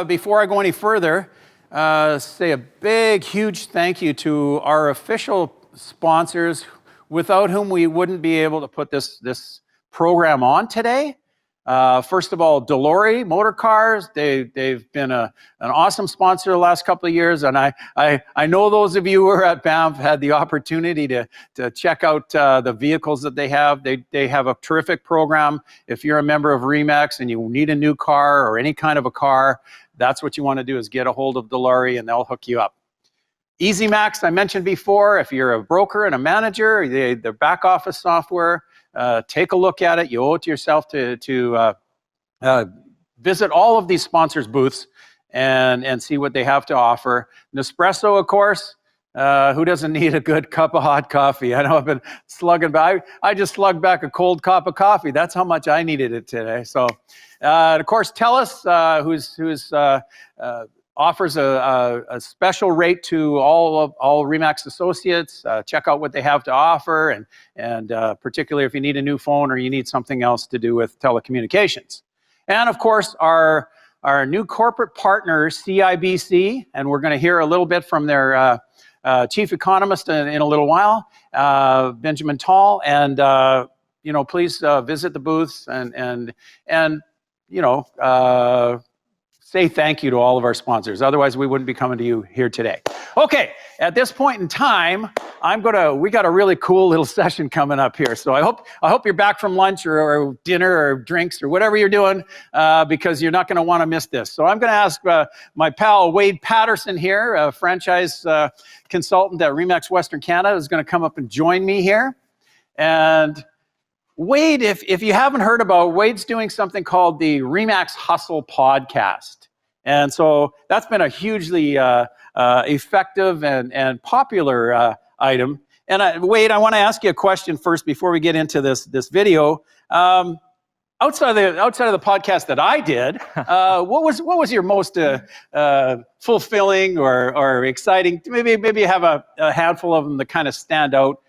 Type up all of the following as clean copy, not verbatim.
Before I go any further, say a big, huge thank you to our official sponsors, without whom we wouldn't be able to put this program on today. First of all, Delory Motor Cars, they've been an awesome sponsor the last couple of years, and I know those of you who are at Banff had the opportunity to check out the vehicles that they have. They have a terrific program. If you're a member of REMAX and you need a new car or any kind of a car, that's what you want to do, is get a hold of Delory and they'll hook you up. EasyMax, I mentioned before, if you're a broker and a manager, their back office software, take a look at it. You owe it to yourself to visit all of these sponsors' booths and see what they have to offer. Nespresso, of course, who doesn't need a good cup of hot coffee? I know I've been slugging back. I just slugged back a cold cup of coffee. That's how much I needed it today. So, of course, TELUS, who's offers a special rate to all REMAX associates. Check out what they have to offer, and particularly if you need a new phone or you need something else to do with telecommunications. And of course, our new corporate partner, CIBC, and we're going to hear a little bit from their chief economist in a little while, Benjamin Tall, and please visit the booths and say thank you to all of our sponsors. Otherwise, we wouldn't be coming to you here today. Okay, at this point in time, we got a really cool little session coming up here. So I hope you're back from lunch or dinner or drinks or whatever you're doing, because you're not going to want to miss this. So I'm going to ask my pal Wade Patterson here, a franchise consultant at REMAX Western Canada, is going to come up and join me here. And Wade, if you haven't heard about, Wade's doing something called the REMAX Hustle podcast. And so that's been a hugely effective and popular item. And Wade, I want to ask you a question first before we get into this video. Outside of the podcast that I did, what was your most fulfilling or exciting? Maybe you have a handful of them that kind of stand out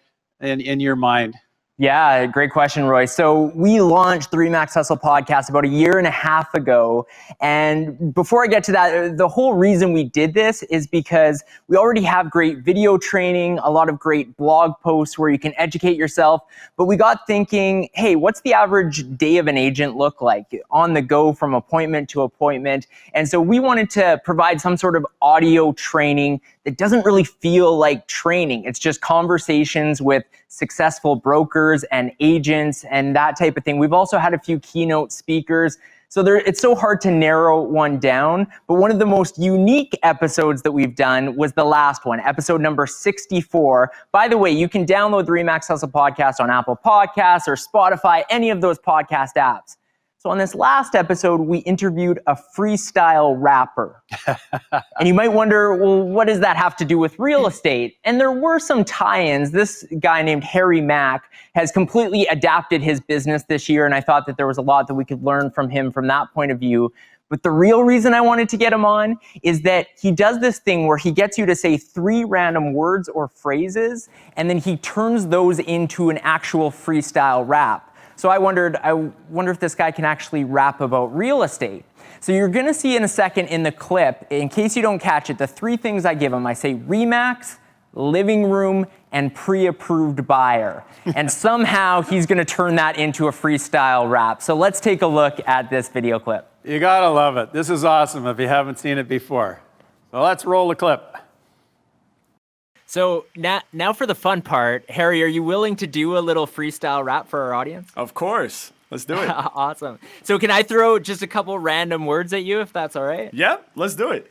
in your mind. Yeah, great question, Roy. So we launched the REMAX Hustle podcast about 1.5 years ago. And before I get to that, the whole reason we did this is because we already have great video training, a lot of great blog posts where you can educate yourself. But we got thinking, hey, what's the average day of an agent look like on the go from appointment to appointment? And so we wanted to provide some sort of audio training that doesn't really feel like training. It's just conversations with successful brokers and agents and that type of thing. We've also had a few keynote speakers. So it's so hard to narrow one down. But one of the most unique episodes that we've done was the last one, episode number 64. By the way, you can download the REMAX Hustle podcast on Apple Podcasts or Spotify, any of those podcast apps. So on this last episode, we interviewed a freestyle rapper. And you might wonder, well, what does that have to do with real estate? And there were some tie-ins. This guy named REMAX has completely adapted his business this year, and I thought that there was a lot that we could learn from him from that point of view. But the real reason I wanted to get him on is that he does this thing where he gets you to say 3 random words or phrases, and then he turns those into an actual freestyle rap. So I wonder if this guy can actually rap about real estate. So you're going to see in a second in the clip, in case you don't catch it, the 3 things I give him. I say REMAX, living room, and pre-approved buyer. And somehow he's going to turn that into a freestyle rap. So let's take a look at this video clip. You got to love it. This is awesome if you haven't seen it before. So let's roll the clip. So now for the fun part. Harry, are you willing to do a little freestyle rap for our audience? Of course. Let's do it. Awesome. So can I throw just a couple random words at you, if that's all right? Yep, let's do it.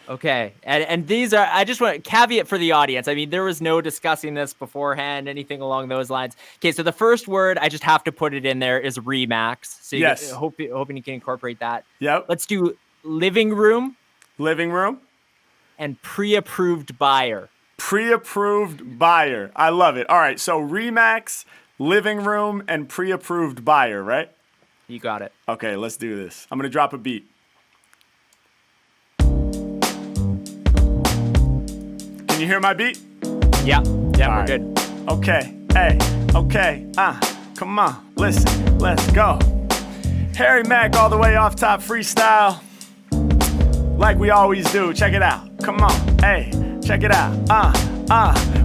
Okay. And these are, I just want to caveat for the audience. I mean, there was no discussing this beforehand, anything along those lines. Okay, so the first word, I just have to put it in there, is REMAX. So yes. Hoping you can incorporate that. Yep. Let's do living room. Living room. And pre-approved buyer. Pre-approved buyer. I love it. All right, so REMAX, living room, and pre-approved buyer, right? You got it. Okay, let's do this. I'm going to drop a beat. Can you hear my beat? Yeah, we're right. good. Okay, hey, okay, come on, listen, let's go. Harry Mack all the way off top freestyle. like we always do. Check it out. Come on, hey, check it out.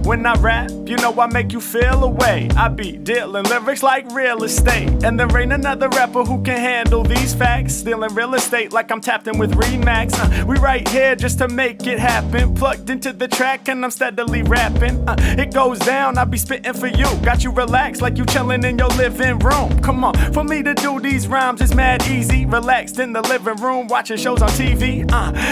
When I rap, you know I make you feel away. I be dealing lyrics like real estate, and there ain't another rapper who can handle these facts. Stealing real estate like I'm tapped in with REMAX. We right here just to make it happen. Plugged into the track and I'm steadily rapping. It goes down, I be spitting for you. Got you relaxed like you chilling in your living room. Come on, for me to do these rhymes is mad easy. Relaxed in the living room, watching shows on TV.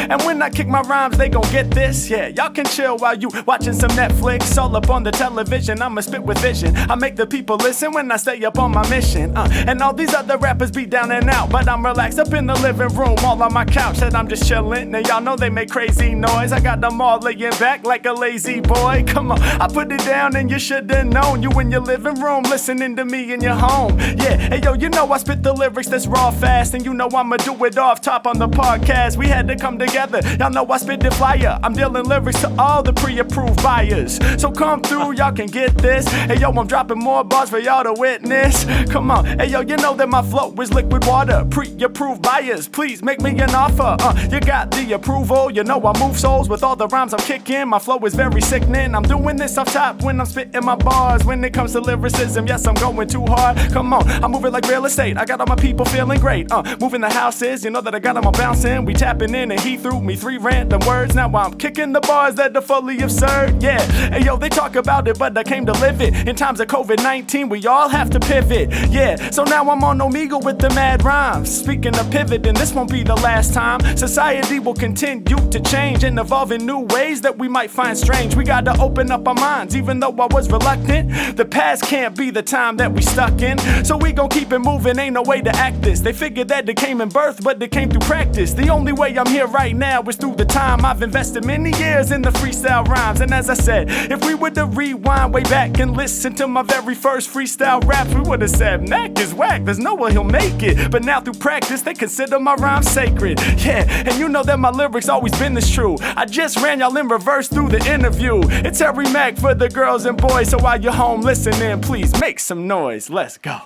And when I kick my rhymes, they gon' get this. Yeah, y'all can chill while you watching some Netflix. All up on the television, I'ma spit with vision. I make the people listen when I stay up on my mission. And all these other rappers be down and out, but I'm relaxed up in the living room, all on my couch, and I'm just chilling. Now y'all know they make crazy noise. I got them all laying back like a lazy boy. Come on, I put it down and you should've known. You in your living room, listening to me in your home. Yeah, hey yo, you know I spit the lyrics that's raw fast, and you know I'ma do it off top on the podcast. We had to come together, y'all know I spit the fire. I'm dealing lyrics to all the pre-approved buyers. So come through, y'all can get this. Hey yo, I'm dropping more bars for y'all to witness. Come on, hey yo, you know that my flow is liquid water. Pre-approved buyers, please make me an offer. You got the approval, you know I move souls with all the rhymes I'm kicking. My flow is very sickening. I'm doing this off top when I'm spitting my bars. When it comes to lyricism, yes, I'm going too hard. Come on, I'm moving like real estate. I got all my people feeling great. Moving the houses, you know that I got them all bouncing. We tapping in and he threw me 3 random words. Now I'm kicking the bars that are fully absurd. Yeah, hey yo, they talk about it, but I came to live it. In times of COVID-19, we all have to pivot. Yeah, so now I'm on Omegle with the mad rhymes. Speaking of pivot, and this won't be the last time. Society will continue to change and evolve in new ways that we might find strange. We gotta open up our minds, even though I was reluctant. The past can't be the time that we stuck in, so we gon' keep it moving, ain't no way to act this. They figured that it came in birth, but it came through practice. The only way I'm here right now is through the time I've invested many years in the freestyle rhymes. And as I said, if we were to rewind way back and listen to my very first freestyle raps, we would've said, Mac is whack, there's no way he'll make it. But now through practice, they consider my rhymes sacred. Yeah, and you know that my lyrics always been this true. I just ran y'all in reverse through the interview. It's REMAX for the girls and boys, so while you're home listening, please make some noise. Let's go.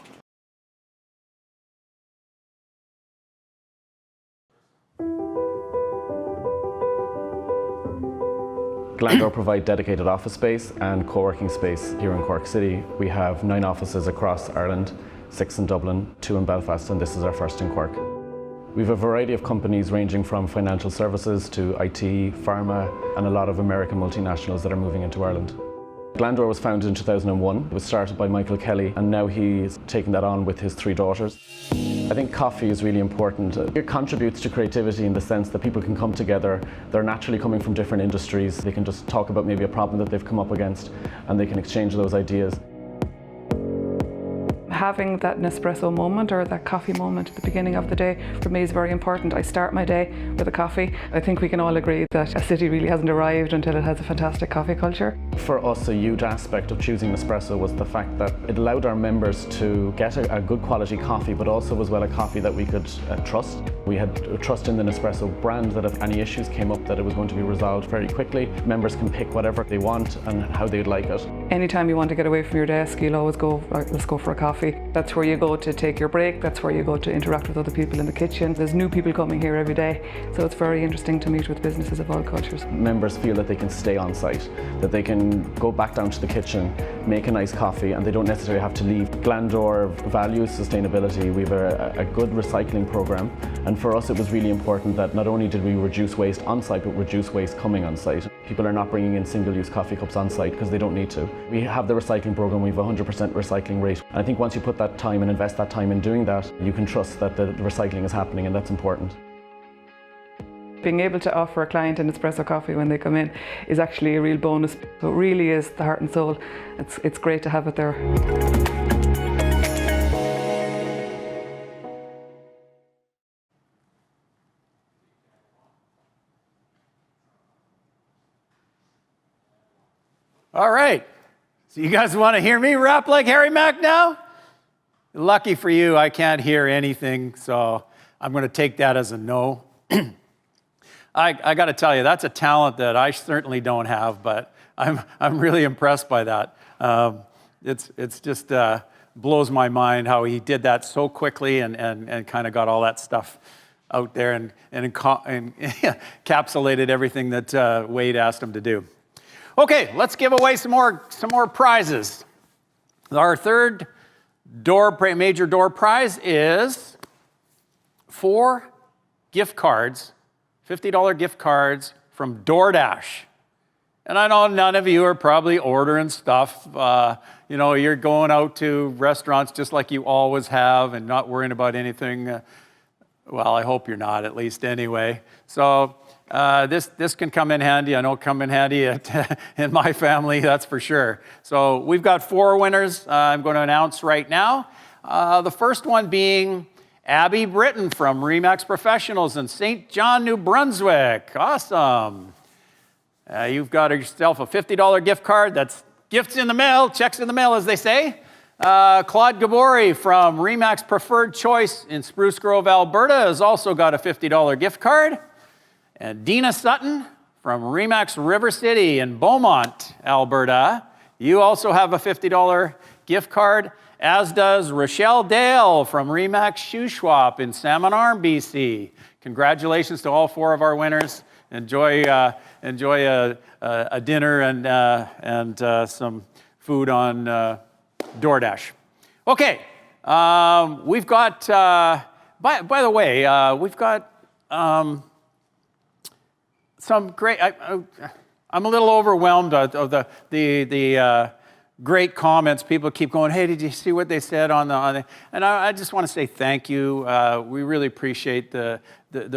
Glandor provide dedicated office space and co-working space here in Cork City. We have 9 offices across Ireland, 6 in Dublin, 2 in Belfast, and this is our first in Cork. We have a variety of companies ranging from financial services to IT, pharma, and a lot of American multinationals that are moving into Ireland. Glandor was founded in 2001. It was started by Michael Kelly, and now he's taken that on with his 3 daughters. I think coffee is really important. It contributes to creativity in the sense that people can come together. They're naturally coming from different industries. They can just talk about maybe a problem that they've come up against, and they can exchange those ideas. Having that Nespresso moment or that coffee moment at the beginning of the day for me is very important. I start my day with a coffee. I think we can all agree that a city really hasn't arrived until it has a fantastic coffee culture. For us, a huge aspect of choosing Nespresso was the fact that it allowed our members to get a good quality coffee, but also as well a coffee that we could trust. We had trust in the Nespresso brand that if any issues came up, that it was going to be resolved very quickly. Members can pick whatever they want and how they'd like it. Anytime you want to get away from your desk, you'll always go, right, let's go for a coffee. That's where you go to take your break. That's where you go to interact with other people in the kitchen. There's new people coming here every day, so it's very interesting to meet with businesses of all cultures. Members feel that they can stay on site, that they can go back down to the kitchen, make a nice coffee, and they don't necessarily have to leave. Glandor values sustainability. We have a good recycling program, and for us it was really important that not only did we reduce waste on site, but reduce waste coming on site. People are not bringing in single-use coffee cups on site because they don't need to. We have the recycling program. We have 100% recycling rate. And I think once you put that time and invest that time in doing that, you can trust that the recycling is happening, and that's important. Being able to offer a client an espresso coffee when they come in is actually a real bonus. So it really is the heart and soul. It's great to have it there. All right. So you guys want to hear me rap like Harry Mack now? Lucky for you, I can't hear anything, so I'm going to take that as a no. I got to tell you, that's a talent that I certainly don't have, but I'm really impressed by that. It's just blows my mind how he did that so quickly and kind of got all that stuff out there and encapsulated everything that Wade asked him to do. Okay, let's give away some more prizes. Our third major door prize is 4 gift cards, $50 gift cards from DoorDash. And I know none of you are probably ordering stuff. You're going out to restaurants just like you always have and not worrying about anything. Well, I hope you're not, at least anyway. So this can come in handy. I know it come in handy in my family, that's for sure. So we've got 4 winners I'm going to announce right now. The first one being Abby Britton from REMAX Professionals in St. John, New Brunswick. Awesome. You've got yourself a $50 gift card. That's gifts in the mail, checks in the mail, as they say. Claude Gabori from REMAX Preferred Choice in Spruce Grove, Alberta, has also got a $50 gift card. And Dina Sutton from REMAX River City in Beaumont, Alberta, you also have a $50 gift card, as does Rochelle Dale from REMAX Shoe Swap in Salmon Arm, BC. Congratulations to all 4 of our winners. Enjoy a dinner and some food on DoorDash. Okay, we've got. By the way, we've got some great. I'm a little overwhelmed of the great comments. People keep going, hey, did you see what they said on the and I just want to say thank you. We really appreciate the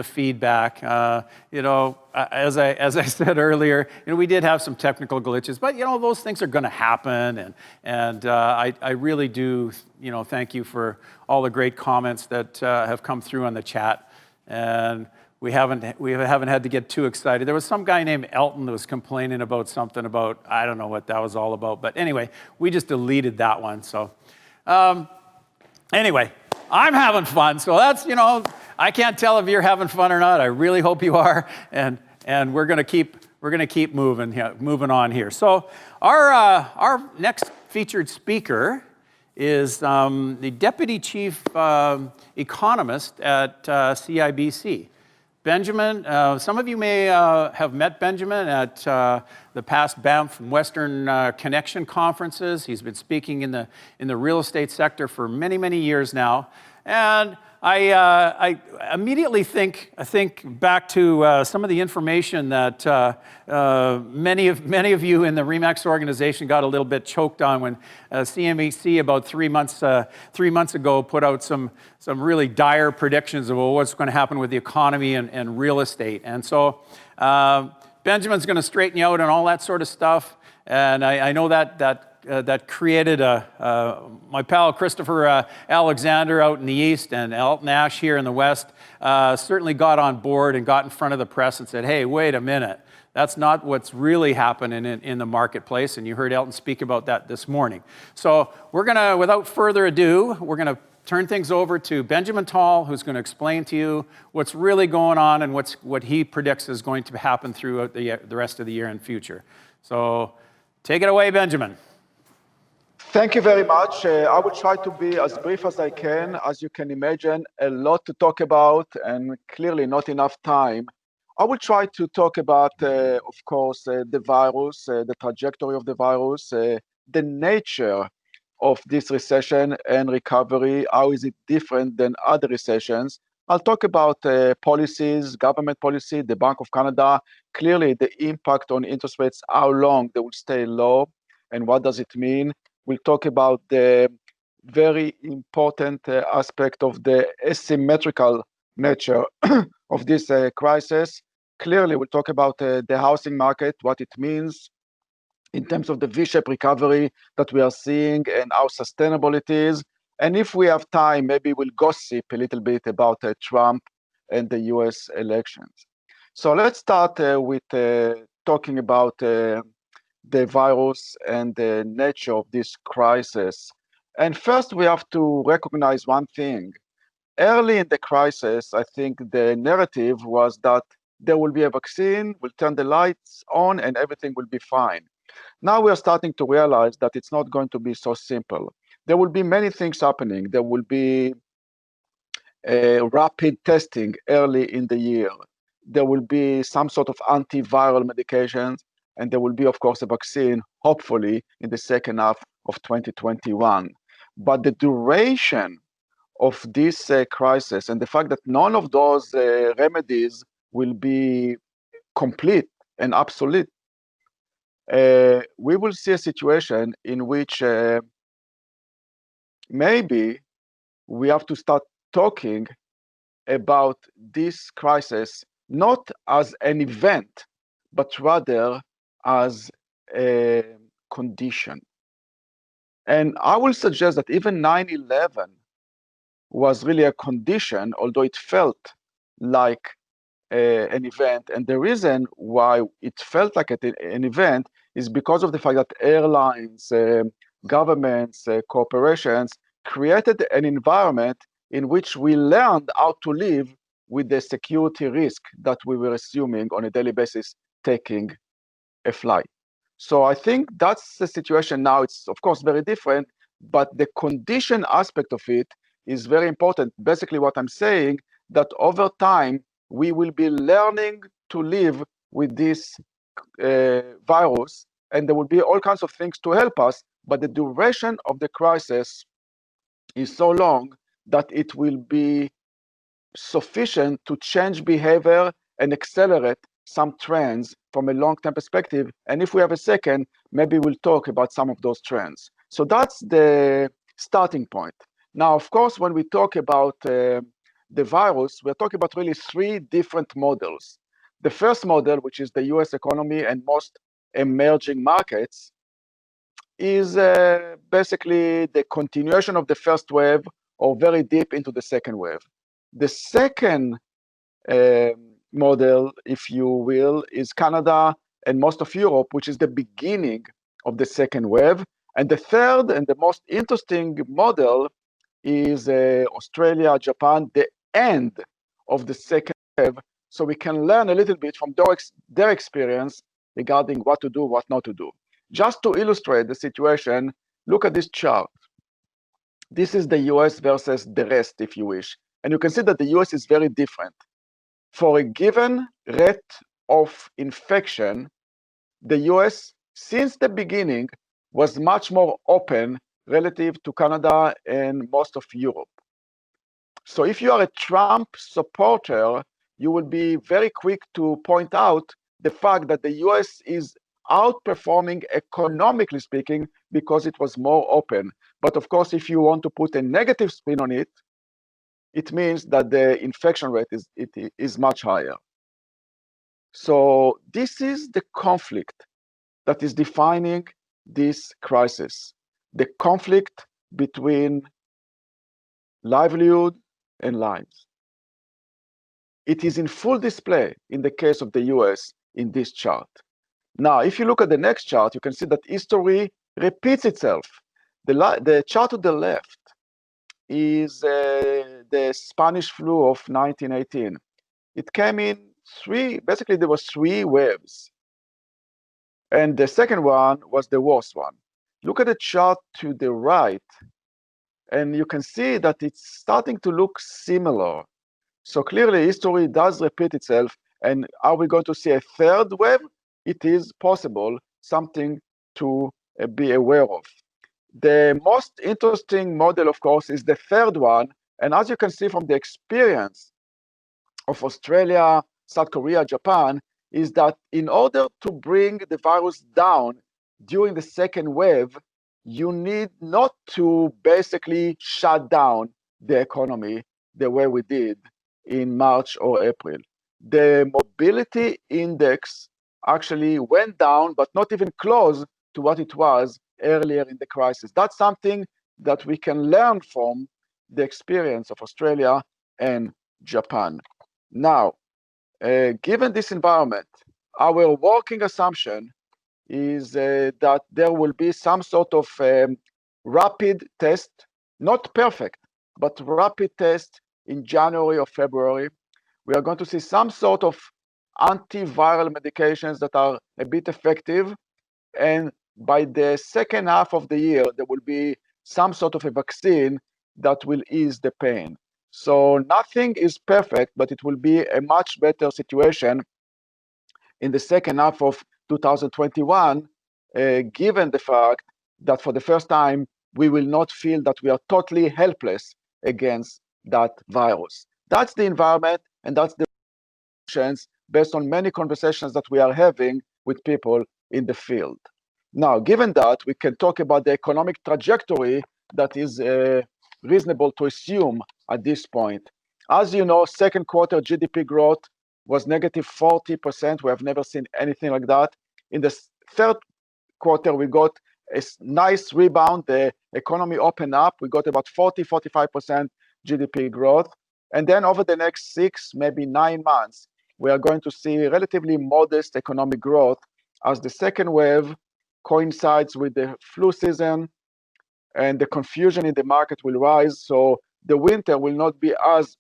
feedback. As I said earlier, we did have some technical glitches, but those things are going to happen, and I really do thank you for all the great comments that have come through on the chat. And we haven't had to get too excited. There was some guy named Elton that was complaining about something about, I don't know what that was all about, but anyway, we just deleted that one. So anyway, I'm having fun. So that's, I can't tell if you're having fun or not. I really hope you are, and we're gonna keep moving on here. So our next featured speaker is the Deputy Chief Economist at CIBC. Benjamin, some of you may have met Benjamin at the past Banff Western Connection conferences. He's been speaking in the real estate sector for many, many years now. And I immediately think back to some of the information that many of you in the REMAX organization got a little bit choked on when CNBC about 3 months ago put out some really dire predictions of what's going to happen with the economy and real estate. And so Benjamin's going to straighten you out on all that sort of stuff. And I know that created my pal Christopher Alexander out in the east and Elton Ash here in the west certainly got on board and got in front of the press and said, hey, wait a minute, that's not what's really happening in the marketplace. And you heard Elton speak about that this morning. So we're gonna, without further ado, we're gonna turn things over to Benjamin Tall, who's going to explain to you what's really going on and what he predicts is going to happen throughout the rest of the year and future. So take it away, Benjamin. Thank you very much. I will try to be as brief as I can. As you can imagine, a lot to talk about and clearly not enough time. I will try to talk about, of course, the virus, the trajectory of the virus, the nature of this recession and recovery. How is it different than other recessions? I'll talk about policies, government policy, the Bank of Canada, clearly the impact on interest rates, how long they will stay low, and what does it mean. We'll talk about the very important aspect of the asymmetrical nature of this crisis. Clearly, we'll talk about the housing market, what it means in terms of the V-shaped recovery that we are seeing and how sustainable it is. And if we have time, maybe we'll gossip a little bit about Trump and the US elections. So let's start with talking about the virus and the nature of this crisis. And first, we have to recognize one thing. Early in the crisis, I think the narrative was that there will be a vaccine, we'll turn the lights on, and everything will be fine. Now we are starting to realize that it's not going to be so simple. There will be many things happening. There will be rapid testing early in the year. There will be some sort of antiviral medications, and there will be, of course, a vaccine, hopefully, in the second half of 2021. But the duration of this crisis and the fact that none of those remedies will be complete and obsolete, we will see a situation in which maybe we have to start talking about this crisis not as an event, but rather as a condition. And I will suggest that even 9/11 was really a condition, although it felt like an event. And the reason why it felt like an event is because of the fact that airlines, governments, corporations created an environment in which we learned how to live with the security risk that we were assuming on a daily basis taking a flight. So I think that's the situation now. It's, of course, very different, but the condition aspect of it is very important. Basically, what I'm saying, that over time, we will be learning to live with this virus, and there will be all kinds of things to help us, but the duration of the crisis is so long that it will be sufficient to change behavior and accelerate some trends from a long-term perspective. And if we have a second, maybe we'll talk about some of those trends. So that's the starting point. Now, of course, when we talk about the virus, we're talking about really three different models. The first model, which is the US economy and most emerging markets, is basically the continuation of the first wave or very deep into the second wave. The second model, if you will, is Canada and most of Europe, which is the beginning of the second wave. And the third and the most interesting model is Australia, Japan, the end of the second wave. So we can learn a little bit from their experience regarding what to do, what not to do. Just to illustrate the situation, look at this chart. This is the US versus the rest, if you wish. And you can see that the US is very different. For a given rate of infection, the US, since the beginning, was much more open relative to Canada and most of Europe. So if you are a Trump supporter, you will be very quick to point out the fact that the US is outperforming economically speaking because it was more open. But of course, if you want to put a negative spin on it, it means that the infection rate is much higher. So this is the conflict that is defining this crisis, the conflict between livelihood and lives. It is in full display in the case of the US in this chart. Now, if you look at the next chart, you can see that history repeats itself. The chart to the left is the Spanish flu of 1918. It came in basically there was three waves. And the second one was the worst one. Look at the chart to the right, and you can see that it's starting to look similar. So clearly history does repeat itself. And are we going to see a third wave? It is possible, something to be aware of. The most interesting model, of course, is the third one. And as you can see from the experience of Australia, South Korea, Japan, is that in order to bring the virus down during the second wave, you need not to basically shut down the economy the way we did in March or April. The mobility index actually went down, but not even close to what it was earlier in the crisis. That's something that we can learn from the experience of Australia and Japan. Now, given this environment, our working assumption is that there will be some sort of rapid test, not perfect, but rapid test in January or February. We are going to see some sort of antiviral medications that are a bit effective. And by the second half of the year, there will be some sort of a vaccine that will ease the pain. So nothing is perfect, but it will be a much better situation in the second half of 2021, given the fact that for the first time, we will not feel that we are totally helpless against that virus. That's the environment, and that's the solutions based on many conversations that we are having with people in the field. Now, given that, we can talk about the economic trajectory that is reasonable to assume at this point. As you know, second quarter GDP growth was negative 40%. We have never seen anything like that. In the third quarter, we got a nice rebound. The economy opened up. We got about 45% GDP growth. And then over the next 6, maybe 9 months, we are going to see relatively modest economic growth as the second wave coincides with the flu season and the confusion in the market will rise. So the winter will not be as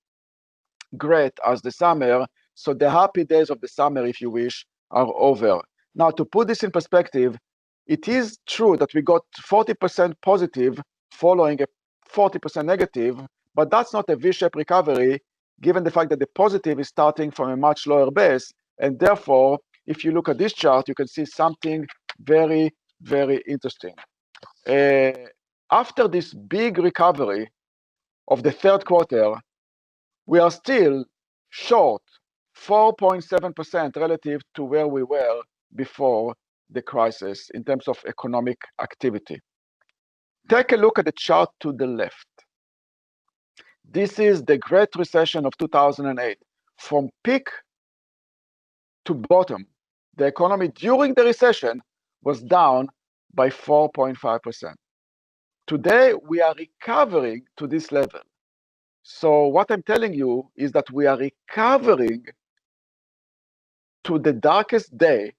great as the summer. So the happy days of the summer, if you wish, are over. Now, to put this in perspective, it is true that we got 40% positive following a 40% negative, but that's not a V-shaped recovery, given the fact that the positive is starting from a much lower base. And therefore, if you look at this chart, you can see something very, very interesting. After this big recovery of the third quarter, we are still short 4.7% relative to where we were before the crisis in terms of economic activity. Take a look at the chart to the left. This is the Great Recession of 2008. From peak to bottom, the economy during the recession was down by 4.5%. Today, we are recovering to this level. So what I'm telling you is that we are recovering to the darkest day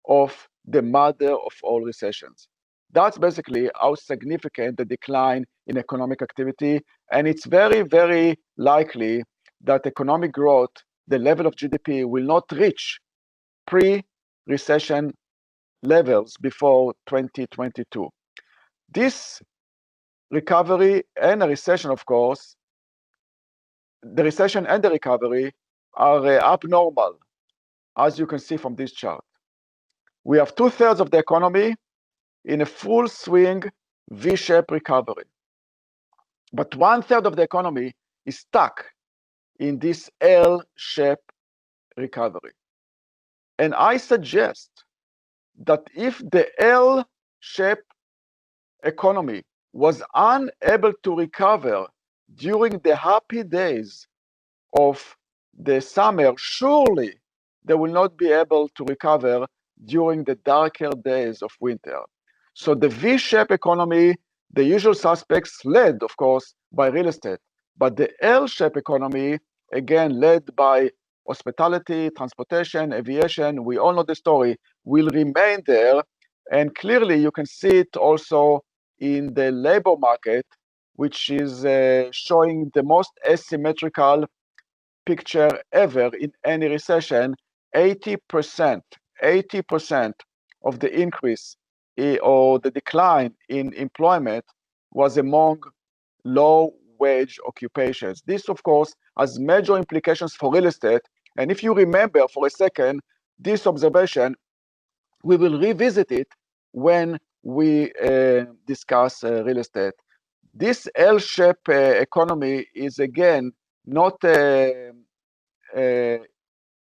of the mother of all recessions. That's basically how significant the decline in economic activity. And it's very, very likely that economic growth, the level of GDP, will not reach pre-recession levels before 2022. This recovery and a recession, of course, the recession and the recovery are abnormal, as you can see from this chart. We have 2/3 of the economy in a full swing V-shaped recovery. But 1/3 of the economy is stuck in this L-shaped recovery. And I suggest that if the L-shaped economy was unable to recover during the happy days of the summer, surely they will not be able to recover during the darker days of winter. So the V-shaped economy, the usual suspects, led, of course, by real estate, but the L-shaped economy, again, led by hospitality, transportation, aviation, we all know the story, will remain there. And clearly you can see it also in the labor market, which is showing the most asymmetrical picture ever in any recession. 80% of the increase or the decline in employment was among low-wage occupations. This, of course, has major implications for real estate. And if you remember for a second, this observation, we will revisit it when we discuss real estate. This L-shaped economy is, again, not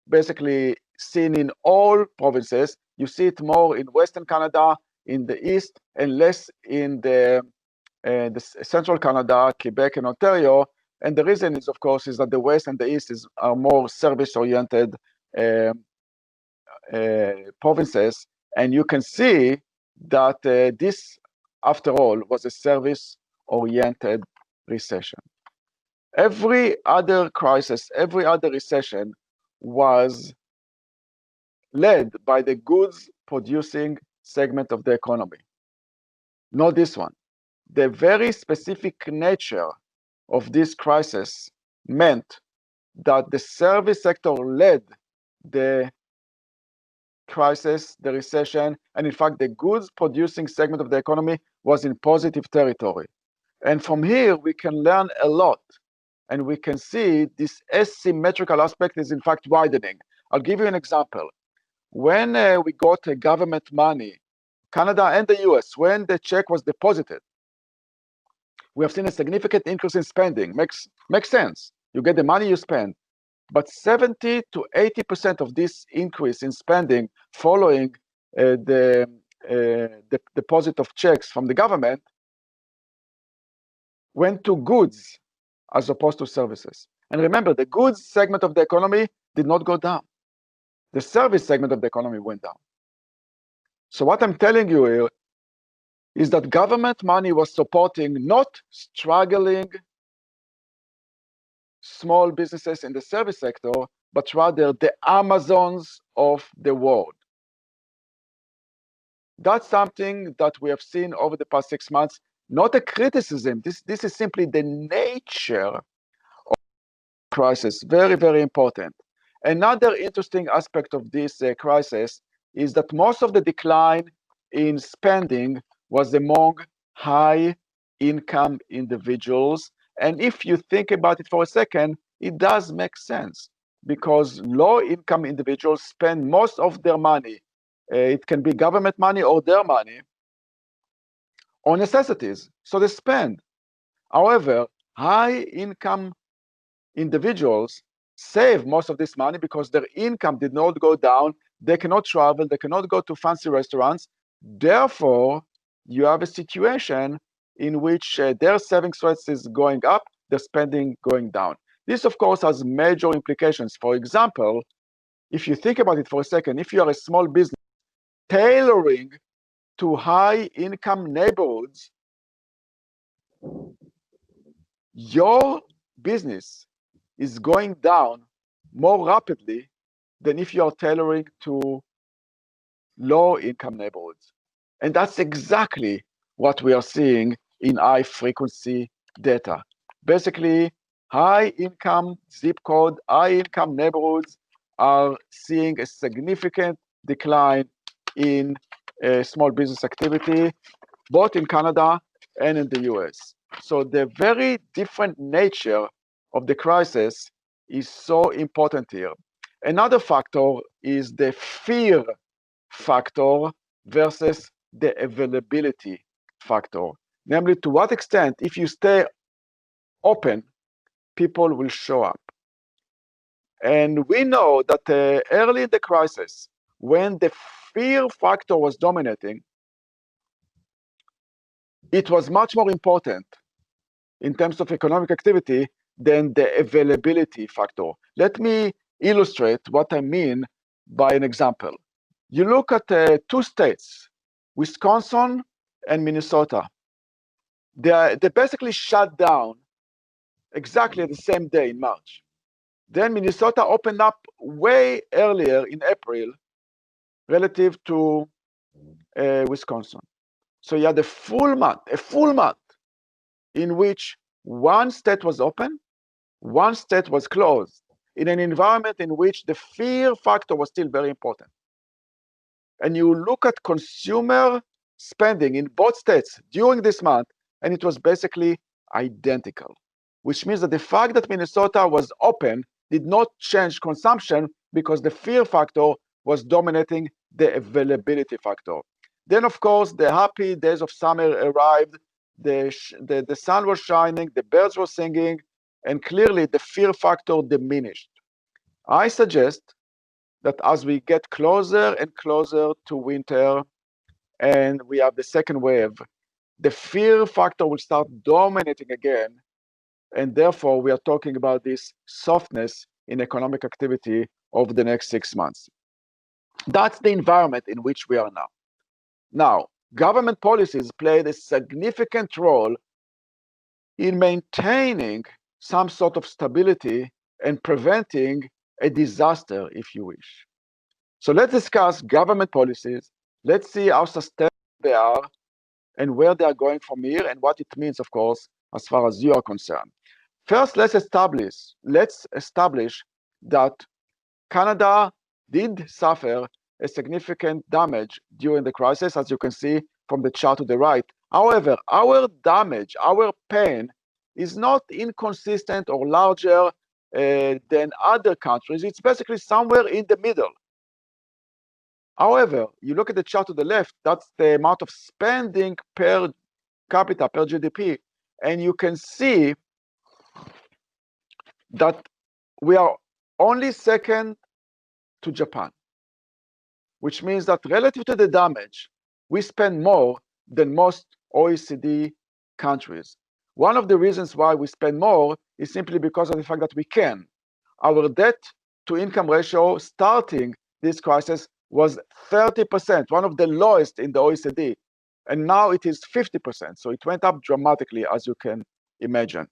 basically seen in all provinces. You see it more in Western Canada, in the East, and less in the Central Canada, Quebec, and Ontario. And the reason is, of course, is that the West and the East are more service-oriented provinces. And you can see that this, after all, was a service-oriented recession. Every other crisis, every other recession was led by the goods-producing segment of the economy. Not this one. The very specific nature of this crisis meant that the service sector led the crisis, the recession, and in fact, the goods-producing segment of the economy was in positive territory. And from here, we can learn a lot And we can see this asymmetrical aspect is in fact widening. I'll give you an example. When we got government money, Canada and the US, when the check was deposited, we have seen a significant increase in spending. Makes sense. You get the money, you spend. But 70 to 80% of this increase in spending following the deposit of checks from the government went to goods as opposed to services. And remember, the goods segment of the economy did not go down. The service segment of the economy went down. So what I'm telling you here is that government money was supporting not struggling small businesses in the service sector, but rather the Amazons of the world. That's something that we have seen over the past 6 months, not a criticism. This is simply the nature of the crisis. Very, very important. Another interesting aspect of this crisis is that most of the decline in spending was among high-income individuals. And if you think about it for a second, it does make sense because low-income individuals spend most of their money, it can be government money or their money, on necessities, so they spend. However, high-income individuals save most of this money because their income did not go down, they cannot travel, they cannot go to fancy restaurants. Therefore, you have a situation in which their savings rates is going up, their spending going down. This, of course, has major implications. For example, if you think about it for a second, if you are a small business tailoring to high-income neighborhoods, your business is going down more rapidly than if you are tailoring to low-income neighborhoods. And that's exactly what we are seeing in high-frequency data. Basically, high-income zip code, high-income neighborhoods are seeing a significant decline in small business activity, both in Canada and in the US. So the very different nature of the crisis is so important here. Another factor is the fear factor versus the availability factor. Namely, to what extent, if you stay open, people will show up. And we know that early in the crisis, when the fear factor was dominating, it was much more important in terms of economic activity than the availability factor. Let me illustrate what I mean by an example. You look at two states, Wisconsin and Minnesota. They basically shut down exactly the same day in March. Then Minnesota opened up way earlier in April relative to Wisconsin. So you had a full month in which one state was open, one state was closed, in an environment in which the fear factor was still very important. And you look at consumer spending in both states during this month, and it was basically identical, which means that the fact that Minnesota was open did not change consumption because the fear factor was dominating the availability factor. Then, of course, the happy days of summer arrived, the sun was shining, the birds were singing, and clearly the fear factor diminished. I suggest that as we get closer and closer to winter and we have the second wave, the fear factor will start dominating again, and therefore we are talking about this softness in economic activity over the next 6 months. That's the environment in which we are now. Now, government policies played a significant role in maintaining some sort of stability and preventing a disaster, if you wish. So let's discuss government policies. Let's see how sustainable they are and where they are going from here and what it means, of course, as far as you are concerned. First, let's establish that Canada did suffer a significant damage during the crisis, as you can see from the chart to the right. However, our damage, our pain is not inconsistent or larger than other countries. It's basically somewhere in the middle. However, you look at the chart to the left, that's the amount of spending per capita, per GDP, and you can see that we are only second to Japan, which means that relative to the damage, we spend more than most OECD countries. One of the reasons why we spend more is simply because of the fact that we can. Our debt to income ratio starting this crisis was 30%, one of the lowest in the OECD, and now it is 50%. So it went up dramatically, as you can imagine.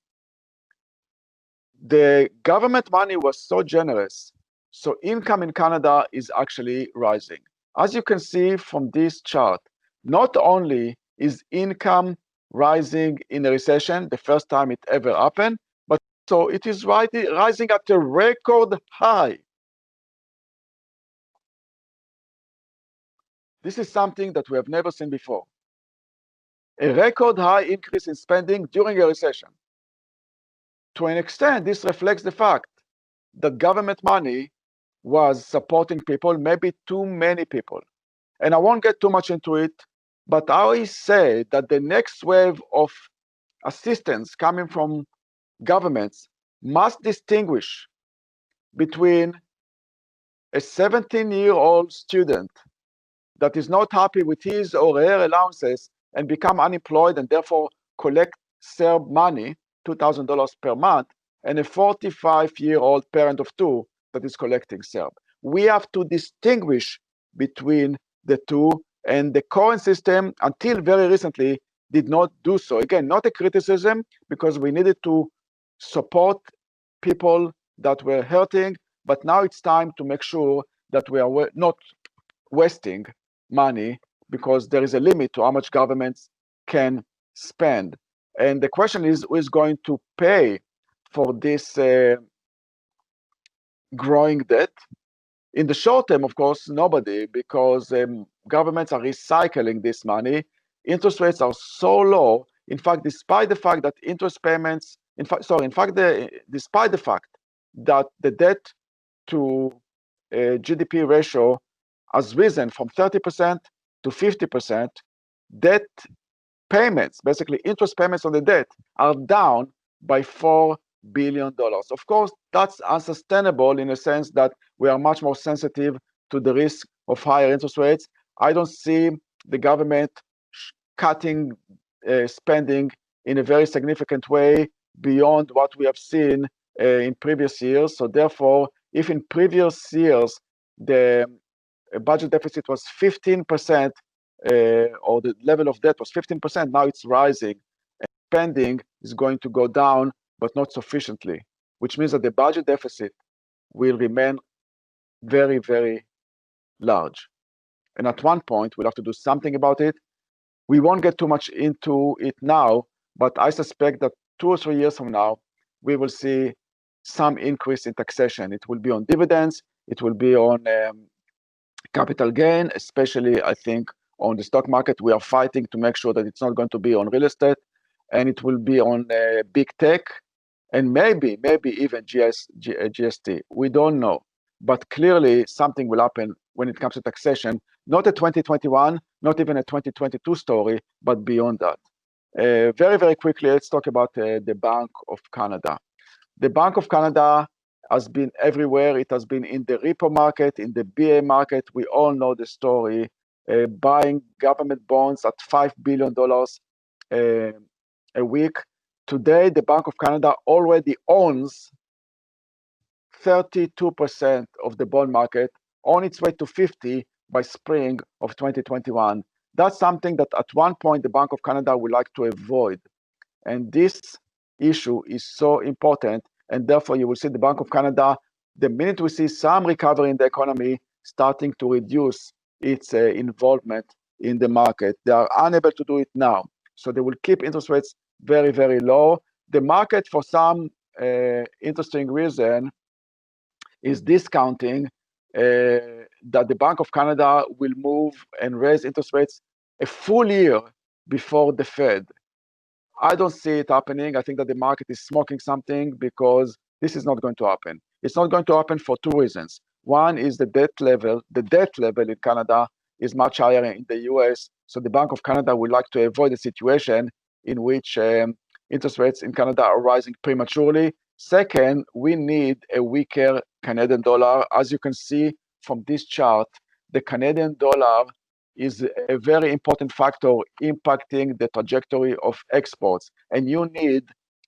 The government money was so generous, so income in Canada is actually rising. As you can see from this chart, not only is income rising in a recession, the first time it ever happened, but so it is rising at a record high. This is something that we have never seen before. A record high increase in spending during a recession. To an extent, this reflects the fact that government money was supporting people, maybe too many people. And I won't get too much into it, but I always say that the next wave of assistance coming from governments must distinguish between a 17-year-old student that is not happy with his or her allowances and become unemployed and therefore collect CERB money, $2,000 per month, and a 45-year-old parent of two that is collecting CERB. We have to distinguish between the two, and the current system, until very recently, did not do so. Again, not a criticism, because we needed to support people that were hurting, but now it's time to make sure that we are not wasting money, because there is a limit to how much governments can spend. And the question is, who is going to pay for this growing debt? In the short term, of course, nobody, because governments are recycling this money. Interest rates are so low. In fact, despite the fact that interest payments, despite the fact that the debt to GDP ratio has risen from 30% to 50%, debt payments, basically interest payments on the debt, are down by $4 billion. Of course, that's unsustainable in a sense that we are much more sensitive to the risk of higher interest rates. I don't see the government cutting spending in a very significant way beyond what we have seen in previous years. So therefore, if in previous years the budget deficit was 15%, or the level of debt was 15%, now it's rising, and spending is going to go down, but not sufficiently, which means that the budget deficit will remain very, very large. And at one point, we'll have to do something about it. We won't get too much into it now, but I suspect that 2 or 3 years from now, we will see some increase in taxation. It will be on dividends, it will be on capital gain, especially, I think, on the stock market. We are fighting to make sure that it's not going to be on real estate, and it will be on big tech, and maybe even GST. We don't know, but clearly something will happen when it comes to taxation, not a 2021, not even a 2022 story, but beyond that. Very, very quickly, let's talk about the Bank of Canada. The Bank of Canada has been everywhere. It has been in the repo market, in the BA market. We all know the story, buying government bonds at $5 billion a week. Today, the Bank of Canada already owns 32% of the bond market, on its way to 50 by spring of 2021. That's something that at one point the Bank of Canada would like to avoid. And this issue is so important, and therefore you will see the Bank of Canada, the minute we see some recovery in the economy, starting to reduce its involvement in the market. They are unable to do it now, so they will keep interest rates very, very low. The market, for some interesting reason, is discounting that the Bank of Canada will move and raise interest rates a full year before the Fed. I don't see it happening. I think that the market is smoking something because this is not going to happen. It's not going to happen for two reasons. One is the debt level. The debt level in Canada is much higher in the US. So the Bank of Canada would like to avoid a situation in which interest rates in Canada are rising prematurely. Second, we need a weaker Canadian dollar. As you can see from this chart, the Canadian dollar is a very important factor impacting the trajectory of exports. And you need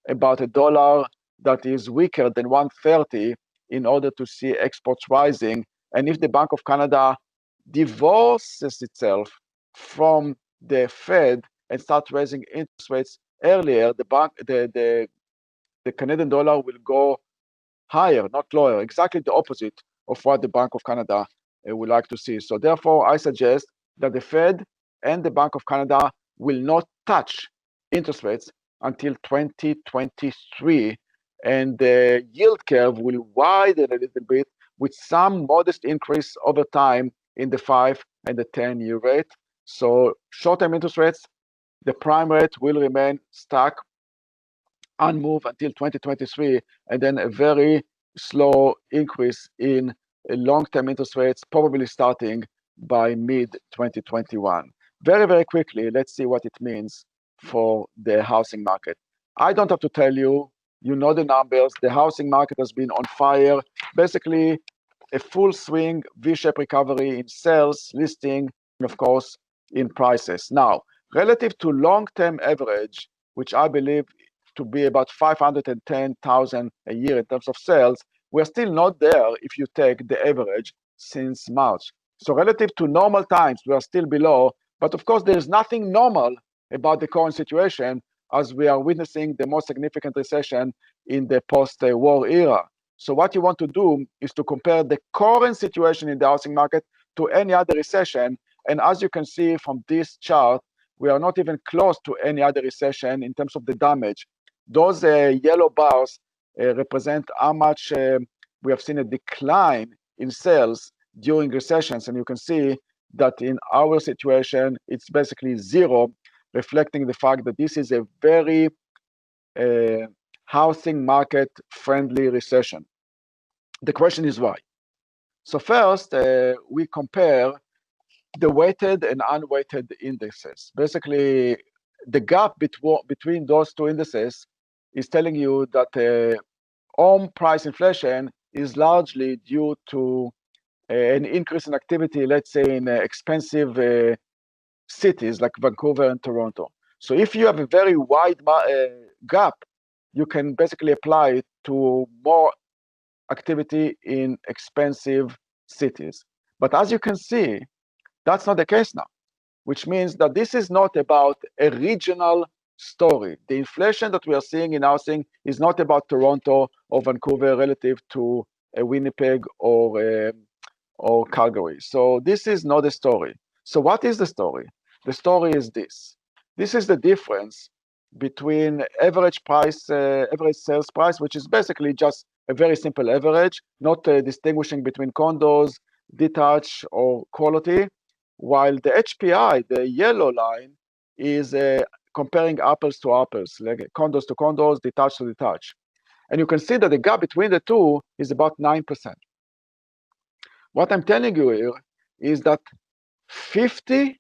about a dollar that is weaker than 130 in order to see exports rising. And if the Bank of Canada divorces itself from the Fed and start raising interest rates earlier, the Canadian dollar will go higher, not lower, exactly the opposite of what the Bank of Canada would like to see. So therefore, I suggest that the Fed and the Bank of Canada will not touch interest rates until 2023, and the yield curve will widen a little bit with some modest increase over time in the 5 and the 10-year rate. So short-term interest rates, the prime rate will remain stuck unmoved until 2023, and then a very slow increase in long-term interest rates, probably starting by mid-2021. Very, very quickly, let's see what it means for the housing market. I don't have to tell you, you know the numbers. The housing market has been on fire. Basically, a full swing V-shaped recovery in sales, listing, and of course, in prices. Now, relative to long-term average, which I believe to be about 510,000 a year in terms of sales, we're still not there if you take the average since March. So relative to normal times, we are still below, but of course there is nothing normal about the current situation as we are witnessing the most significant recession in the post-war era. So what you want to do is to compare the current situation in the housing market to any other recession, and as you can see from this chart, we are not even close to any other recession in terms of the damage. Those yellow bars represent how much we have seen a decline in sales during recessions. And you can see that in our situation, it's basically zero, reflecting the fact that this is a very housing market friendly recession. The question is why? So first, we compare the weighted and unweighted indices. Basically, the gap between those two indices is telling you that home price inflation is largely due to an increase in activity, let's say in expensive cities like Vancouver and Toronto. So if you have a very wide gap, you can basically apply it to more activity in expensive cities. But as you can see, that's not the case now, which means that this is not about a regional story. The inflation that we are seeing in housing is not about Toronto or Vancouver relative to Winnipeg or Calgary. So this is not the story. So what is the story? The story is this. This is the difference between average sales price, which is basically just a very simple average, not distinguishing between condos, detached, or quality, while the HPI, the yellow line, is comparing apples to apples, like condos to condos, detached to detached. And you can see that the gap between the two is about 9%. What I'm telling you here is that 50%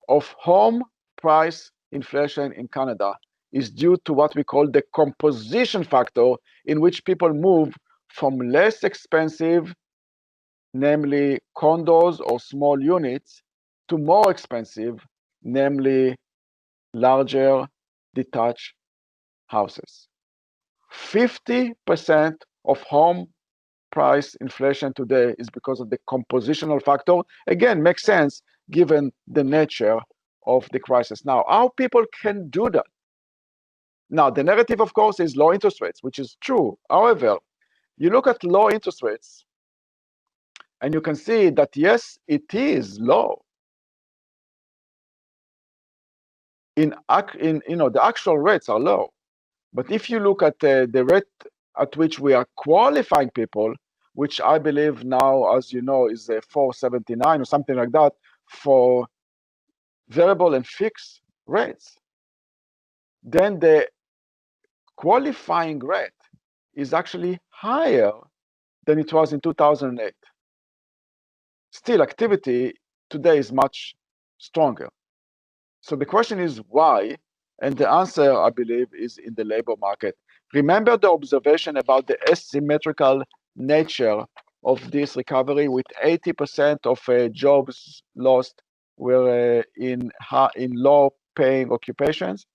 of home price inflation in Canada is due to what we call the composition factor, in which people move from less expensive, namely condos or small units, to more expensive, namely larger detached houses. 50% of home price inflation today is because of the compositional factor. Again, makes sense given the nature of the crisis. Now, how people can do that? Now, the narrative, of course, is low interest rates, which is true. However, you look at low interest rates, and you can see that, yes, it is low. The actual rates are low. But if you look at the rate at which we are qualifying people, which I believe now, as you know, is 4.79 or something like that for variable and fixed rates. then the qualifying rate is actually higher than it was in 2008. Still, activity today is much stronger. So the question is why? And the answer, I believe, is in the labor market. Remember the observation about the asymmetrical nature of this recovery, with 80% of jobs lost were in low-paying occupations.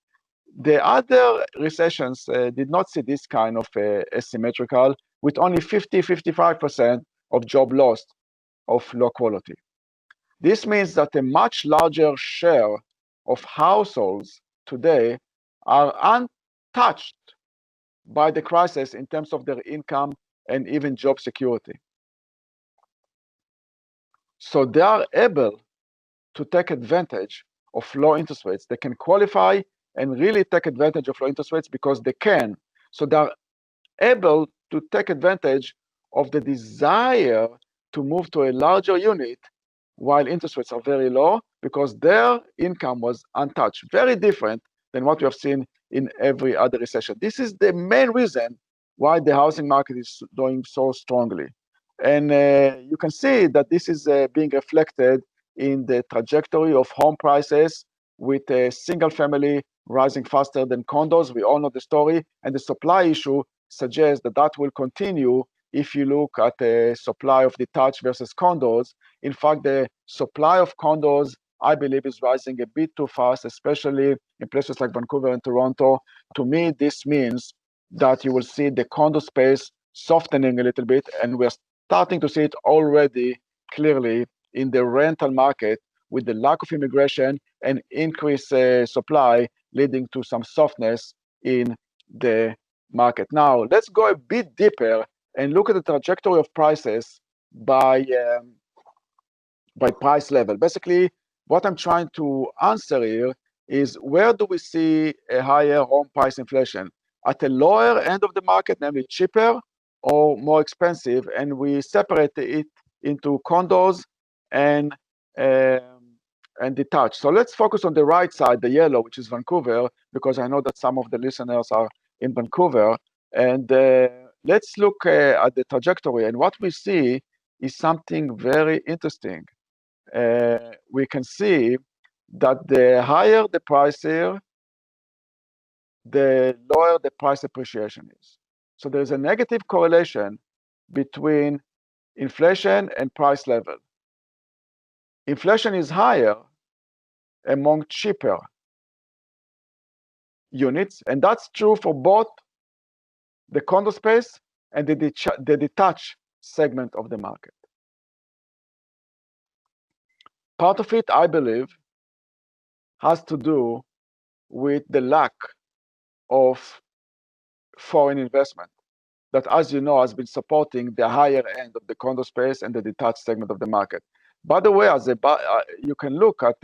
The other recessions did not see this kind of asymmetrical, with only 50-55% of job lost of low quality. This means that a much larger share of households today are untouched by the crisis in terms of their income and even job security. So they are able to take advantage of low interest rates. They can qualify and really take advantage of low interest rates because they can. So they are able to take advantage of the desire to move to a larger unit while interest rates are very low, because their income was untouched. Very different than what we have seen in every other recession. This is the main reason why the housing market is doing so strongly. And you can see that this is being reflected in the trajectory of home prices, with a single family rising faster than condos. We all know the story, and the supply issue suggests that that will continue if you look at the supply of detached versus condos. In fact, the supply of condos, I believe, is rising a bit too fast, especially in places like Vancouver and Toronto. To me, this means that you will see the condo space softening a little bit, and we're starting to see it already clearly in the rental market, with the lack of immigration and increased supply leading to some softness in the market. Now, let's go a bit deeper and look at the trajectory of prices by price level. Basically, what I'm trying to answer here is, where do we see a higher home price inflation? At the lower end of the market, namely cheaper or more expensive, and we separate it into condos and detached. So let's focus on the right side, the yellow, which is Vancouver, because I know that some of the listeners are in Vancouver. And let's look at the trajectory. And what we see is something very interesting. We can see that the higher the price here, the lower the price appreciation is. So there's a negative correlation between inflation and price level. Inflation is higher among cheaper units, and that's true for both the condo space and the detached segment of the market. Part of it, I believe, has to do with the lack of foreign investment that, as you know, has been supporting the higher end of the condo space and the detached segment of the market. By the way, you can look at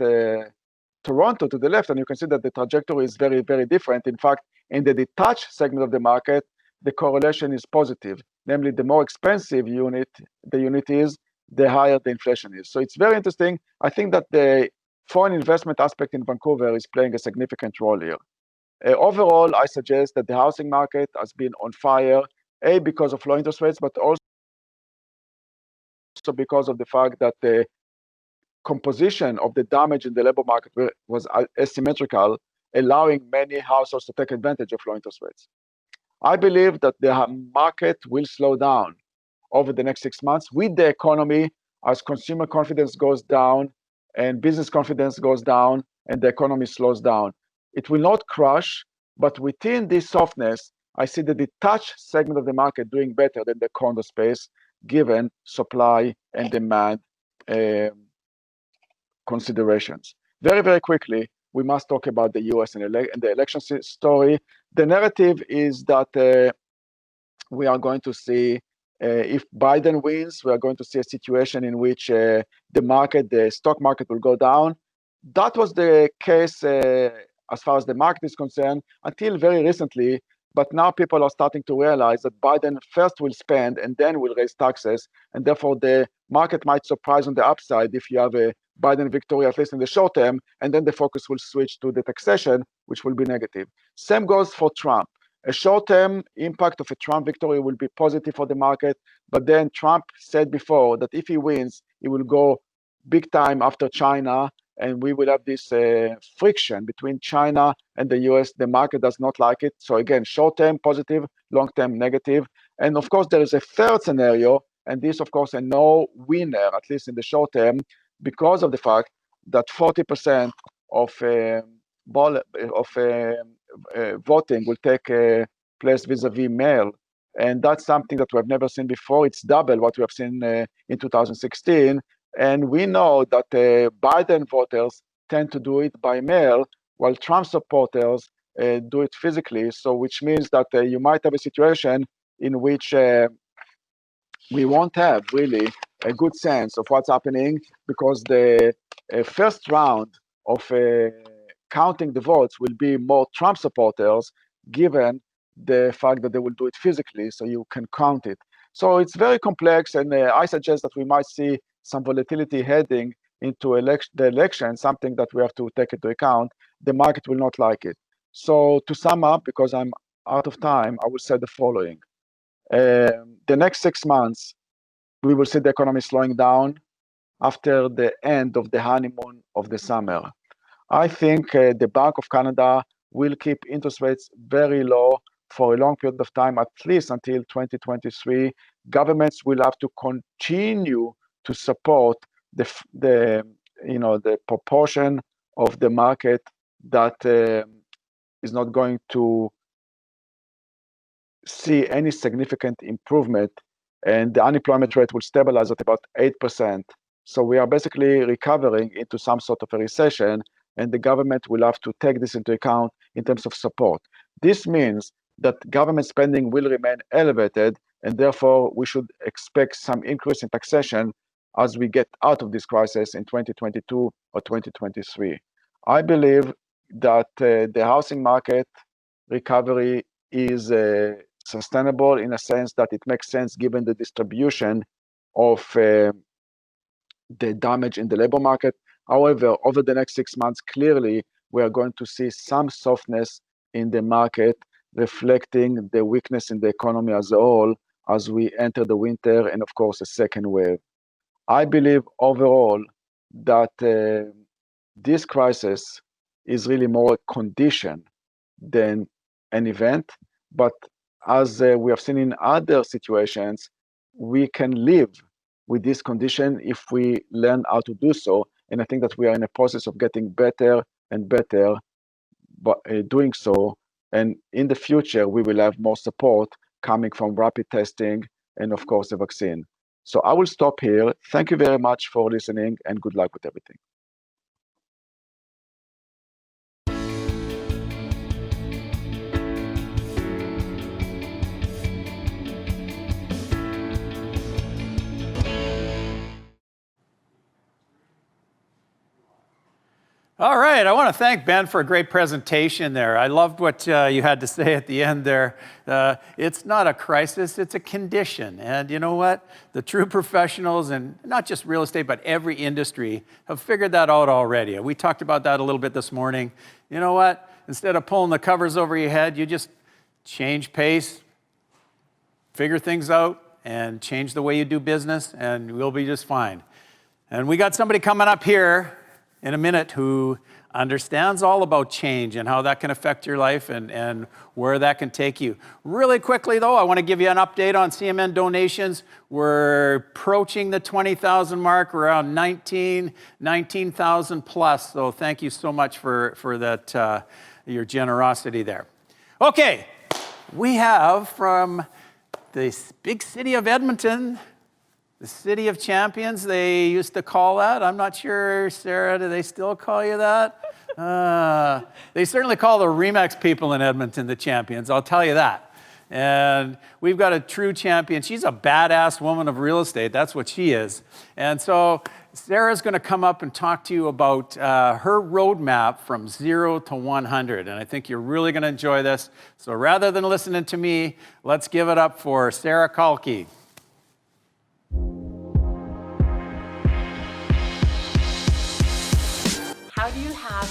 Toronto to the left, and you can see that the trajectory is very, very different. In fact, in the detached segment of the market, the correlation is positive. Namely, the more expensive the unit is, the higher the inflation is. So it's very interesting. I think that the foreign investment aspect in Vancouver is playing a significant role here. Overall, I suggest that the housing market has been on fire, because of low interest rates, but also because of the fact that the composition of the damage in the labor market was asymmetrical, allowing many households to take advantage of low interest rates. I believe that the market will slow down over the next 6 months with the economy, as consumer confidence goes down and business confidence goes down and the economy slows down. It will not crash, but within this softness, I see the detached segment of the market doing better than the condo space, given supply and demand considerations. Very, very quickly, we must talk about the US and the election story. The narrative is that we are going to see, if Biden wins, we are going to see a situation in which the stock market will go down. That was the case as far as the market is concerned until very recently, but now people are starting to realize that Biden first will spend and then will raise taxes, and therefore the market might surprise on the upside if you have a Biden victory, at least in the short term, and then the focus will switch to the taxation, which will be negative. Same goes for Trump. A short-term impact of a Trump victory will be positive for the market, but then Trump said before that if he wins, he will go big time after China, and we will have this friction between China and the US. The market does not like it. So again, short-term positive, long-term negative. And of course, there is a third scenario, and this, of course, a no winner, at least in the short term, because of the fact that 40% of voting will take place vis-a-vis mail. And that's something that we have never seen before. It's double what we have seen in 2016. And we know that Biden voters tend to do it by mail, while Trump supporters do it physically. So which means that you might have a situation in which we won't have really a good sense of what's happening, because the first round of counting the votes will be more Trump supporters, given the fact that they will do it physically, so you can count it. So it's very complex, and I suggest that we might see some volatility heading into the election, something that we have to take into account. The market will not like it. So to sum up, because I'm out of time, I will say the following. The next 6 months, we will see the economy slowing down after the end of the honeymoon of the summer. I think the Bank of Canada will keep interest rates very low for a long period of time, at least until 2023. Governments will have to continue to support the proportion of the market that is not going to see any significant improvement, and the unemployment rate will stabilize at about 8%. So we are basically recovering into some sort of a recession, and the government will have to take this into account in terms of support. This means that government spending will remain elevated, and therefore we should expect some increase in taxation as we get out of this crisis in 2022 or 2023. I believe that the housing market recovery is sustainable in a sense that it makes sense given the distribution of the damage in the labor market. However, over the next 6 months, clearly, we are going to see some softness in the market, reflecting the weakness in the economy as a whole as we enter the winter and, of course, a second wave. I believe overall that this crisis is really more a condition than an event, but as we have seen in other situations, we can live with this condition if we learn how to do so. And I think that we are in a process of getting better and better but doing so. And in the future, we will have more support coming from rapid testing and, of course, a vaccine. So I will stop here. Thank you very much for listening, and good luck with everything. All right, I want to thank Ben for a great presentation there. I loved what you had to say at the end there. It's not a crisis, it's a condition. And you know what? The true professionals, and not just real estate, but every industry, have figured that out already. We talked about that a little bit this morning. You know what? Instead of pulling the covers over your head, you just change pace, figure things out, and change the way you do business, and we'll be just fine. And we got somebody coming up here in a minute who understands all about change and how that can affect your life and where that can take you. Really quickly, though, I want to give you an update on CMN donations. We're approaching the 20,000 mark. We're around 19,000 plus. So thank you so much for that, your generosity there. Okay, we have from the big city of Edmonton, the City of Champions, they used to call that. I'm not sure, Sarah, do they still call you that? They certainly call the REMAX people in Edmonton the champions, I'll tell you that. And we've got a true champion. She's a badass woman of real estate. That's what she is. And so Sarah's going to come up and talk to you about her roadmap from 0 to 100. And I think you're really going to enjoy this. So rather than listening to me, let's give it up for Sarah Kalki.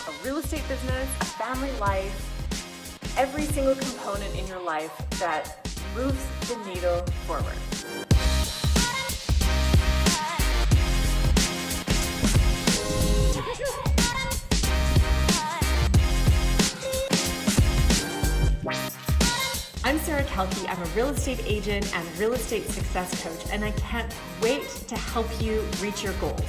a real estate business, a family life, every single component in your life that moves the needle forward. I'm Sarah Kelke. I'm a real estate agent and real estate success coach, and I can't wait to help you reach your goals.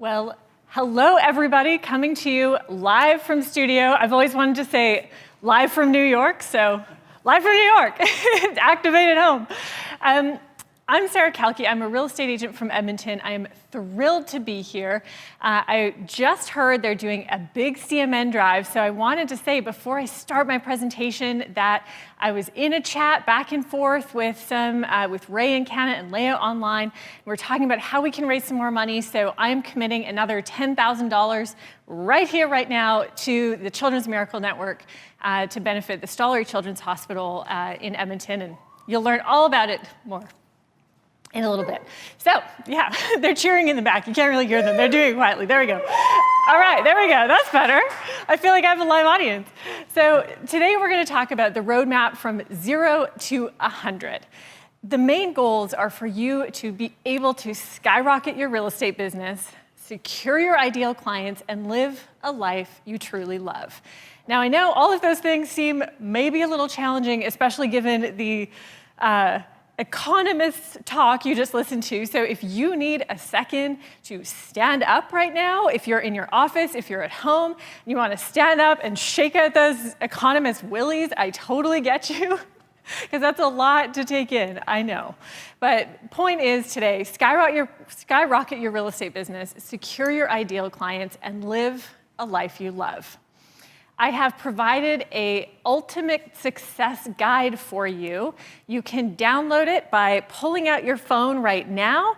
Well, hello everybody, coming to you live from studio. I've always wanted to say live from New York, so live from New York, activated home. I'm Sarah Kelke. I'm a real estate agent from Edmonton. I am thrilled to be here. I just heard they're doing a big CMN drive, so I wanted to say before I start my presentation that I was in a chat back and forth with with Ray in Canada and Leah online. We're talking about how we can raise some more money, so I'm committing another $10,000 right here, right now, to the Children's Miracle Network to benefit the Stollery Children's Hospital in Edmonton, and you'll learn all about it more in a little bit. So, yeah, they're cheering in the back. You can't really hear them. They're doing it quietly. There we go. All right, there we go. That's better. I feel like I have a live audience. So today we're going to talk about the roadmap from 0 to 100. The main goals are for you to be able to skyrocket your real estate business, secure your ideal clients, and live a life you truly love. Now, I know all of those things seem maybe a little challenging, especially given the economist talk you just listened to. So if you need a second to stand up right now, if you're in your office, if you're at home, you want to stand up and shake out those economist willies, I totally get you, because that's a lot to take in, I know. But point is today, skyrocket your real estate business, secure your ideal clients, and live a life you love. I have provided an ultimate success guide for you. You can download it by pulling out your phone right now,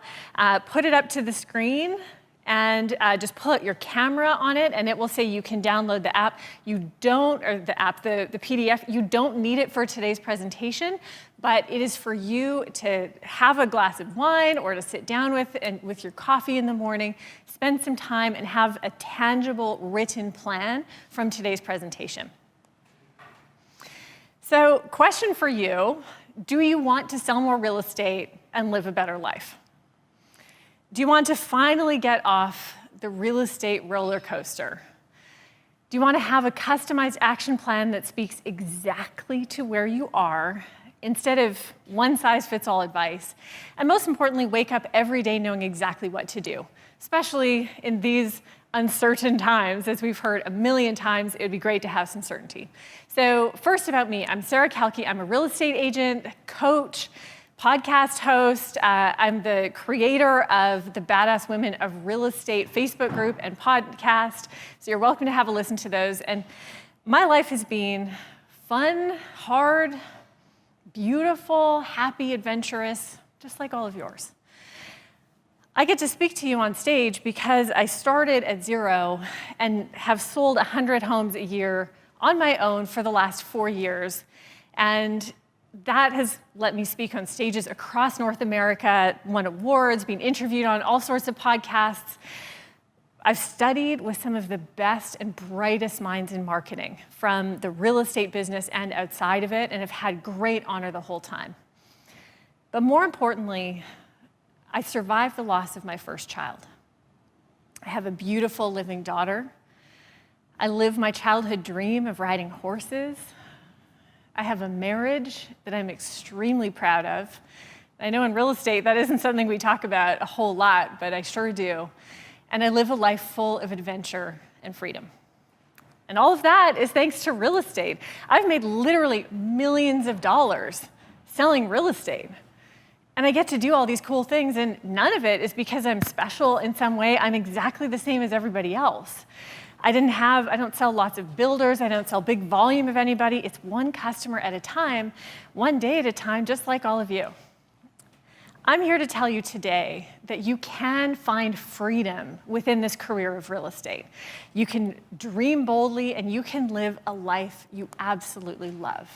put it up to the screen, and just pull out your camera on it, and it will say you can download the app. You don't, or the app, the PDF, you don't need it for today's presentation, but it is for you to have a glass of wine or to sit down with your coffee in the morning, spend some time and have a tangible written plan from today's presentation. So, question for you, do you want to sell more real estate and live a better life? Do you want to finally get off the real estate roller coaster? Do you want to have a customized action plan that speaks exactly to where you are instead of one-size-fits-all advice? And most importantly, wake up every day knowing exactly what to do, especially in these uncertain times. As we've heard a million times, it would be great to have some certainty. So first about me, I'm Sarah Kelke. I'm a real estate agent, coach, podcast host. I'm the creator of the Badass Women of Real Estate Facebook group and podcast. So you're welcome to have a listen to those. And my life has been fun, hard, beautiful, happy, adventurous, just like all of yours. I get to speak to you on stage because I started at 0 and have sold 100 homes a year on my own for the last 4 years. And that has let me speak on stages across North America, won awards, been interviewed on all sorts of podcasts. I've studied with some of the best and brightest minds in marketing from the real estate business and outside of it, and have had great honor the whole time. But more importantly, I survived the loss of my first child. I have a beautiful living daughter. I live my childhood dream of riding horses. I have a marriage that I'm extremely proud of. I know in real estate that isn't something we talk about a whole lot, but I sure do. And I live a life full of adventure and freedom. And all of that is thanks to real estate. I've made literally millions of dollars selling real estate. And I get to do all these cool things, and none of it is because I'm special in some way. I'm exactly the same as everybody else. I don't sell lots of builders. I don't sell big volume of anybody. It's one customer at a time, one day at a time, just like all of you. I'm here to tell you today that you can find freedom within this career of real estate. You can dream boldly and you can live a life you absolutely love.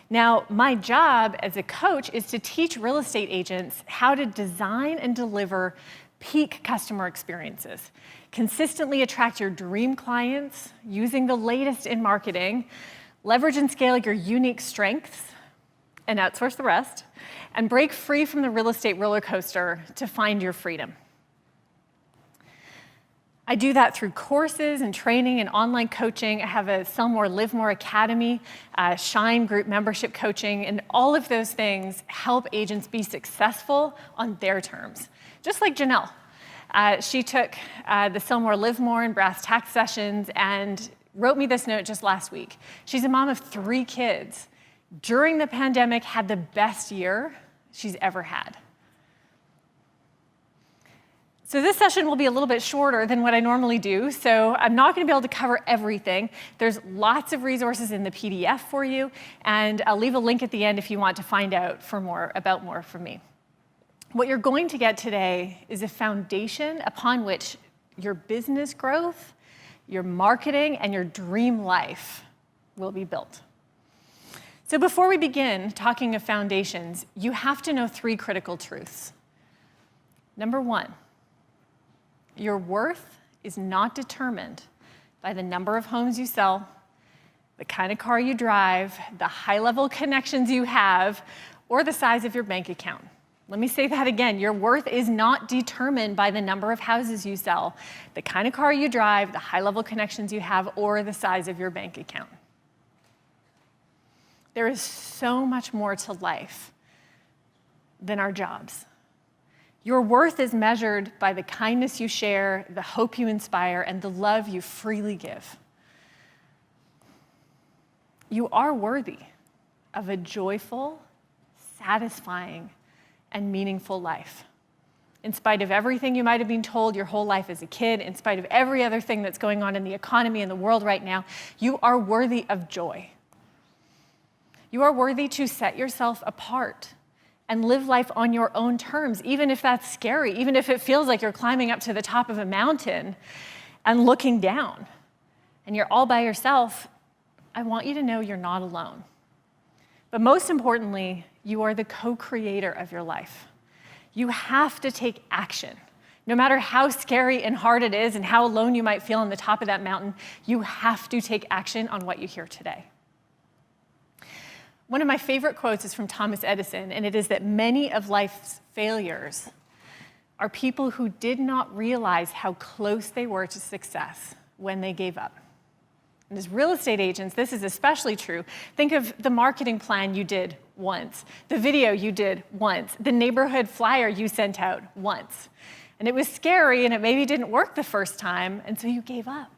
Now, my job as a coach is to teach real estate agents how to design and deliver peak customer experiences. Consistently attract your dream clients using the latest in marketing, leverage and scale your unique strengths, and outsource the rest, and break free from the real estate roller coaster to find your freedom. I do that through courses and training and online coaching. I have a Sell More, Live More Academy, Shine group membership coaching, and all of those things help agents be successful on their terms. Just like Janelle. She took the Sell More, Live More and brass tax sessions and wrote me this note just last week. She's a mom of 3 kids. During the pandemic, had the best year she's ever had. So this session will be a little bit shorter than what I normally do, so I'm not going to be able to cover everything. There's lots of resources in the PDF for you, and I'll leave a link at the end if you want to find out about more from me. What you're going to get today is a foundation upon which your business growth, your marketing, and your dream life will be built. So before we begin talking of foundations, you have to know 3 critical truths. Number 1, your worth is not determined by the number of homes you sell, the kind of car you drive, the high-level connections you have, or the size of your bank account. Let me say that again. Your worth is not determined by the number of houses you sell, the kind of car you drive, the high-level connections you have, or the size of your bank account. There is so much more to life than our jobs. Your worth is measured by the kindness you share, the hope you inspire, and the love you freely give. You are worthy of a joyful, satisfying, and meaningful life. In spite of everything you might have been told your whole life as a kid, in spite of every other thing that's going on in the economy and the world right now, you are worthy of joy. You are worthy to set yourself apart and live life on your own terms, even if that's scary, even if it feels like you're climbing up to the top of a mountain and looking down, and you're all by yourself. I want you to know you're not alone. But most importantly, you are the co-creator of your life. You have to take action. No matter how scary and hard it is and how alone you might feel on the top of that mountain, you have to take action on what you hear today. One of my favorite quotes is from Thomas Edison, and it is that many of life's failures are people who did not realize how close they were to success when they gave up. And as real estate agents, this is especially true. Think of the marketing plan you did once, the video you did once, the neighborhood flyer you sent out once. And it was scary, and it maybe didn't work the first time, and so you gave up.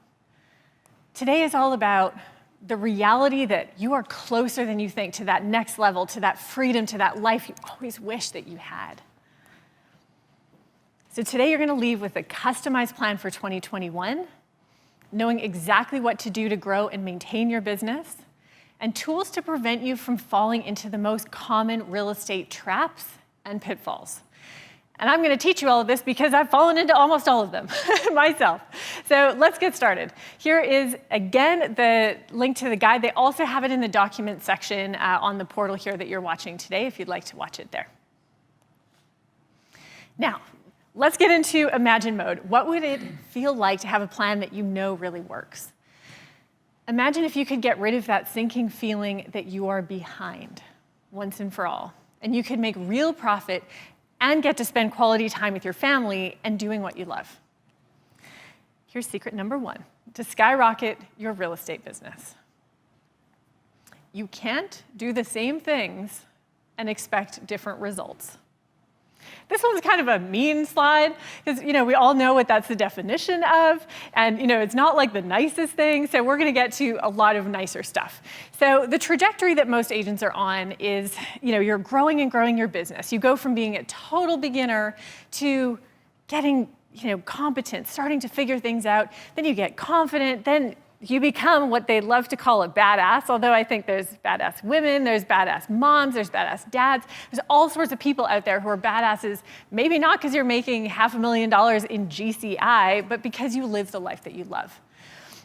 Today is all about the reality that you are closer than you think to that next level, to that freedom, to that life you always wished that you had. So today you're going to leave with a customized plan for 2021, knowing exactly what to do to grow and maintain your business, and tools to prevent you from falling into the most common real estate traps and pitfalls. And I'm going to teach you all of this because I've fallen into almost all of them myself. So let's get started. Here is, again, the link to the guide. They also have it in the document section on the portal here that you're watching today, if you'd like to watch it there. Now, let's get into imagine mode. What would it feel like to have a plan that you know really works? Imagine if you could get rid of that sinking feeling that you are behind once and for all, and you could make real profit and get to spend quality time with your family and doing what you love. Here's secret number 1, to skyrocket your real estate business. You can't do the same things and expect different results. This one's kind of a mean slide because, we all know what that's the definition of, and, it's not like the nicest thing, so we're going to get to a lot of nicer stuff. So the trajectory that most agents are on is, you're growing and growing your business. You go from being a total beginner to getting competent, starting to figure things out. Then you get confident. Then you become what they love to call a badass, although I think there's badass women, there's badass moms, there's badass dads. There's all sorts of people out there who are badasses, maybe not because you're making $500,000 in GCI, but because you live the life that you love.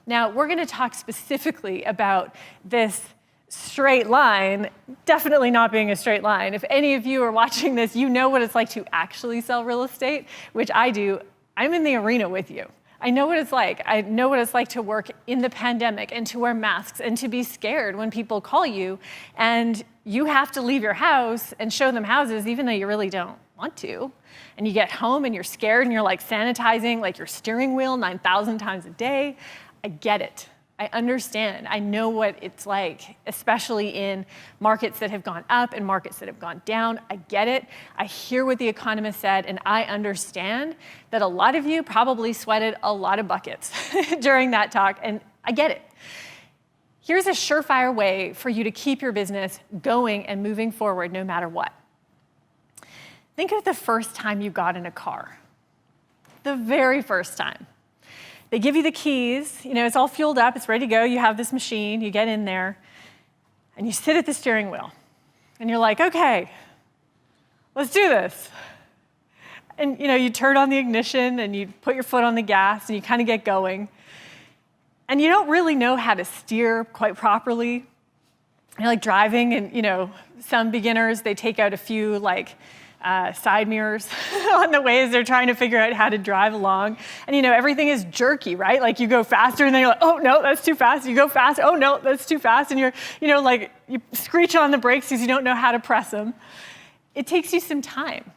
Now, we're going to talk specifically about this straight line, definitely not being a straight line. If any of you are watching this, you know what it's like to actually sell real estate, which I do. I'm in the arena with you. I know what it's like. I know what it's like to work in the pandemic and to wear masks and to be scared when people call you and you have to leave your house and show them houses even though you really don't want to. And you get home and you're scared and you're like sanitizing like your steering wheel 9,000 times a day. I get it. I understand. I know what it's like, especially in markets that have gone up and markets that have gone down. I get it. I hear what the economist said, and I understand that a lot of you probably sweated a lot of buckets during that talk, and I get it. Here's a surefire way for you to keep your business going and moving forward no matter what. Think of the first time you got in a car. The very first time. They give you the keys, it's all fueled up, it's ready to go, you have this machine, you get in there, and you sit at the steering wheel. And you're like, okay, let's do this. And you turn on the ignition and you put your foot on the gas and you kind of get going. And you don't really know how to steer quite properly. You're like driving and some beginners, they take out a few side mirrors on the way as they're trying to figure out how to drive along. And everything is jerky, right? Like you go faster and then you're like, oh no, that's too fast. You go fast, oh no, that's too fast. And you screech on the brakes because you don't know how to press them. It takes you some time.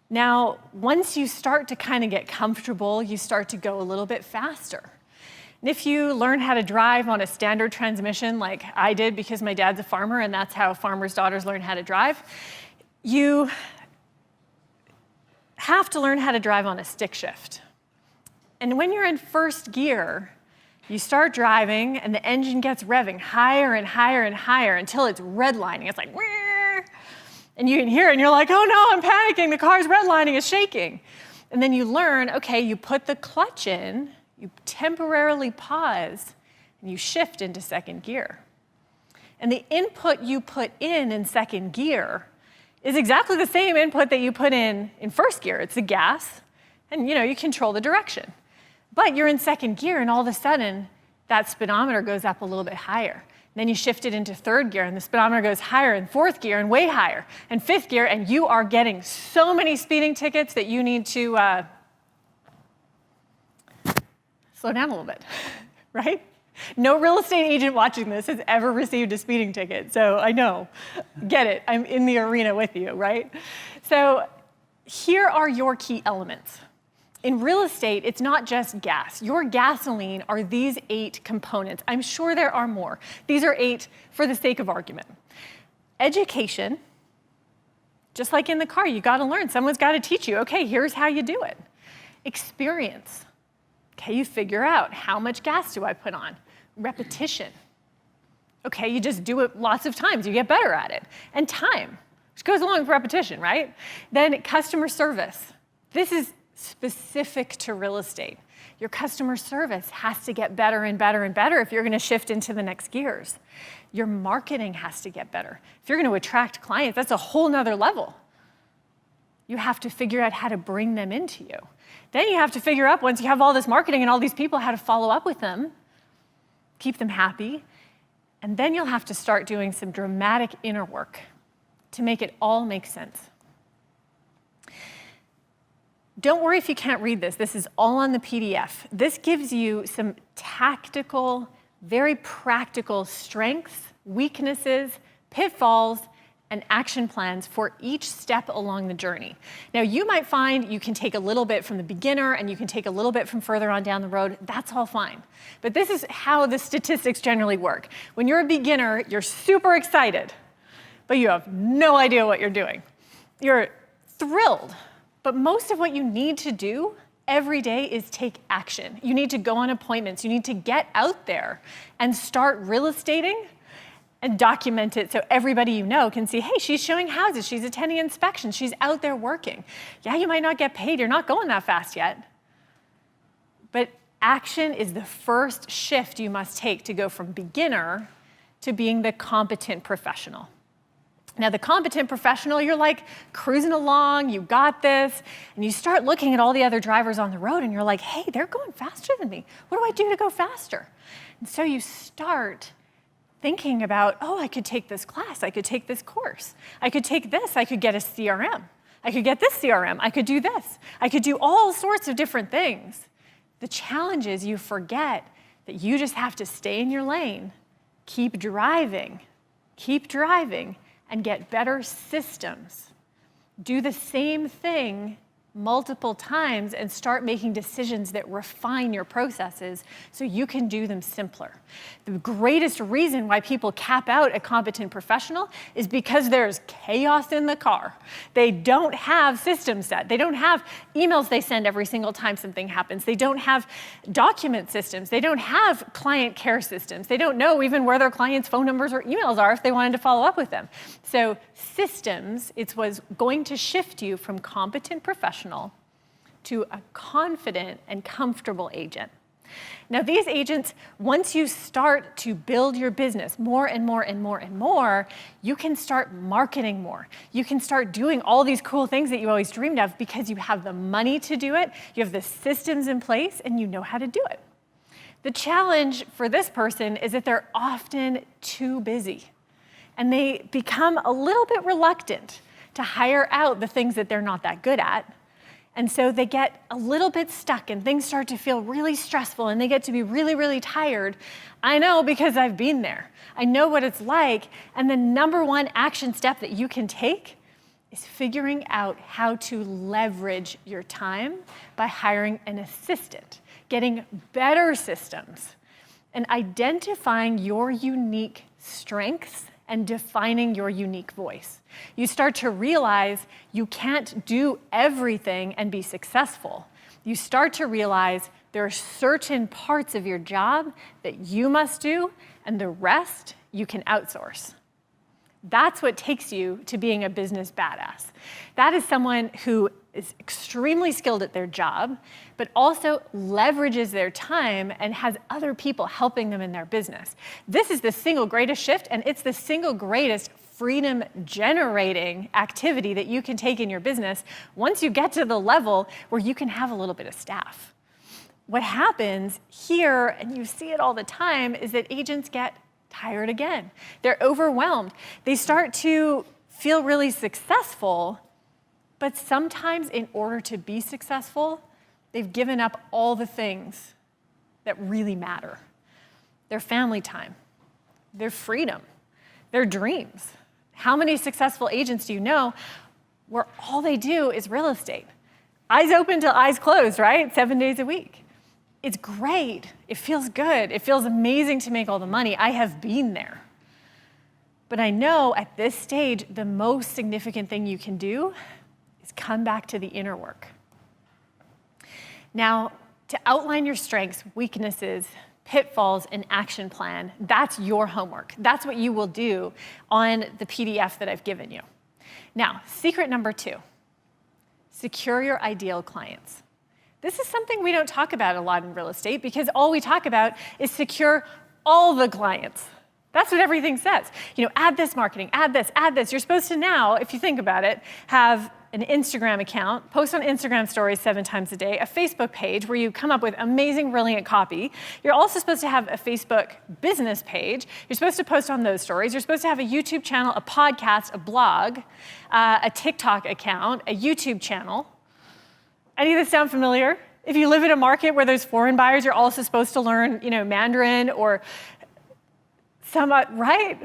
Now, once you start to kind of get comfortable, you start to go a little bit faster. And if you learn how to drive on a standard transmission like I did because my dad's a farmer and that's how farmers' daughters learn how to drive, you have to learn how to drive on a stick shift. And when you're in first gear, you start driving and the engine gets revving higher and higher and higher until it's redlining. It's like, Wee! And you can hear it and you're like, oh no, I'm panicking, the car's redlining, it's shaking. And then you learn, okay, you put the clutch in, you temporarily pause, and you shift into second gear. And the input you put in second gear is exactly the same input that you put in first gear. It's the gas, and you control the direction. But you're in second gear, and all of a sudden, that speedometer goes up a little bit higher. Then you shift it into third gear, and the speedometer goes higher, and fourth gear, and way higher, and fifth gear, and you are getting so many speeding tickets that you need to slow down a little bit, right? No real estate agent watching this has ever received a speeding ticket, so I know, get it, I'm in the arena with you, right? So here are your key elements. In real estate, it's not just gas. Your gasoline are these 8 components. I'm sure there are more. These are 8 for the sake of argument. Education, just like in the car, you gotta learn. Someone's gotta teach you, okay, here's how you do it. Experience. Okay, you figure out, how much gas do I put on? Repetition. Okay, you just do it lots of times, you get better at it. And time, which goes along with repetition, right? Then customer service. This is specific to real estate. Your customer service has to get better and better and better if you're gonna shift into the next gears. Your marketing has to get better. If you're gonna attract clients, that's a whole nother level. You have to figure out how to bring them into you. Then you have to figure out, once you have all this marketing and all these people, how to follow up with them, keep them happy, and then you'll have to start doing some dramatic inner work to make it all make sense. Don't worry if you can't read this. This is all on the PDF. This gives you some tactical, very practical strengths, weaknesses, pitfalls, and action plans for each step along the journey. Now, you might find you can take a little bit from the beginner and you can take a little bit from further on down the road. That's all fine. But this is how the statistics generally work. When you're a beginner, you're super excited, but you have no idea what you're doing. You're thrilled, but most of what you need to do every day is take action. You need to go on appointments. You need to get out there and start real estating and document it so everybody you know can see, hey, she's showing houses, she's attending inspections, she's out there working. Yeah, you might not get paid, you're not going that fast yet. But action is the first shift you must take to go from beginner to being the competent professional. Now, the competent professional, you're like cruising along, you got this, and you start looking at all the other drivers on the road and you're like, hey, they're going faster than me. What do I do to go faster? And so you start thinking about, oh, I could take this class, I could take this course, I could take this, I could get a CRM, I could get this CRM, I could do this, I could do all sorts of different things. The challenge is you forget that you just have to stay in your lane, keep driving, and get better systems. Do the same thing multiple times and start making decisions that refine your processes so you can do them simpler. The greatest reason why people cap out a competent professional is because there's chaos in the car. They don't have systems set. They don't have emails they send every single time something happens. They don't have document systems. They don't have client care systems. They don't know even where their clients' phone numbers or emails are if they wanted to follow up with them. So systems, it was going to shift you from competent professional to a confident and comfortable agent. Now, these agents, once you start to build your business more and more and more and more, you can start marketing more. You can start doing all these cool things that you always dreamed of because you have the money to do it, you have the systems in place, and you know how to do it. The challenge for this person is that they're often too busy, and they become a little bit reluctant to hire out the things that they're not that good at. And so they get a little bit stuck and things start to feel really stressful and they get to be really, really tired. I know because I've been there. I know what it's like. And the number one action step that you can take is figuring out how to leverage your time by hiring an assistant, getting better systems, and identifying your unique strengths and defining your unique voice. You start to realize you can't do everything and be successful. You start to realize there are certain parts of your job that you must do, and the rest you can outsource. That's what takes you to being a business badass. That is someone who is extremely skilled at their job, but also leverages their time and has other people helping them in their business. This is the single greatest shift, and it's the single greatest freedom-generating activity that you can take in your business once you get to the level where you can have a little bit of staff. What happens here, and you see it all the time, is that agents get tired again. They're overwhelmed. They start to feel really successful, but sometimes in order to be successful, they've given up all the things that really matter. Their family time, their freedom, their dreams. How many successful agents do you know where all they do is real estate? Eyes open till eyes closed, right? 7 days a week. It's great. It feels good. It feels amazing to make all the money. I have been there. But I know at this stage, the most significant thing you can do is come back to the inner work. Now, to outline your strengths, weaknesses, pitfalls, and action plan, that's your homework. That's what you will do on the PDF that I've given you. Now, secret number 2, secure your ideal clients. This is something we don't talk about a lot in real estate because all we talk about is secure all the clients. That's what everything says. You know, add this marketing, add this, add this. You're supposed to now, if you think about it, have an Instagram account, post on Instagram stories 7 times a day, a Facebook page where you come up with amazing, brilliant copy. You're also supposed to have a Facebook business page. You're supposed to post on those stories. You're supposed to have a YouTube channel, a podcast, a blog, a TikTok account, a YouTube channel. Any of this sound familiar? If you live in a market where there's foreign buyers, you're also supposed to learn, Mandarin or right?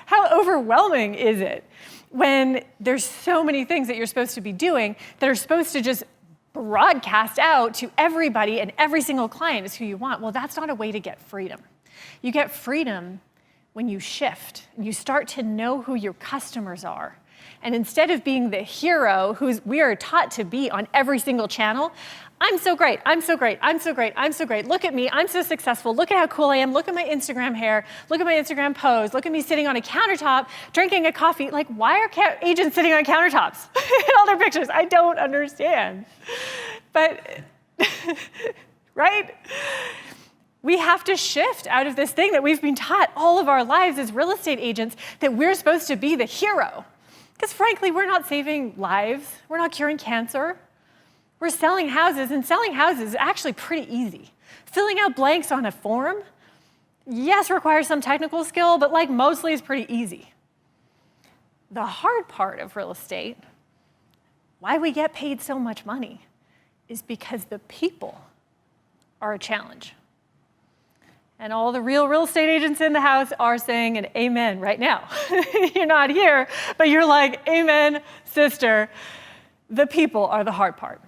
How overwhelming is it when there's so many things that you're supposed to be doing that are supposed to just broadcast out to everybody, and every single client is who you want? Well, that's not a way to get freedom. You get freedom when you shift and you start to know who your customers are. And instead of being the hero we are taught to be on every single channel, I'm so great, I'm so great, I'm so great, I'm so great. Look at me, I'm so successful. Look at how cool I am. Look at my Instagram hair. Look at my Instagram pose. Look at me sitting on a countertop, drinking a coffee. Like, why are agents sitting on countertops in all their pictures? I don't understand. But, right? We have to shift out of this thing that we've been taught all of our lives as real estate agents, that we're supposed to be the hero. Because frankly, we're not saving lives. We're not curing cancer. We're selling houses, and selling houses is actually pretty easy. Filling out blanks on a form, yes, requires some technical skill, but like mostly is pretty easy. The hard part of real estate, why we get paid so much money, is because the people are a challenge. And all the real estate agents in the house are saying an amen right now. You're not here, but you're like, amen, sister. The people are the hard part.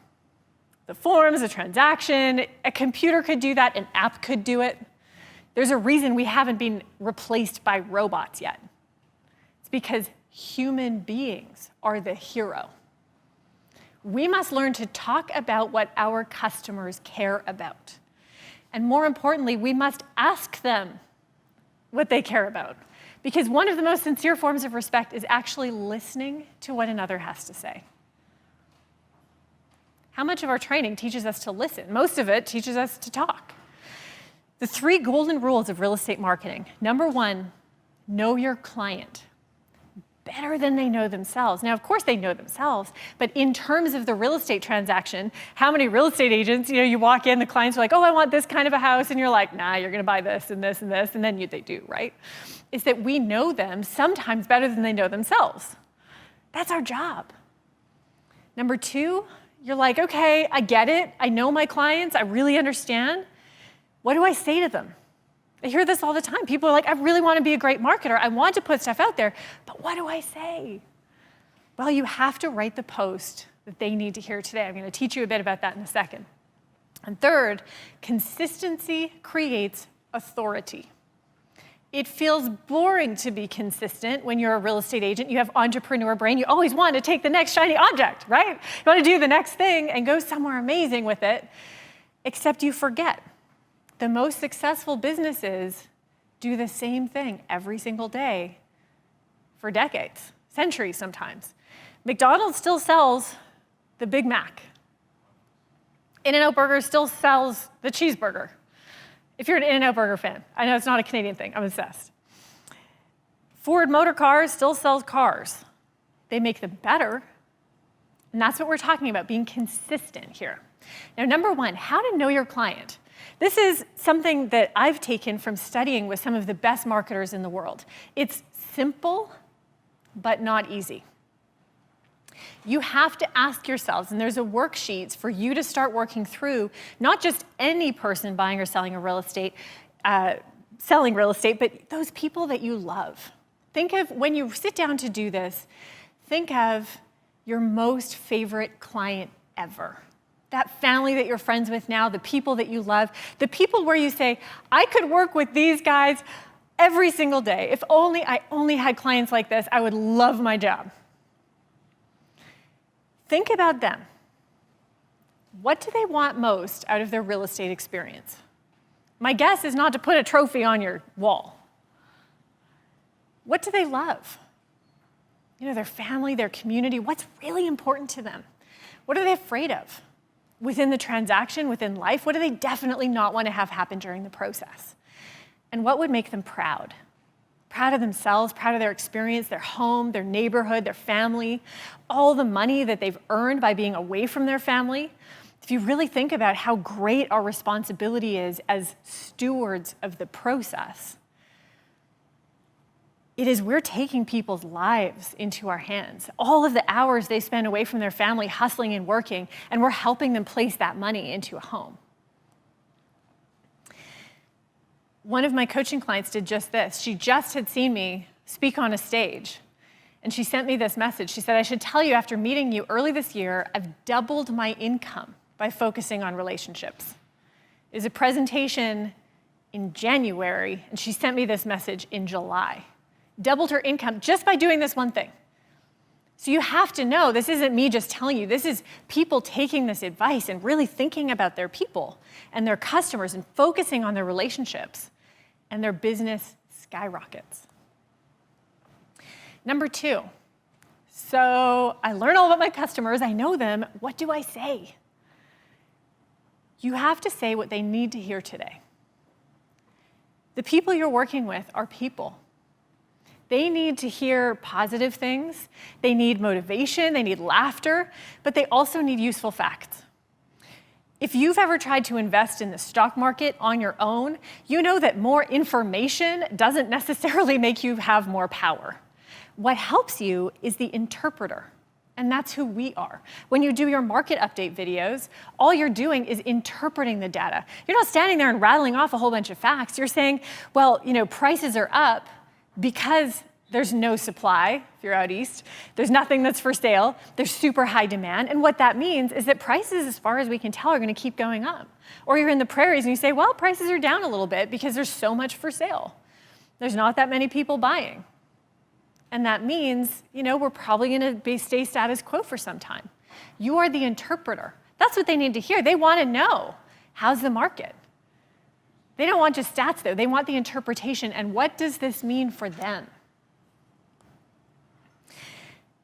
The forms, the transaction, a computer could do that, an app could do it. There's a reason we haven't been replaced by robots yet. It's because human beings are the hero. We must learn to talk about what our customers care about. And more importantly, we must ask them what they care about. Because one of the most sincere forms of respect is actually listening to what another has to say. How much of our training teaches us to listen? Most of it teaches us to talk. The 3 golden rules of real estate marketing. Number 1, know your client better than they know themselves. Now, of course they know themselves, but in terms of the real estate transaction, how many real estate agents, you walk in, the clients are like, oh, I want this kind of a house, and you're like, nah, you're gonna buy this and this and this, and then they do, right? Is that we know them sometimes better than they know themselves. That's our job. Number 2, you're like, okay, I get it. I know my clients. I really understand. What do I say to them? I hear this all the time. People are like, I really want to be a great marketer. I want to put stuff out there, but what do I say? Well, you have to write the post that they need to hear today. I'm going to teach you a bit about that in a second. And third, consistency creates authority. It feels boring to be consistent when you're a real estate agent. You have entrepreneur brain. You always want to take the next shiny object, right? You want to do the next thing and go somewhere amazing with it, except you forget. The most successful businesses do the same thing every single day for decades, centuries sometimes. McDonald's still sells the Big Mac. In-N-Out Burger still sells the cheeseburger. If you're an In-N-Out Burger fan, I know it's not a Canadian thing, I'm obsessed. Ford Motor Cars still sells cars. They make them better, and that's what we're talking about, being consistent here. Now, number 1, how to know your client. This is something that I've taken from studying with some of the best marketers in the world. It's simple, but not easy. You have to ask yourselves, and there's a worksheet for you to start working through, not just any person buying or selling real estate, but those people that you love. Think of, when you sit down to do this, think of your most favorite client ever. That family that you're friends with now, the people that you love, the people where you say, I could work with these guys every single day. If only I only had clients like this, I would love my job. Think about them. What do they want most out of their real estate experience? My guess is not to put a trophy on your wall. What do they love? Their family, their community, what's really important to them? What are they afraid of? Within the transaction, within life, what do they definitely not want to have happen during the process? And what would make them proud? Proud of themselves, proud of their experience, their home, their neighborhood, their family, all the money that they've earned by being away from their family. If you really think about how great our responsibility is as stewards of the process, it is we're taking people's lives into our hands. All of the hours they spend away from their family hustling and working, and we're helping them place that money into a home. One of my coaching clients did just this. She just had seen me speak on a stage, and she sent me this message. She said, I should tell you, after meeting you early this year, I've doubled my income by focusing on relationships. It was a presentation in January, and she sent me this message in July. Doubled her income just by doing this one thing. So you have to know, this isn't me just telling you, this is people taking this advice and really thinking about their people and their customers and focusing on their relationships, and their business skyrockets. Number 2, so I learn all about my customers, I know them, what do I say? You have to say what they need to hear today. The people you're working with are people. They need to hear positive things, they need motivation, they need laughter, but they also need useful facts. If you've ever tried to invest in the stock market on your own, you know that more information doesn't necessarily make you have more power. What helps you is the interpreter, and that's who we are. When you do your market update videos, all you're doing is interpreting the data. You're not standing there and rattling off a whole bunch of facts. You're saying, well, prices are up because there's no supply, if you're out east. There's nothing that's for sale. There's super high demand. And what that means is that prices, as far as we can tell, are going to keep going up. Or you're in the prairies and you say, well, prices are down a little bit because there's so much for sale. There's not that many people buying. And that means, we're probably going to stay status quo for some time. You are the interpreter. That's what they need to hear. They want to know, how's the market? They don't want just stats, though. They want the interpretation, and what does this mean for them?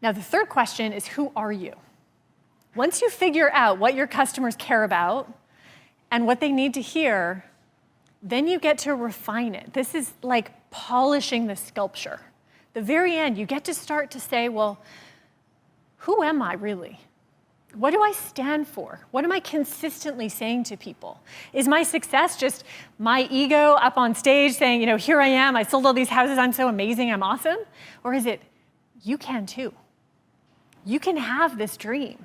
Now, the third question is, who are you? Once you figure out what your customers care about and what they need to hear, then you get to refine it. This is like polishing the sculpture. The very end, you get to start to say, well, who am I really? What do I stand for? What am I consistently saying to people? Is my success just my ego up on stage saying, here I am, I sold all these houses, I'm so amazing, I'm awesome? Or is it, you can too. You can have this dream.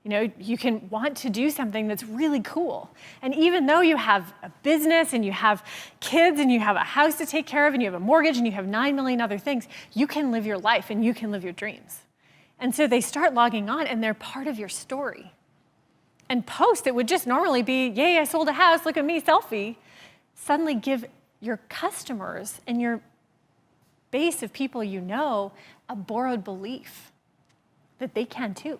You can want to do something that's really cool. And even though you have a business and you have kids and you have a house to take care of and you have a mortgage and you have 9 million other things, you can live your life and you can live your dreams. And so they start logging on and they're part of your story. And post that would just normally be, yay, I sold a house, look at me, selfie, suddenly give your customers and your base of people a borrowed belief that they can too.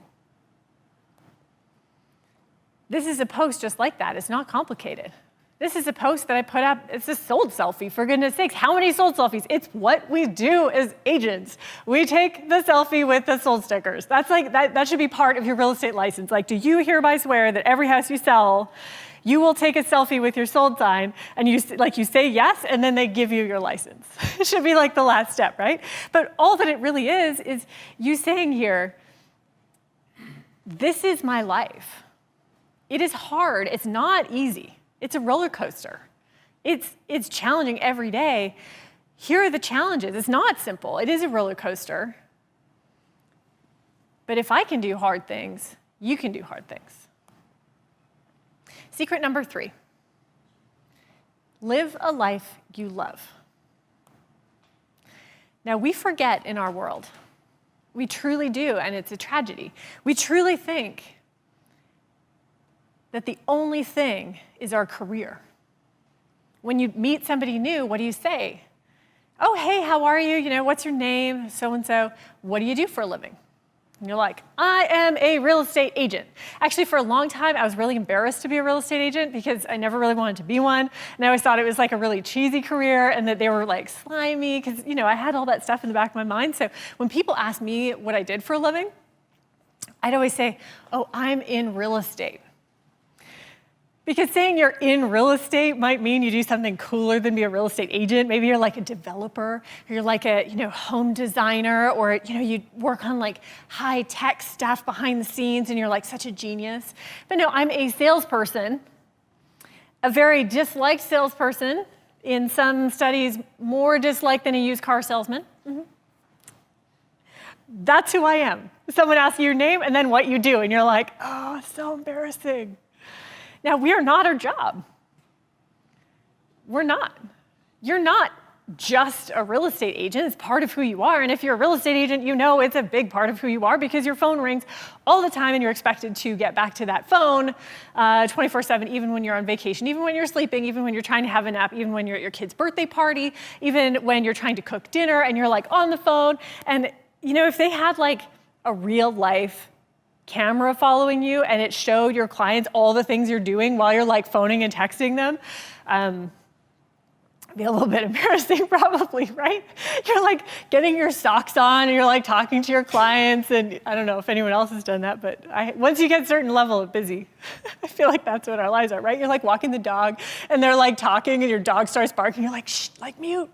This is a post just like that. It's not complicated. This is a post that I put up. It's a sold selfie, for goodness sakes. How many sold selfies? It's what we do as agents. We take the selfie with the sold stickers. That's like, that should be part of your real estate license. Like, do you hereby swear that every house you sell, you will take a selfie with your sold sign, and you say yes, and then they give you your license. It should be like the last step, right? But all that it really is you saying here, this is my life. It is hard. It's not easy. It's a roller coaster. It's challenging every day. Here are the challenges. It's not simple. It is a roller coaster. But if I can do hard things, you can do hard things. Secret number 3. Live a life you love. Now, we forget in our world. We truly do, and it's a tragedy. We truly think that the only thing is our career. When you meet somebody new, what do you say? Oh, hey, how are you? What's your name? So-and-so. What do you do for a living? And you're like, I am a real estate agent. Actually, for a long time, I was really embarrassed to be a real estate agent because I never really wanted to be one. And I always thought it was like a really cheesy career and that they were like slimy because, I had all that stuff in the back of my mind. So when people asked me what I did for a living, I'd always say, oh, I'm in real estate. Because saying you're in real estate might mean you do something cooler than be a real estate agent. Maybe you're like a developer, or you're like a home designer, or you work on like high tech stuff behind the scenes and you're like such a genius. But no, I'm a salesperson, a very disliked salesperson, in some studies more disliked than a used car salesman. Mm-hmm. That's who I am. Someone asks you your name and then what you do, and you're like, oh, it's so embarrassing. Now, we are not our job. We're not. You're not just a real estate agent. It's part of who you are. And if you're a real estate agent, it's a big part of who you are because your phone rings all the time and you're expected to get back to that phone 24/7, even when you're on vacation, even when you're sleeping, even when you're trying to have a nap, even when you're at your kid's birthday party, even when you're trying to cook dinner and you're like on the phone. And if they had like a real life camera following you and it showed your clients all the things you're doing while you're like phoning and texting them, it'd be a little bit embarrassing probably, right? You're like getting your socks on and you're like talking to your clients, and I don't know if anyone else has done that, but once you get a certain level of busy, I feel like that's what our lives are, right? You're like walking the dog and they're like talking and your dog starts barking, you're like, shh, like mute.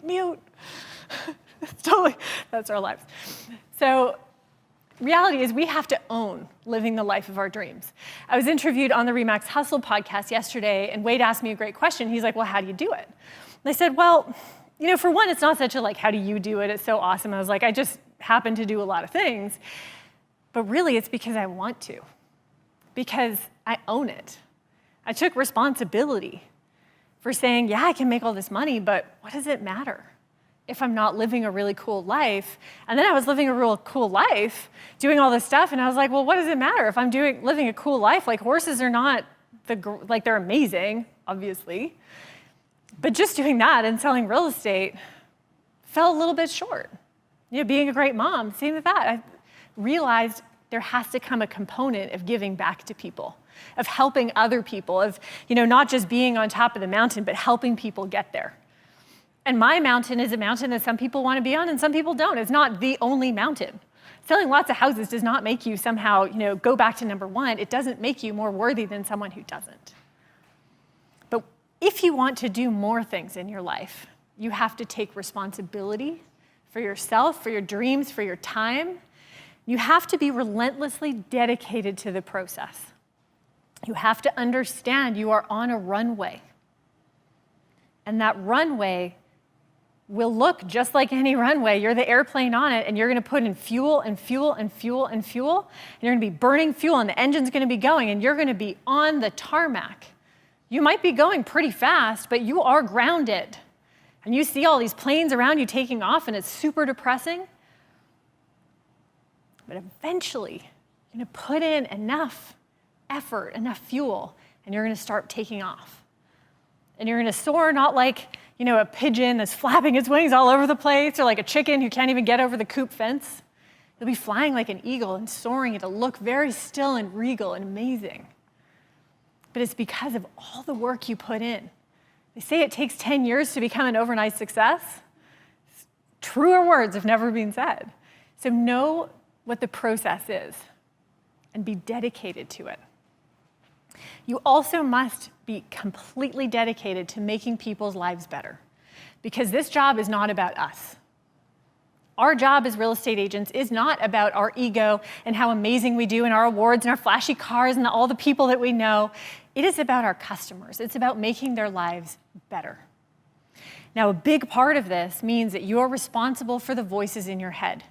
That's our lives. So reality is we have to own living the life of our dreams. I was interviewed on the REMAX Hustle podcast yesterday, and Wade asked me a great question. He's like, well, how do you do it? And I said, well, for one, it's not such a like, how do you do it? It's so awesome. I was like, I just happen to do a lot of things. But really, it's because I want to, because I own it. I took responsibility for saying, yeah, I can make all this money, but what does it matter if I'm not living a really cool life? And then I was living a real cool life, doing all this stuff, and I was like, well, what does it matter if I'm living a cool life? Like, horses are not, they're amazing, obviously, but just doing that and selling real estate fell a little bit short. Being a great mom, same with that. I realized there has to come a component of giving back to people, of helping other people, of, not just being on top of the mountain, but helping people get there. And my mountain is a mountain that some people want to be on and some people don't. It's not the only mountain. Selling lots of houses does not make you somehow, go back to number one. It doesn't make you more worthy than someone who doesn't. But if you want to do more things in your life, you have to take responsibility for yourself, for your dreams, for your time. You have to be relentlessly dedicated to the process. You have to understand you are on a runway. And that runway will look just like any runway. You're the airplane on it, and you're going to put in fuel and fuel and fuel and fuel, and you're going to be burning fuel, and the engine's going to be going, and you're going to be on the tarmac. You might be going pretty fast, but you are grounded. And you see all these planes around you taking off, and it's super depressing. But eventually, you're going to put in enough effort, enough fuel, and you're going to start taking off. And you're going to soar not like, a pigeon that's flapping its wings all over the place, or like a chicken who can't even get over the coop fence. You'll be flying like an eagle and soaring. It'll look very still and regal and amazing. But it's because of all the work you put in. They say it takes 10 years to become an overnight success. Truer words have never been said. So know what the process is and be dedicated to it. You also must be completely dedicated to making people's lives better, because this job is not about us. Our job as real estate agents is not about our ego and how amazing we do and our awards and our flashy cars and all the people that we know. It is about our customers. It's about making their lives better. Now, a big part of this means that you are responsible for the voices in your head.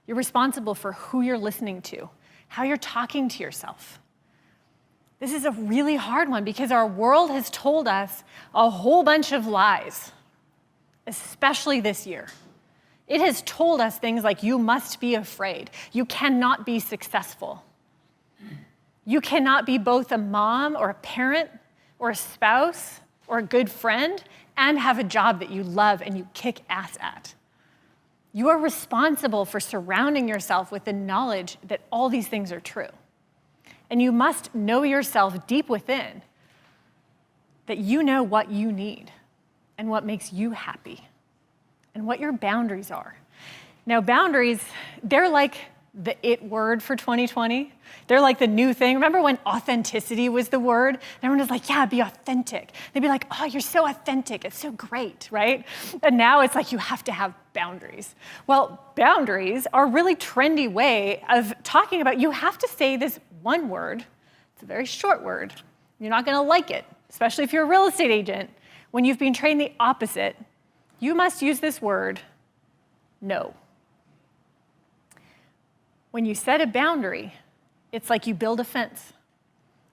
You're responsible for who you're listening to, how you're talking to yourself. This is a really hard one because our world has told us a whole bunch of lies, especially this year. It has told us things like you must be afraid. You cannot be successful. You cannot be both a mom or a parent or a spouse or a good friend and have a job that you love and you kick ass at. You are responsible for surrounding yourself with the knowledge that all these things are true. And you must know yourself deep within that you know what you need and what makes you happy and what your boundaries are. Now, boundaries, they're like the it word for 2020. They're like the new thing. Remember when authenticity was the word? And everyone was like, yeah, be authentic. They'd be like, oh, you're so authentic. It's so great, right? And now it's like you have to have boundaries. Well, boundaries are a really trendy way of talking about you have to say this one word. It's a very short word. You're not going to like it, especially if you're a real estate agent. When you've been trained the opposite, you must use this word, no. When you set a boundary, it's like you build a fence.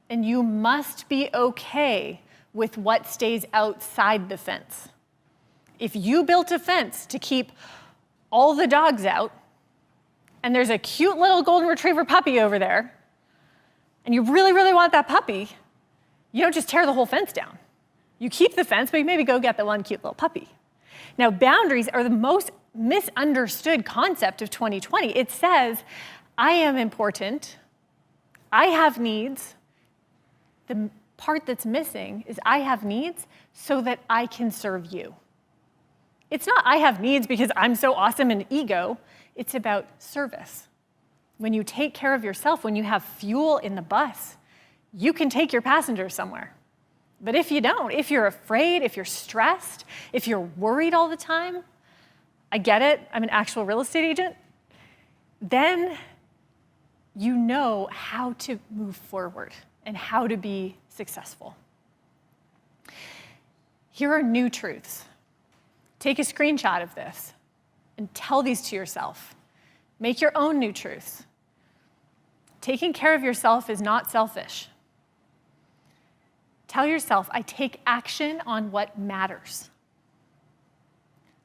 And you must be okay with what stays outside the fence. If you built a fence to keep all the dogs out, and there's a cute little golden retriever puppy over there, and you really, really want that puppy, you don't just tear the whole fence down. You keep the fence, but you maybe go get the one cute little puppy. Now, boundaries are the most misunderstood concept of 2020. It says, I am important. I have needs. The part that's missing is I have needs so that I can serve you. It's not I have needs because I'm so awesome and ego. It's about service. When you take care of yourself, when you have fuel in the bus, you can take your passengers somewhere. But if you don't, if you're afraid, if you're stressed, if you're worried all the time, I get it, I'm an actual real estate agent, then you know how to move forward and how to be successful. Here are new truths. Take a screenshot of this and tell these to yourself. Make your own new truths. Taking care of yourself is not selfish. Tell yourself, I take action on what matters.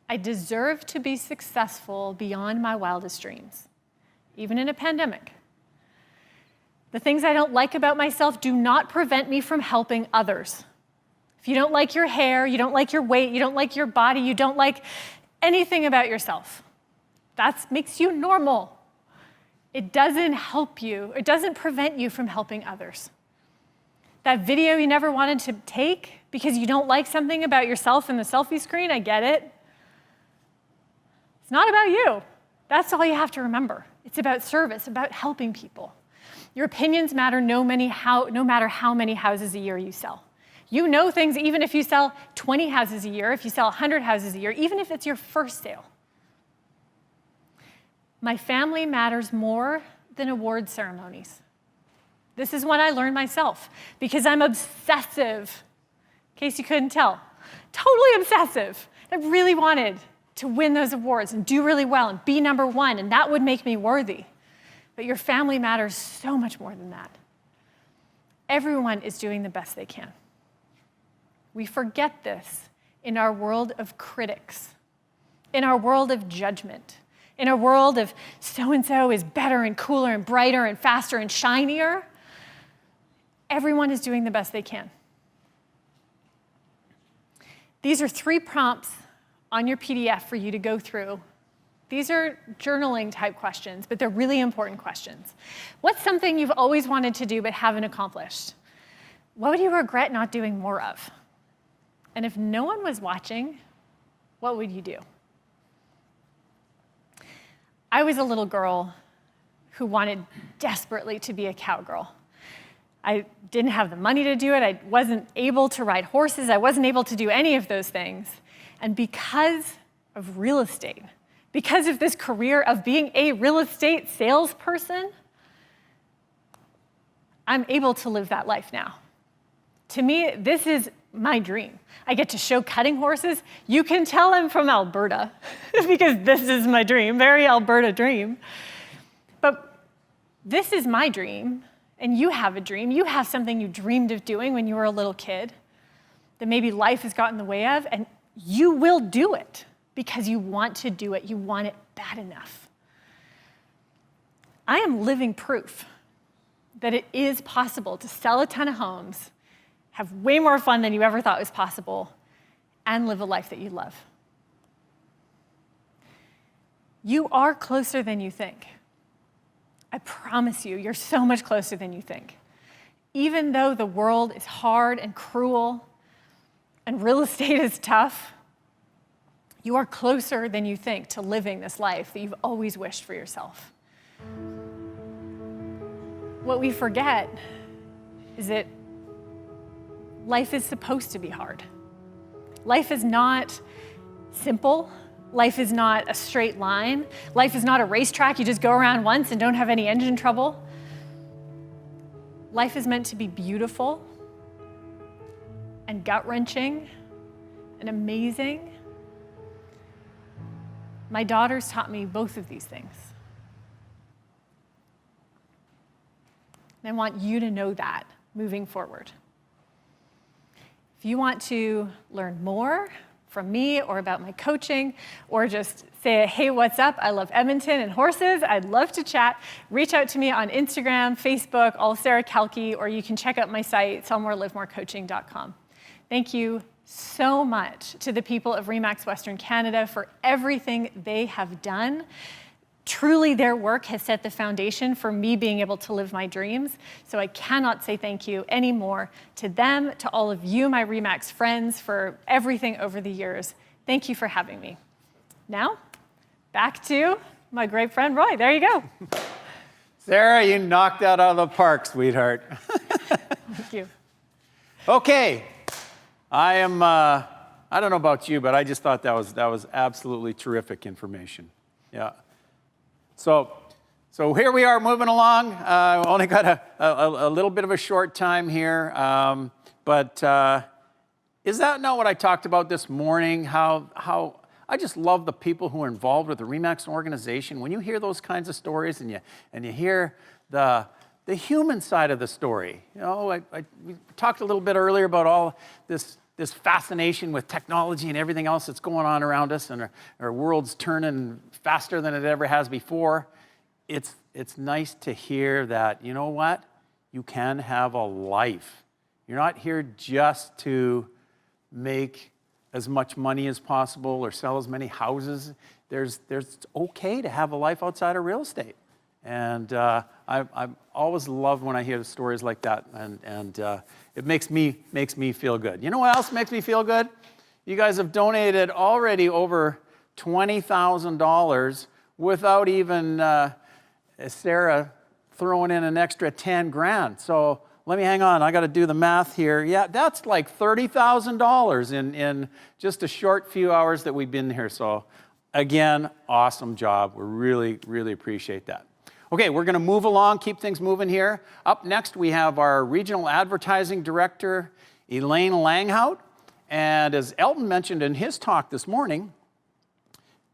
I deserve to be successful beyond my wildest dreams, even in a pandemic. The things I don't like about myself do not prevent me from helping others. If you don't like your hair, you don't like your weight, you don't like your body, you don't like anything about yourself, that makes you normal. It doesn't help you, it doesn't prevent you from helping others. That video you never wanted to take because you don't like something about yourself in the selfie screen, I get it. It's not about you. That's all you have to remember. It's about service, about helping people. Your opinions matter no matter how many houses a year you sell. You know things even if you sell 20 houses a year, if you sell 100 houses a year, even if it's your first sale. My family matters more than award ceremonies. This is one I learned myself because I'm obsessive, in case you couldn't tell. Totally obsessive. I really wanted to win those awards and do really well and be number one, and that would make me worthy. But your family matters so much more than that. Everyone is doing the best they can. We forget this in our world of critics, in our world of judgment, in our world of so-and-so is better and cooler and brighter and faster and shinier. Everyone is doing the best they can. These are 3 prompts on your PDF for you to go through. These are journaling type questions, but they're really important questions. What's something you've always wanted to do but haven't accomplished? What would you regret not doing more of? And if no one was watching, what would you do? I was a little girl who wanted desperately to be a cowgirl. I didn't have the money to do it. I wasn't able to ride horses. I wasn't able to do any of those things. And because of real estate, because of this career of being a real estate salesperson, I'm able to live that life now. To me, this is my dream. I get to show cutting horses. You can tell I'm from Alberta because this is my dream, very Alberta dream. But this is my dream, and you have a dream. You have something you dreamed of doing when you were a little kid that maybe life has gotten in the way of, and you will do it because you want to do it. You want it bad enough. I am living proof that it is possible to sell a ton of homes, have way more fun than you ever thought was possible, and live a life that you love. You are closer than you think. I promise you, you're so much closer than you think. Even though the world is hard and cruel and real estate is tough, you are closer than you think to living this life that you've always wished for yourself. What we forget is that life is supposed to be hard. Life is not simple. Life is not a straight line. Life is not a racetrack you just go around once and don't have any engine trouble. Life is meant to be beautiful and gut-wrenching and amazing. My daughters taught me both of these things. And I want you to know that moving forward. If you want to learn more from me or about my coaching, or just say, hey, what's up? I love Edmonton and horses. I'd love to chat. Reach out to me on Instagram, Facebook, all Sarah Kalki, or you can check out my site, sellmorelivemorecoaching.com. Thank you so much to the people of REMAX Western Canada for everything they have done Truly, their work has set the foundation for me being able to live my dreams. So I cannot say thank you anymore to them, to all of you, my REMAX friends, for everything over the years. Thank you for having me. Now, back to my great friend, Roy. There you go. Sarah, you knocked that out of the park, sweetheart. Thank you. Okay, I am, I don't know about you, but I just thought that was absolutely terrific information. Yeah. So here we are moving along. We only got a little bit of a short time here, but is that not what I talked about this morning? How I just love the people who are involved with the REMAX organization. When you hear those kinds of stories and you hear the human side of the story. You know, we talked a little bit earlier about all this fascination with technology and everything else that's going on around us, and our world's turning faster than it ever has before. It's nice to hear that, you know what? You can have a life. You're not here just to make as much money as possible or sell as many houses. There's okay to have a life outside of real estate. And I always love when I hear stories like that, and it makes me feel good. You know what else makes me feel good? You guys have donated already over $20,000 without even Sarah throwing in an extra 10 grand. So let me hang on. I got to do the math here. Yeah, that's like $30,000 in just a short few hours that we've been here. So again, awesome job. We really, really appreciate that. Okay, we're going to move along, keep things moving here. Up next, we have our Regional Advertising Director, Elaine Langhout. And as Elton mentioned in his talk this morning,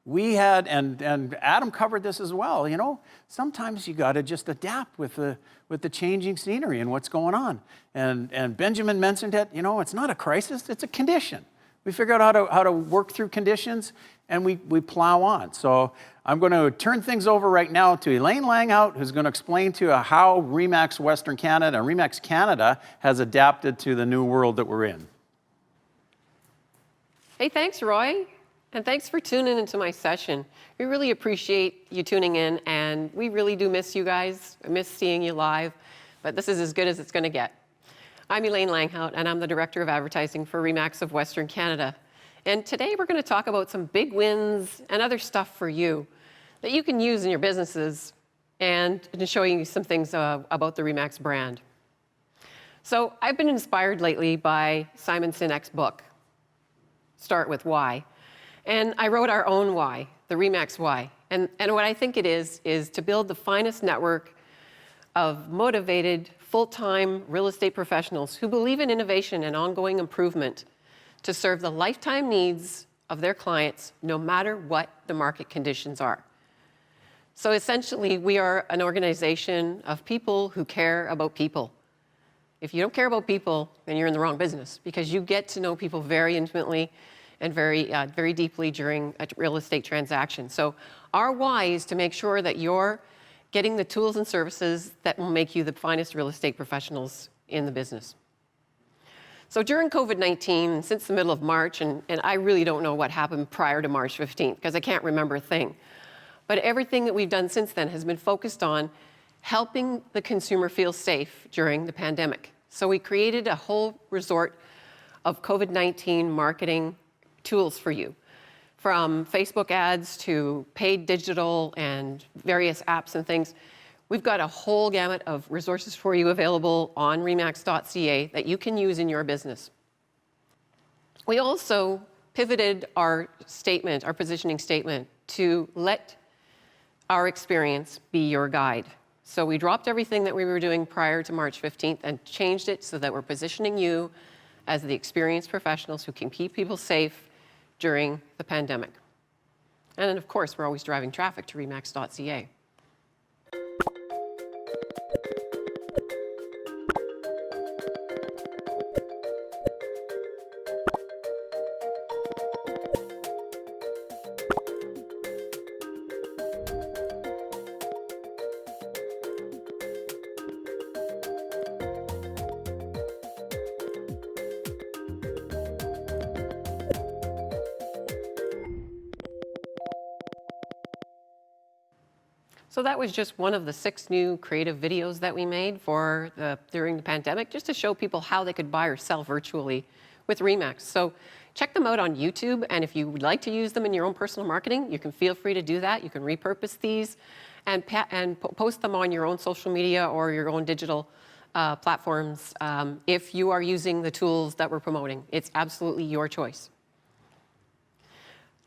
we had, and Adam covered this as well, you know, sometimes you got to just adapt with the changing scenery and what's going on. And Benjamin mentioned it, you know, it's not a crisis, it's a condition. We figure out how to work through conditions, and we plow on. So I'm going to turn things over right now to Elaine Langhout, who's going to explain to you how REMAX Western Canada and REMAX Canada has adapted to the new world that we're in. Hey, thanks, Roy. And thanks for tuning into my session. We really appreciate you tuning in, and we really do miss you guys. I miss seeing you live, but this is as good as it's going to get. I'm Elaine Langhout, and I'm the Director of Advertising for REMAX of Western Canada. And today we're going to talk about some big wins and other stuff for you that you can use in your businesses, and to show you some things about the REMAX brand. So I've been inspired lately by Simon Sinek's book, Start With Why. And I wrote our own why, the REMAX why. And what I think it is to build the finest network of motivated, full-time real estate professionals who believe in innovation and ongoing improvement to serve the lifetime needs of their clients, no matter what the market conditions are. So essentially, we are an organization of people who care about people. If you don't care about people, then you're in the wrong business, because you get to know people very intimately and very deeply during a real estate transaction. So our why is to make sure that you're getting the tools and services that will make you the finest real estate professionals in the business. So during COVID-19, since the middle of March, and I really don't know what happened prior to March 15th, because I can't remember a thing, but everything that we've done since then has been focused on helping the consumer feel safe during the pandemic. So we created a whole resort of COVID-19 marketing tools for you, from Facebook ads to paid digital and various apps and things. We've got a whole gamut of resources for you available on remax.ca that you can use in your business. We also pivoted our statement, our positioning statement, to let our experience be your guide. So we dropped everything that we were doing prior to March 15th and changed it so that we're positioning you as the experienced professionals who can keep people safe during the pandemic. And then, of course, we're always driving traffic to remax.ca. So that was just one of the 6 new creative videos that we made during the pandemic, just to show people how they could buy or sell virtually with REMAX. So check them out on YouTube, and if you would like to use them in your own personal marketing, you can feel free to do that. You can repurpose these and post them on your own social media or your own digital platforms if you are using the tools that we're promoting. It's absolutely your choice.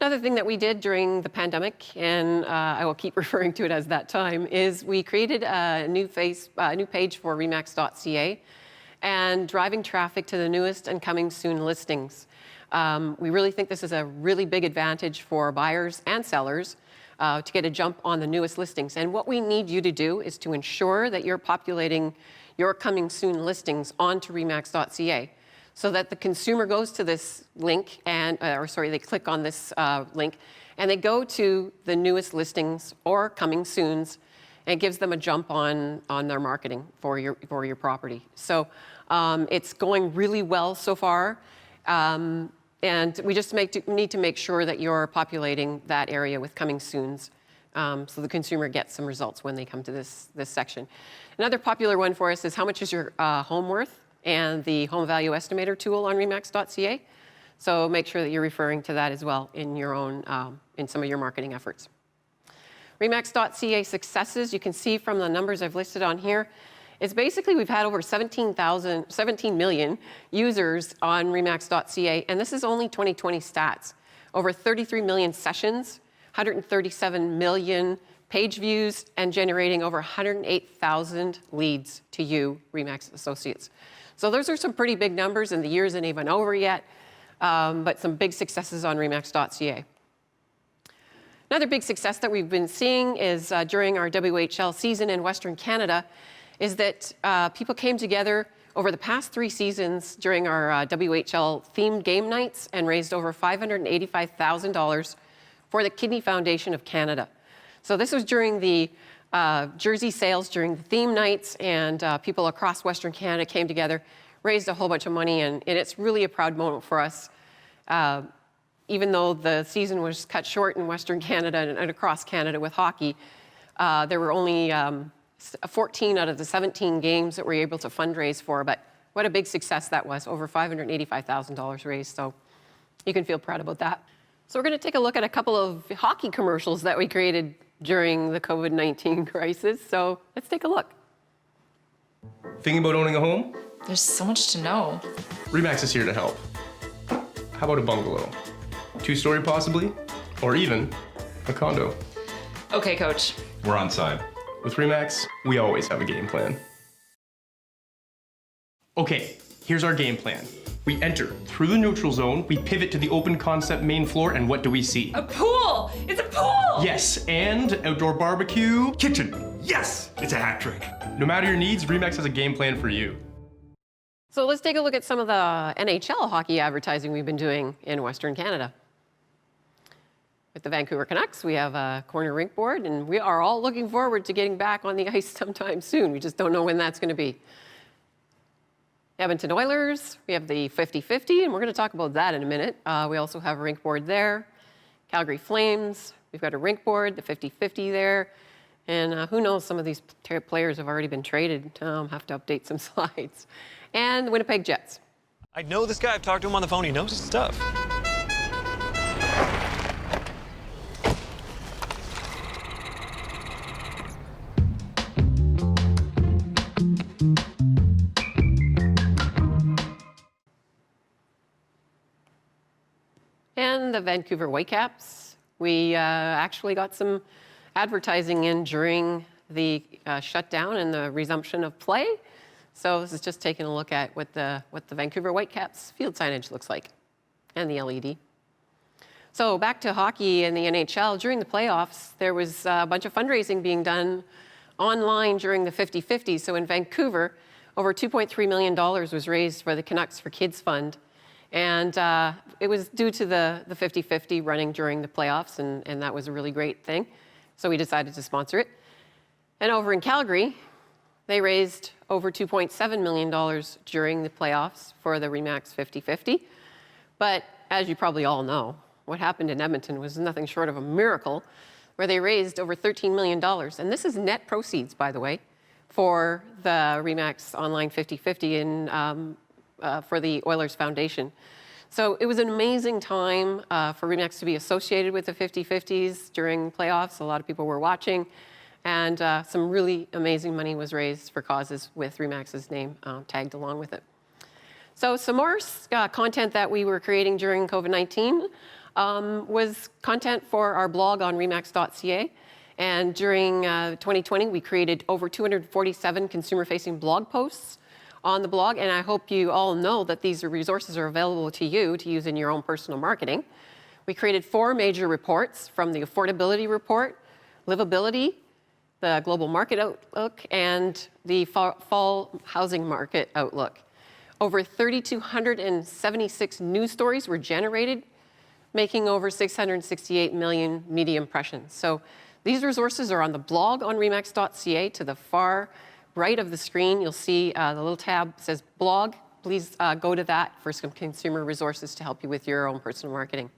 Another thing that we did during the pandemic, and I will keep referring to it as that time, is we created a new page for remax.ca and driving traffic to the newest and coming soon listings. We really think this is a really big advantage for buyers and sellers to get a jump on the newest listings. And what we need you to do is to ensure that you're populating your coming soon listings onto remax.ca, so that the consumer goes to this link they click on this link and they go to the newest listings or coming soons, and it gives them a jump on their marketing for your property. So it's going really well so far. And we just need to make sure that you're populating that area with coming soons, so the consumer gets some results when they come to this section. Another popular one for us is how much is your home worth, and the home value estimator tool on remax.ca. So make sure that you're referring to that as well in your own, in some of your marketing efforts. Remax.ca successes, you can see from the numbers I've listed on here, is basically we've had over 17 million users on remax.ca, and this is only 2020 stats. Over 33 million sessions, 137 million page views, and generating over 108,000 leads to you, REMAX Associates. So those are some pretty big numbers, and the year isn't even over yet, but some big successes on remax.ca. Another big success that we've been seeing is during our WHL season in Western Canada is that people came together over the past 3 seasons during our WHL themed game nights and raised over $585,000 for the Kidney Foundation of Canada. So this was during the jersey sales during the theme nights, and people across Western Canada came together, raised a whole bunch of money, and it's really a proud moment for us. Even though the season was cut short in Western Canada and across Canada with hockey, there were only 14 out of the 17 games that we were able to fundraise for, but what a big success that was, over $585,000 raised, so you can feel proud about that. So we're going to take a look at a couple of hockey commercials that we created during the COVID-19 crisis. So let's take a look. Thinking about owning a home? There's so much to know. REMAX is here to help. How about a bungalow? 2-story possibly? Or even a condo? Okay, coach. We're on side. With REMAX, we always have a game plan. Okay, here's our game plan. We enter through the neutral zone, we pivot to the open concept main floor, and what do we see? A pool! It's a pool! Yes, and outdoor barbecue. Kitchen. Yes, it's a hat trick. No matter your needs, REMAX has a game plan for you. So let's take a look at some of the NHL hockey advertising we've been doing in Western Canada. With the Vancouver Canucks, we have a corner rink board, and we are all looking forward to getting back on the ice sometime soon. We just don't know when that's going to be. Edmonton Oilers, we have the 50-50, and we're going to talk about that in a minute. We also have a rink board there. Calgary Flames, we've got a rink board, the 50-50 there. And who knows, some of these players have already been traded. Have to update some slides. And the Winnipeg Jets. I know this guy. I've talked to him on the phone. He knows his stuff. And the Vancouver Whitecaps. We actually got some advertising in during the shutdown and the resumption of play. So this is just taking a look at what the Vancouver Whitecaps field signage looks like, and the LED. So back to hockey and the NHL. During the playoffs, there was a bunch of fundraising being done online during the 50-50. So in Vancouver, over $2.3 million was raised for the Canucks for Kids Fund. And it was due to the 50-50 running during the playoffs, and that was a really great thing. So we decided to sponsor it. And over in Calgary, they raised over $2.7 million during the playoffs for the REMAX 50-50. But as you probably all know, what happened in Edmonton was nothing short of a miracle. where they raised over $13 million. And this is net proceeds, by the way, for the REMAX Online 50/50 for the Oilers Foundation. So it was an amazing time for REMAX to be associated with the 50/50s during playoffs. A lot of people were watching, and some really amazing money was raised for causes with REMAX's name tagged along with it. So some more content that we were creating during COVID-19 was content for our blog on remax.ca. And during 2020, we created over 247 consumer-facing blog posts on the blog. And I hope you all know that these resources are available to you to use in your own personal marketing. We created 4 major reports, from the affordability report, livability, the global market outlook, and the fall housing market outlook. Over 3,276 news stories were generated, making over 668 million media impressions. So these resources are on the blog on remax.ca. To the far right of the screen, you'll see the little tab that says blog. Please go to that for some consumer resources to help you with your own personal marketing.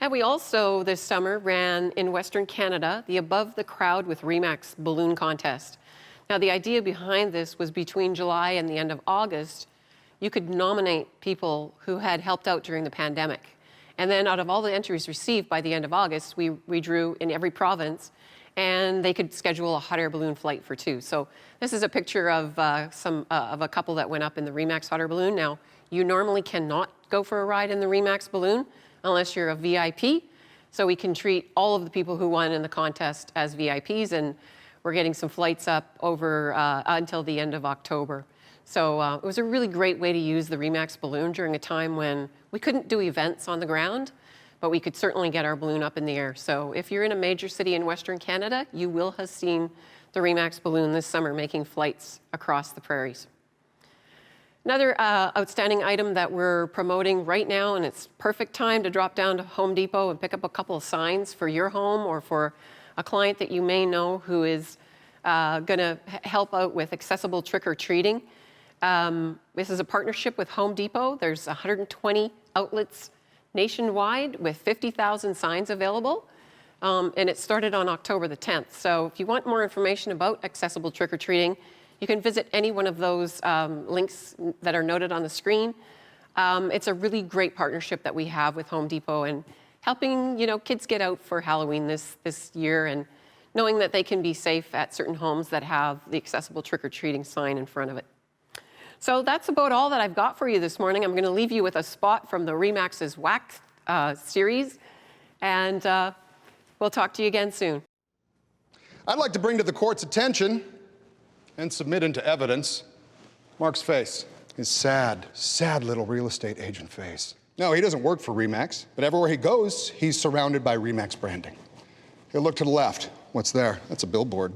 And we also, this summer, ran in Western Canada the Above the Crowd with REMAX balloon contest. Now, the idea behind this was between July and the end of August, you could nominate people who had helped out during the pandemic. And then out of all the entries received by the end of August, we drew in every province, and they could schedule a hot air balloon flight for 2. So this is a picture of a couple that went up in the REMAX hot air balloon. Now, you normally cannot go for a ride in the REMAX balloon unless you're a VIP. So we can treat all of the people who won in the contest as VIPs, and we're getting some flights up over until the end of October. So it was a really great way to use the REMAX balloon during a time when we couldn't do events on the ground, but we could certainly get our balloon up in the air. So if you're in a major city in Western Canada, you will have seen the REMAX balloon this summer making flights across the prairies. Another outstanding item that we're promoting right now, and it's perfect time to drop down to Home Depot and pick up a couple of signs for your home or for a client that you may know who is going to help out with accessible trick-or-treating. This is a partnership with Home Depot. There's 120 outlets nationwide with 50,000 signs available. And it started on October the 10th. So if you want more information about accessible trick-or-treating, you can visit any one of those links that are noted on the screen. It's a really great partnership that we have with Home Depot, and helping kids get out for Halloween this year, and knowing that they can be safe at certain homes that have the accessible trick-or-treating sign in front of it. So that's about all that I've got for you this morning. I'm going to leave you with a spot from the REMAX's WAC series, and we'll talk to you again soon. I'd like to bring to the court's attention and submit into evidence Mark's face. His sad, sad little real estate agent face. No, he doesn't work for REMAX, but everywhere he goes, he's surrounded by REMAX branding. He'll look to the left. What's there? That's a billboard.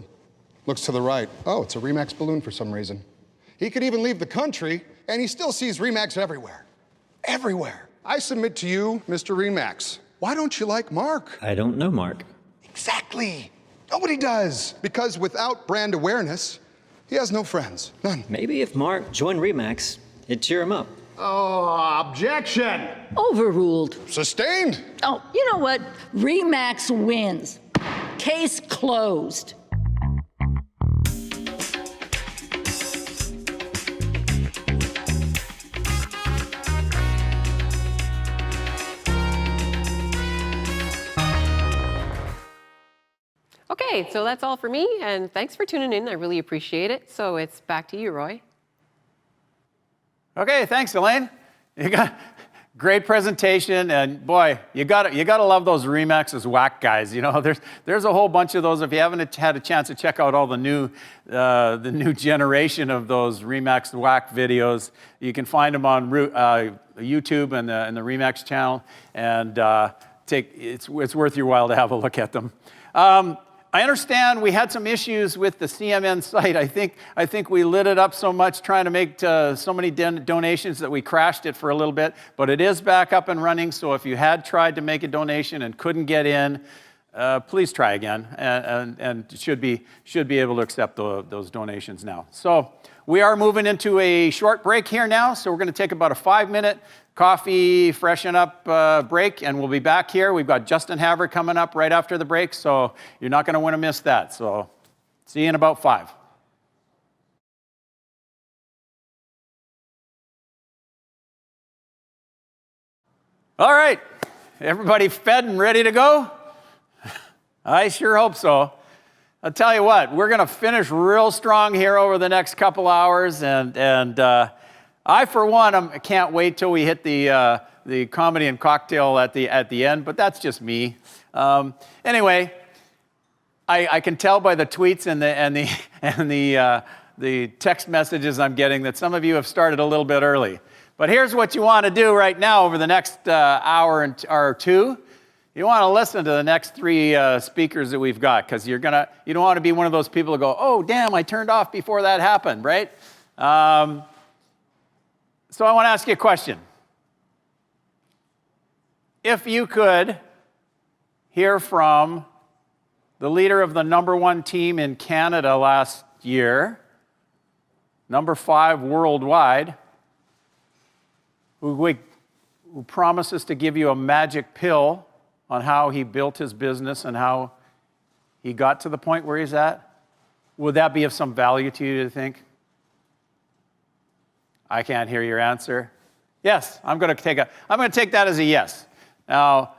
Looks to the right. Oh, it's a REMAX balloon for some reason. He could even leave the country, and he still sees REMAX everywhere. Everywhere. I submit to you, Mr. REMAX, why don't you like Mark? I don't know Mark. Exactly. Nobody does. Because without brand awareness, he has no friends. None. Maybe if Mark joined REMAX, it'd cheer him up. Oh, objection! Overruled. Sustained? Oh, you know what? REMAX wins. Case closed. Okay, so that's all for me, and thanks for tuning in. I really appreciate it. So it's back to you, Roy. Okay, thanks, Elaine. You got great presentation, and boy, you gotta love those REMAX's WAC guys. There's a whole bunch of those. If you haven't had a chance to check out all the new generation of those REMAX WAC videos, you can find them on YouTube and the REMAX channel, and it's worth your while to have a look at them. I understand we had some issues with the CMN site. I think we lit it up so much trying to make so many donations that we crashed it for a little bit, but it is back up and running. So if you had tried to make a donation and couldn't get in, please try again, and should be able to accept those donations now. So we are moving into a short break here now, so we're going to take about a 5-minute coffee, freshen up break, and we'll be back here. We've got Justin Haver coming up right after the break, so you're not going to want to miss that. So see you in about 5. All right, everybody fed and ready to go? I sure hope so. I'll tell you what, we're going to finish real strong here over the next couple hours, and I, for one, can't wait till we hit the comedy and cocktail at the end, but that's just me. Anyway, I can tell by the tweets and the text messages I'm getting that some of you have started a little bit early. But here's what you want to do right now over the next hour or two. You want to listen to the next 3 speakers that we've got, because you don't want to be one of those people who go, oh, damn, I turned off before that happened, right? So I want to ask you a question. If you could hear from the leader of the #1 team in Canada last year, #5 worldwide, who promises to give you a magic pill on how he built his business and how he got to the point where he's at, would that be of some value to you, do you think? I can't hear your answer. Yes, I'm going to take that as a yes. Now,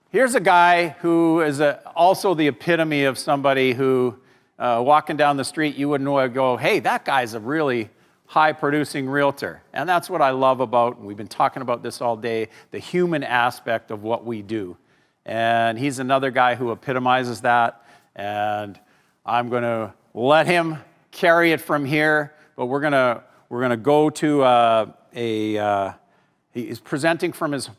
here's a guy who is also the epitome of somebody who, walking down the street, you wouldn't know, go, hey, that guy's a really high-producing realtor. And that's what I love about, and we've been talking about this all day, the human aspect of what we do. And he's another guy who epitomizes that, and I'm going to let him carry it from here, but we're going to go to he's presenting from his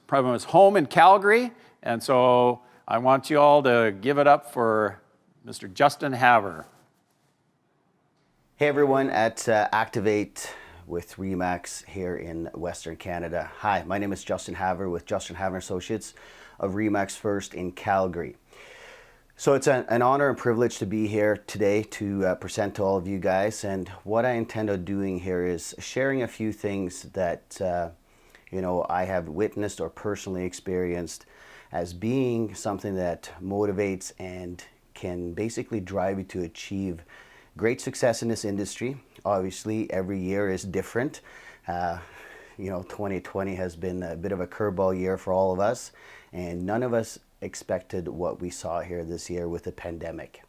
home in Calgary, and so I want you all to give it up for Mr. Justin Haver. Hey everyone at Activate with REMAX here in Western Canada. Hi, my name is Justin Haver with Justin Haver Associates of REMAX First in Calgary. So it's an honor and privilege to be here today to present to all of you guys, and what I intend on doing here is sharing a few things that I have witnessed or personally experienced as being something that motivates and can basically drive you to achieve great success in this industry. Obviously, every year is different. 2020 has been a bit of a curveball year for all of us, and none of us expected what we saw here this year with the pandemic.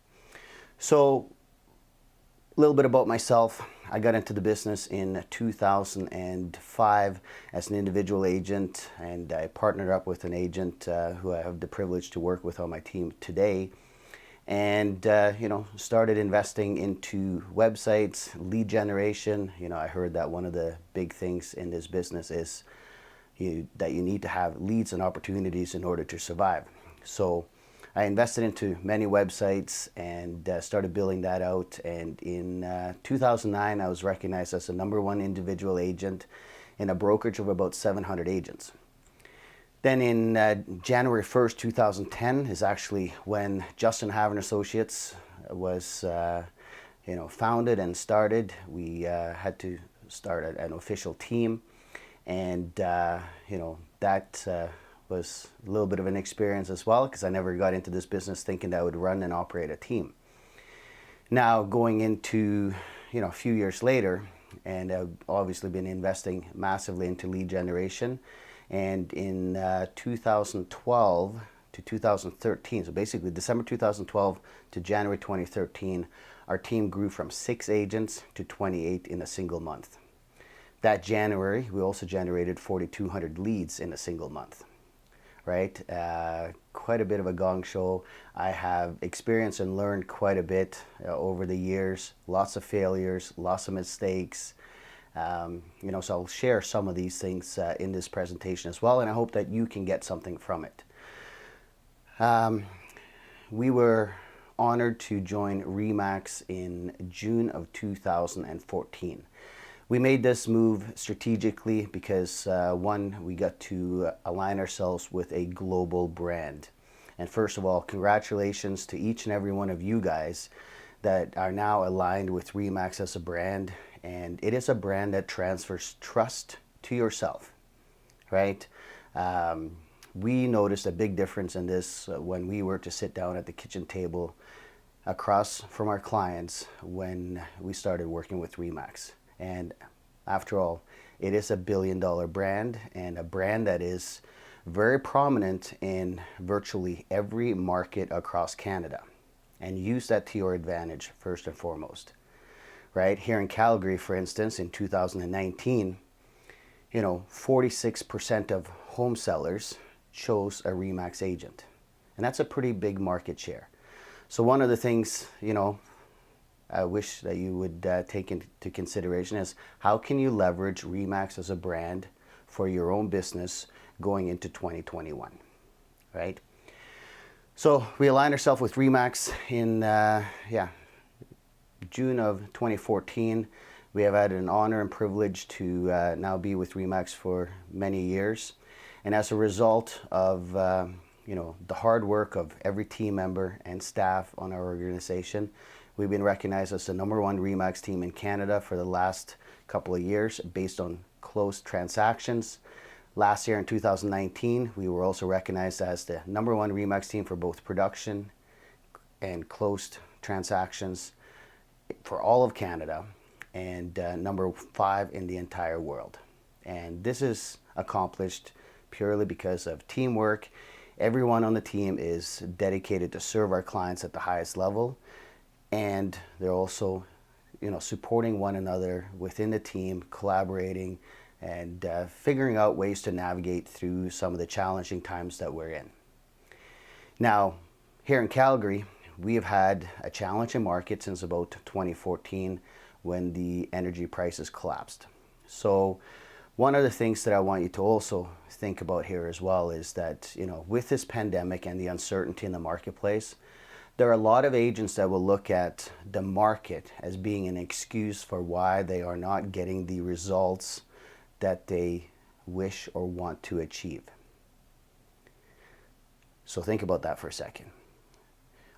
So, a little bit about myself. I got into the business in 2005 as an individual agent, and I partnered up with an agent who I have the privilege to work with on my team today. And started investing into websites, lead generation. I heard that one of the big things in this business is that you need to have leads and opportunities in order to survive. So I invested into many websites and started building that out. And in 2009, I was recognized as the #1 individual agent in a brokerage of about 700 agents. Then in January 1st, 2010 is actually when Justin Haver Associates was founded and started. We had to start an official team, and that was a little bit of an experience as well, because I never got into this business thinking that I would run and operate a team. Now going into a few years later, and I've obviously been investing massively into lead generation. And in 2012 to 2013, so basically December 2012 to January 2013, our team grew from 6 agents to 28 in a single month. That January, we also generated 4,200 leads in a single month, right? Quite a bit of a gong show. I have experienced and learned quite a bit over the years, lots of failures, lots of mistakes. So I'll share some of these things in this presentation as well, and I hope that you can get something from it. We were honored to join REMAX in June of 2014. We made this move strategically because one, we got to align ourselves with a global brand. And first of all, congratulations to each and every one of you guys that are now aligned with REMAX as a brand. and it is a brand that transfers trust to yourself, right? We noticed a big difference in this when we were to sit down at the kitchen table across from our clients when we started working with REMAX. And after all, it is a billion-dollar brand, and a brand that is very prominent in virtually every market across Canada. And use that to your advantage first and foremost. Right? Here in Calgary, for instance, in 2019, 46% of home sellers chose a REMAX agent. And that's a pretty big market share. So one of the things, I wish that you would take into consideration is how can you leverage REMAX as a brand for your own business going into 2021, right? So we aligned ourselves with REMAX in June of 2014. We have had an honor and privilege to now be with REMAX for many years. And as a result of the hard work of every team member and staff on our organization, we've been recognized as the #1 REMAX team in Canada for the last couple of years based on closed transactions. Last year in 2019, we were also recognized as the #1 REMAX team for both production and closed transactions for all of Canada, and #5 in the entire world. And this is accomplished purely because of teamwork. Everyone on the team is dedicated to serve our clients at the highest level, and they're also supporting one another within the team, collaborating and figuring out ways to navigate through some of the challenging times that we're in. Now, here in Calgary, we have had a challenging market since about 2014 when the energy prices collapsed. So one of the things that I want you to also think about here as well is that, with this pandemic and the uncertainty in the marketplace, there are a lot of agents that will look at the market as being an excuse for why they are not getting the results that they wish or want to achieve. So think about that for a second.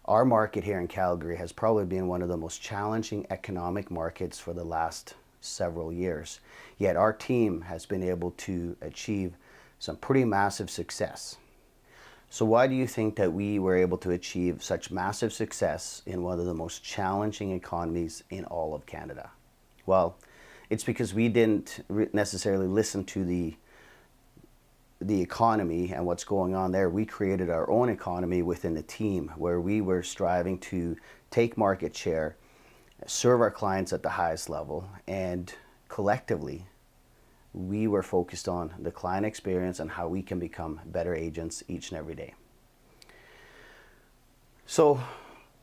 Our market here in Calgary has probably been one of the most challenging economic markets for the last several years. Yet our team has been able to achieve some pretty massive success. So why do you think that we were able to achieve such massive success in one of the most challenging economies in all of Canada? Well, it's because we didn't necessarily listen to the economy and what's going on there. We created our own economy within the team where we were striving to take market share, serve our clients at the highest level, and collectively we were focused on the client experience and how we can become better agents each and every day. So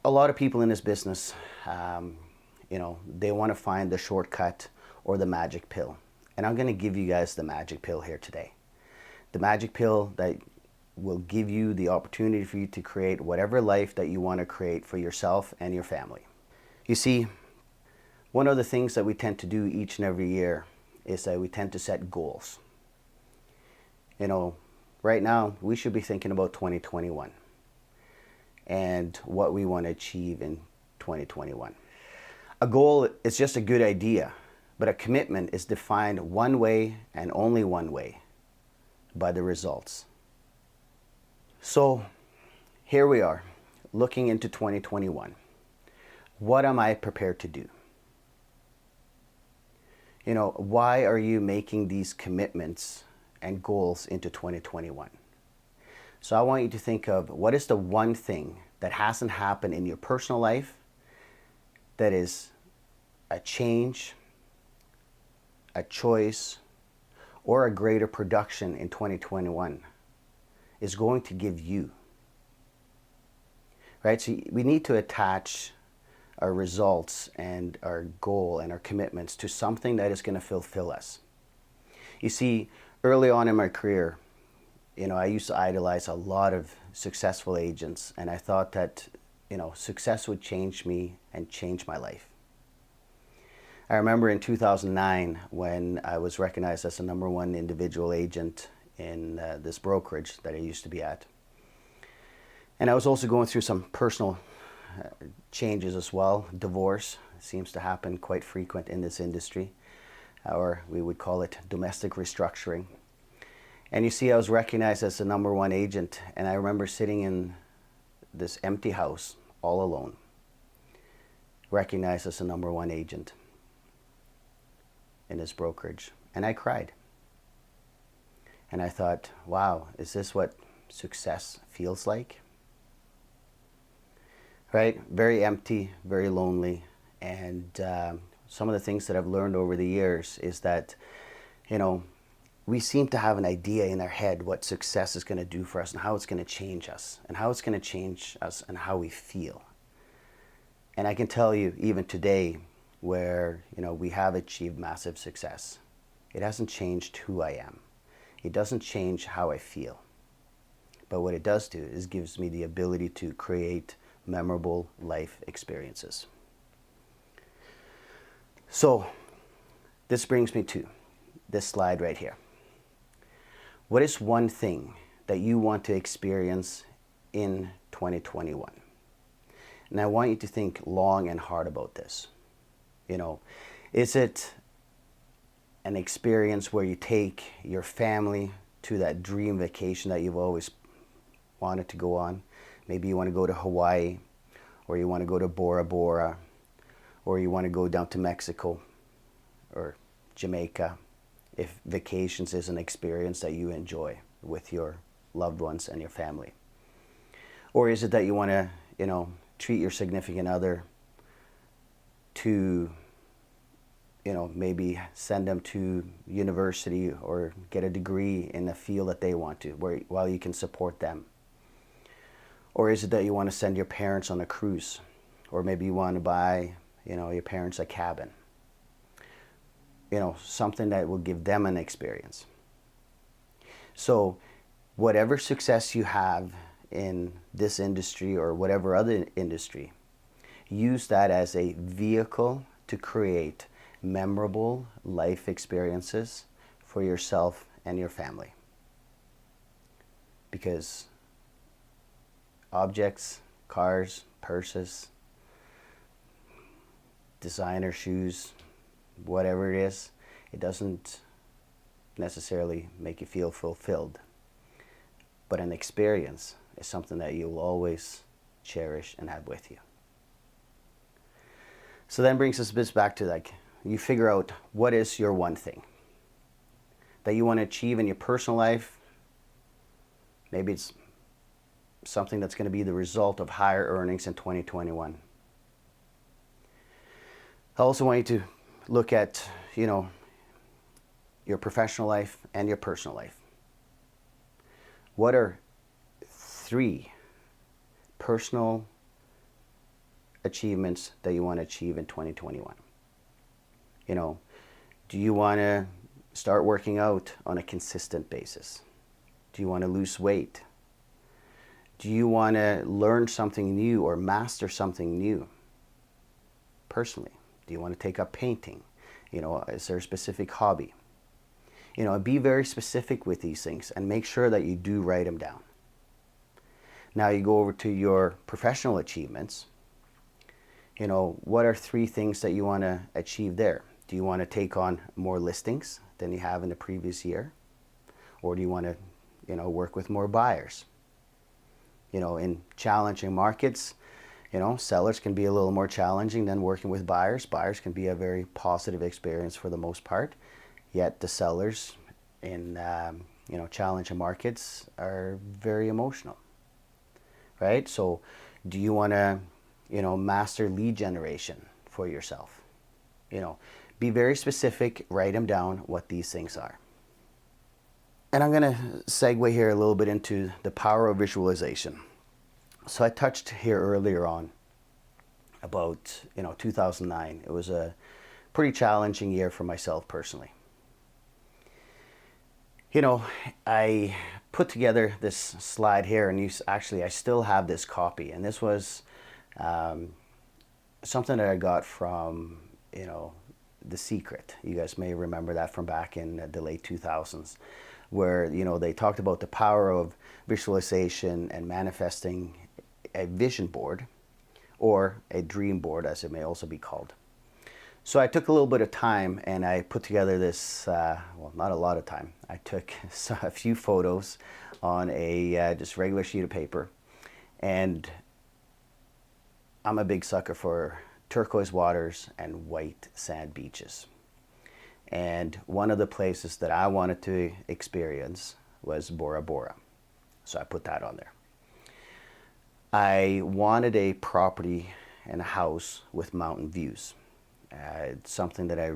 a lot of people in this business, they want to find the shortcut or the magic pill. And I'm going to give you guys the magic pill here today. The magic pill that will give you the opportunity for you to create whatever life that you want to create for yourself and your family. You see, one of the things that we tend to do each and every year is that we tend to set goals. Right now, we should be thinking about 2021 and what we want to achieve in 2021. A goal is just a good idea, but a commitment is defined one way and only one way, by the results. So here we are, looking into 2021. What am I prepared to do? Why are you making these commitments and goals into 2021? So I want you to think of what is the one thing that hasn't happened in your personal life that is a change, a choice, or a greater production in 2021 is going to give you. Right? So we need to attach our results and our goal and our commitments to something that is going to fulfill us. You see, early on in my career, I used to idolize a lot of successful agents, and I thought that, success would change me and change my life. I remember in 2009 when I was recognized as the #1 individual agent in this brokerage that I used to be at. And I was also going through some personal changes as well, divorce, seems to happen quite frequent in this industry, or we would call it domestic restructuring. And you see, I was recognized as the #1 agent, and I remember sitting in this empty house all alone, recognized as the #1 agent in this brokerage, and I cried. And I thought, wow, is this what success feels like? Right? Very empty, very lonely. And some of the things that I've learned over the years is that, you know, we seem to have an idea in our head what success is going to do for us and how it's going to change us and how it's going to change us and how we feel. And I can tell you, even today, where, you know, we have achieved massive success, it hasn't changed who I am. It doesn't change how I feel. But what it does do is gives me the ability to create memorable life experiences. So this brings me to this slide right here. What is one thing that you want to experience in 2021? And I want you to think long and hard about this. You know, is it an experience where you take your family to that dream vacation that you've always wanted to go on? Maybe you want to go to Hawaii, or you want to go to Bora Bora, or you want to go down to Mexico or Jamaica, if vacations is an experience that you enjoy with your loved ones and your family. Or is it that you want to, you know, treat your significant other to, you know, maybe send them to university or get a degree in a field that they want to, while you can support them? Or is it that you want to send your parents on a cruise? Or maybe you want to buy, you know, your parents a cabin? You know, something that will give them an experience. So whatever success you have in this industry or whatever other industry, use that as a vehicle to create memorable life experiences for yourself and your family. Because objects, cars, purses, designer shoes, whatever it is, it doesn't necessarily make you feel fulfilled. But an experience is something that you'll always cherish and have with you. So then brings us back to, like, you figure out what is your one thing that you want to achieve in your personal life. Maybe it's something that's going to be the result of higher earnings in 2021. I also want you to look at, you know, your professional life and your personal life. What are 3 personal achievements that you want to achieve in 2021? You know, do you want to start working out on a consistent basis? Do you want to lose weight? Do you want to learn something new or master something new personally? Do you want to take up painting? You know, is there a specific hobby? You know, be very specific with these things and make sure that you do write them down. Now you go over to your professional achievements. You know, what are 3 things that you want to achieve there? Do you want to take on more listings than you have in the previous year? Or do you want to, you know, work with more buyers? You know, in challenging markets, you know, sellers can be a little more challenging than working with buyers. Buyers can be a very positive experience for the most part. Yet the sellers in, you know, challenging markets are very emotional, right? So do you want to, you know, master lead generation for yourself? You know, be very specific, write them down what these things are. And I'm going to segue here a little bit into the power of visualization. So I touched here earlier on about, you know, 2009. It was a pretty challenging year for myself personally. You know, I put together this slide here, and I still have this copy. And this was something that I got from, you know, The Secret. You guys may remember that from back in the late 2000s, where, you know, they talked about the power of visualization and manifesting a vision board, or a dream board as it may also be called. So I took a little bit of time and I put together this, well, not a lot of time. I took a few photos on a just regular sheet of paper. And I'm a big sucker for turquoise waters and white sand beaches. And one of the places that I wanted to experience was Bora Bora. So I put that on there. I wanted a property and a house with mountain views. It's something that I,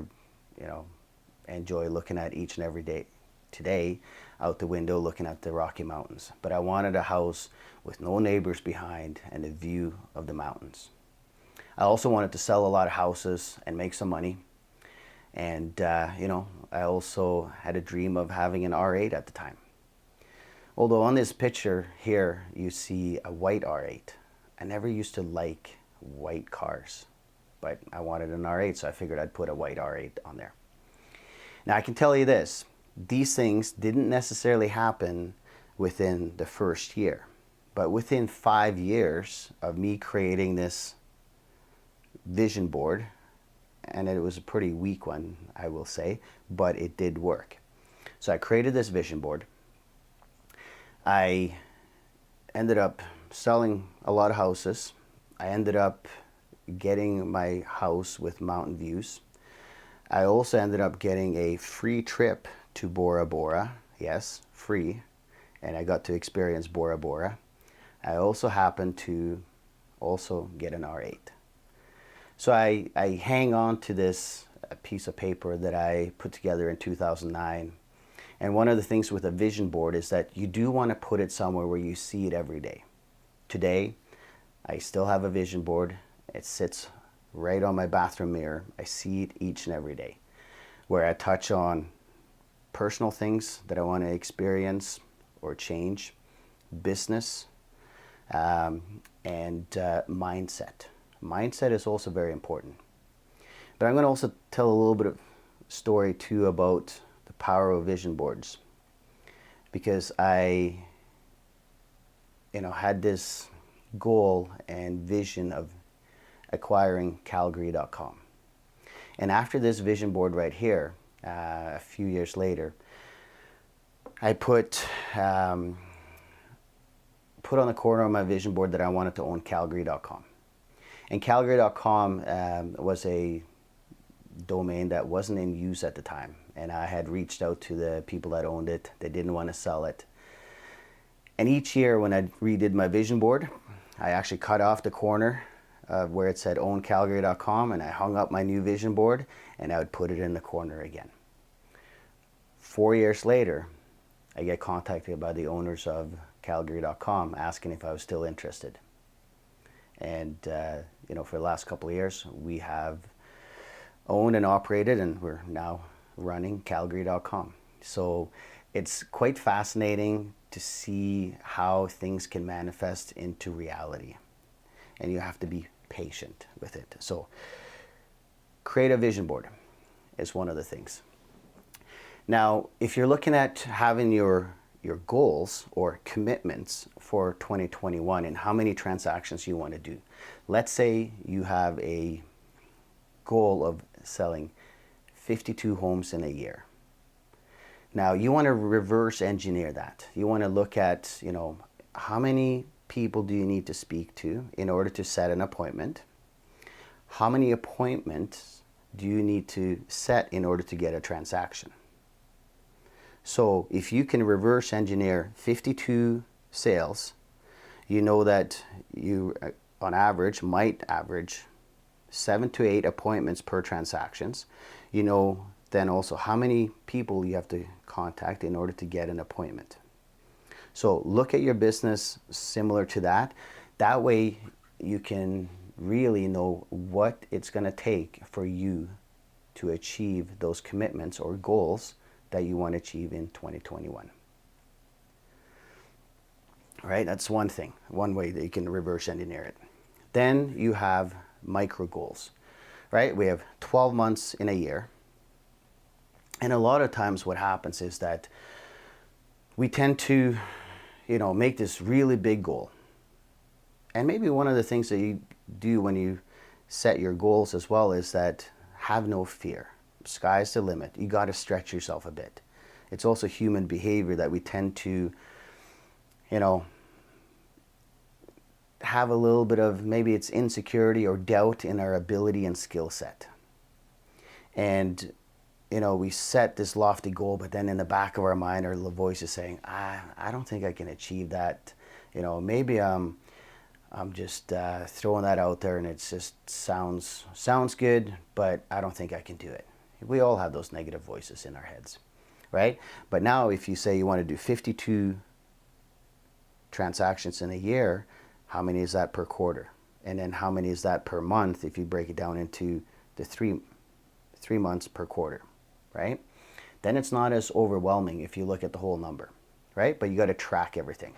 enjoy looking at each and every day. Today, out the window looking at the Rocky Mountains. But I wanted a house with no neighbors behind and a view of the mountains. I also wanted to sell a lot of houses and make some money. And, I also had a dream of having an R8 at the time. Although on this picture here, you see a white R8. I never used to like white cars, but I wanted an R8, so I figured I'd put a white R8 on there. Now I can tell you this, these things didn't necessarily happen within the first year, but within 5 years of me creating this vision board, and it was a pretty weak one, I will say, but it did work. So I created this vision board. I ended up selling a lot of houses. I ended up getting my house with mountain views. I also ended up getting a free trip to Bora Bora. Yes, free. And I got to experience Bora Bora. I also happened to also get an R8. So I hang on to this piece of paper that I put together in 2009. And one of the things with a vision board is that you do want to put it somewhere where you see it every day. Today, I still have a vision board. It sits right on my bathroom mirror. I see it each and every day, where I touch on personal things that I want to experience or change, business, and mindset. Mindset is also very important. But I'm going to also tell a little bit of story too about the power of vision boards, because I had this goal and vision of acquiring Calgary.com. And after this vision board right here, a few years later, I put on the corner of my vision board that I wanted to own Calgary.com. And Calgary.com was a domain that wasn't in use at the time. And I had reached out to the people that owned it. They didn't want to sell it. And each year when I redid my vision board, I actually cut off the corner where it said own Calgary.com, and I hung up my new vision board and I would put it in the corner again. 4 years later, I get contacted by the owners of Calgary.com asking if I was still interested. And for the last couple of years, we have owned and operated, and we're now running Calgary.com. So it's quite fascinating to see how things can manifest into reality. And you have to be patient with it. So create a vision board is one of the things. Now, if you're looking at having your goals or commitments for 2021 and how many transactions you want to do. Let's say you have a goal of selling 52 homes in a year. Now, you want to reverse engineer that. You want to look at, how many people do you need to speak to in order to set an appointment? How many appointments do you need to set in order to get a transaction? So if you can reverse engineer 52 sales, you know that you, on average, might average 7 to 8 appointments per transactions. You know then also how many people you have to contact in order to get an appointment. So look at your business similar to that. That way you can really know what it's going to take for you to achieve those commitments or goals that you want to achieve in 2021. All right, that's one thing, one way that you can reverse engineer it. Then you have micro goals, right? We have 12 months in a year. And a lot of times what happens is that we tend to, make this really big goal. And maybe one of the things that you do when you set your goals as well is that have no fear. Sky's the limit. You got to stretch yourself a bit. It's also human behavior that we tend to, you know, have a little bit of, maybe it's insecurity or doubt in our ability and skill set. And, you know, we set this lofty goal, but then in the back of our mind, our little voice is saying, I don't think I can achieve that. You know, maybe I'm just throwing that out there and it just sounds good, but I don't think I can do it. We all have those negative voices in our heads, right? But now if you say you want to do 52 transactions in a year, how many is that per quarter? And then how many is that per month if you break it down into the three months per quarter, right? Then it's not as overwhelming if you look at the whole number, right? But you got to track everything.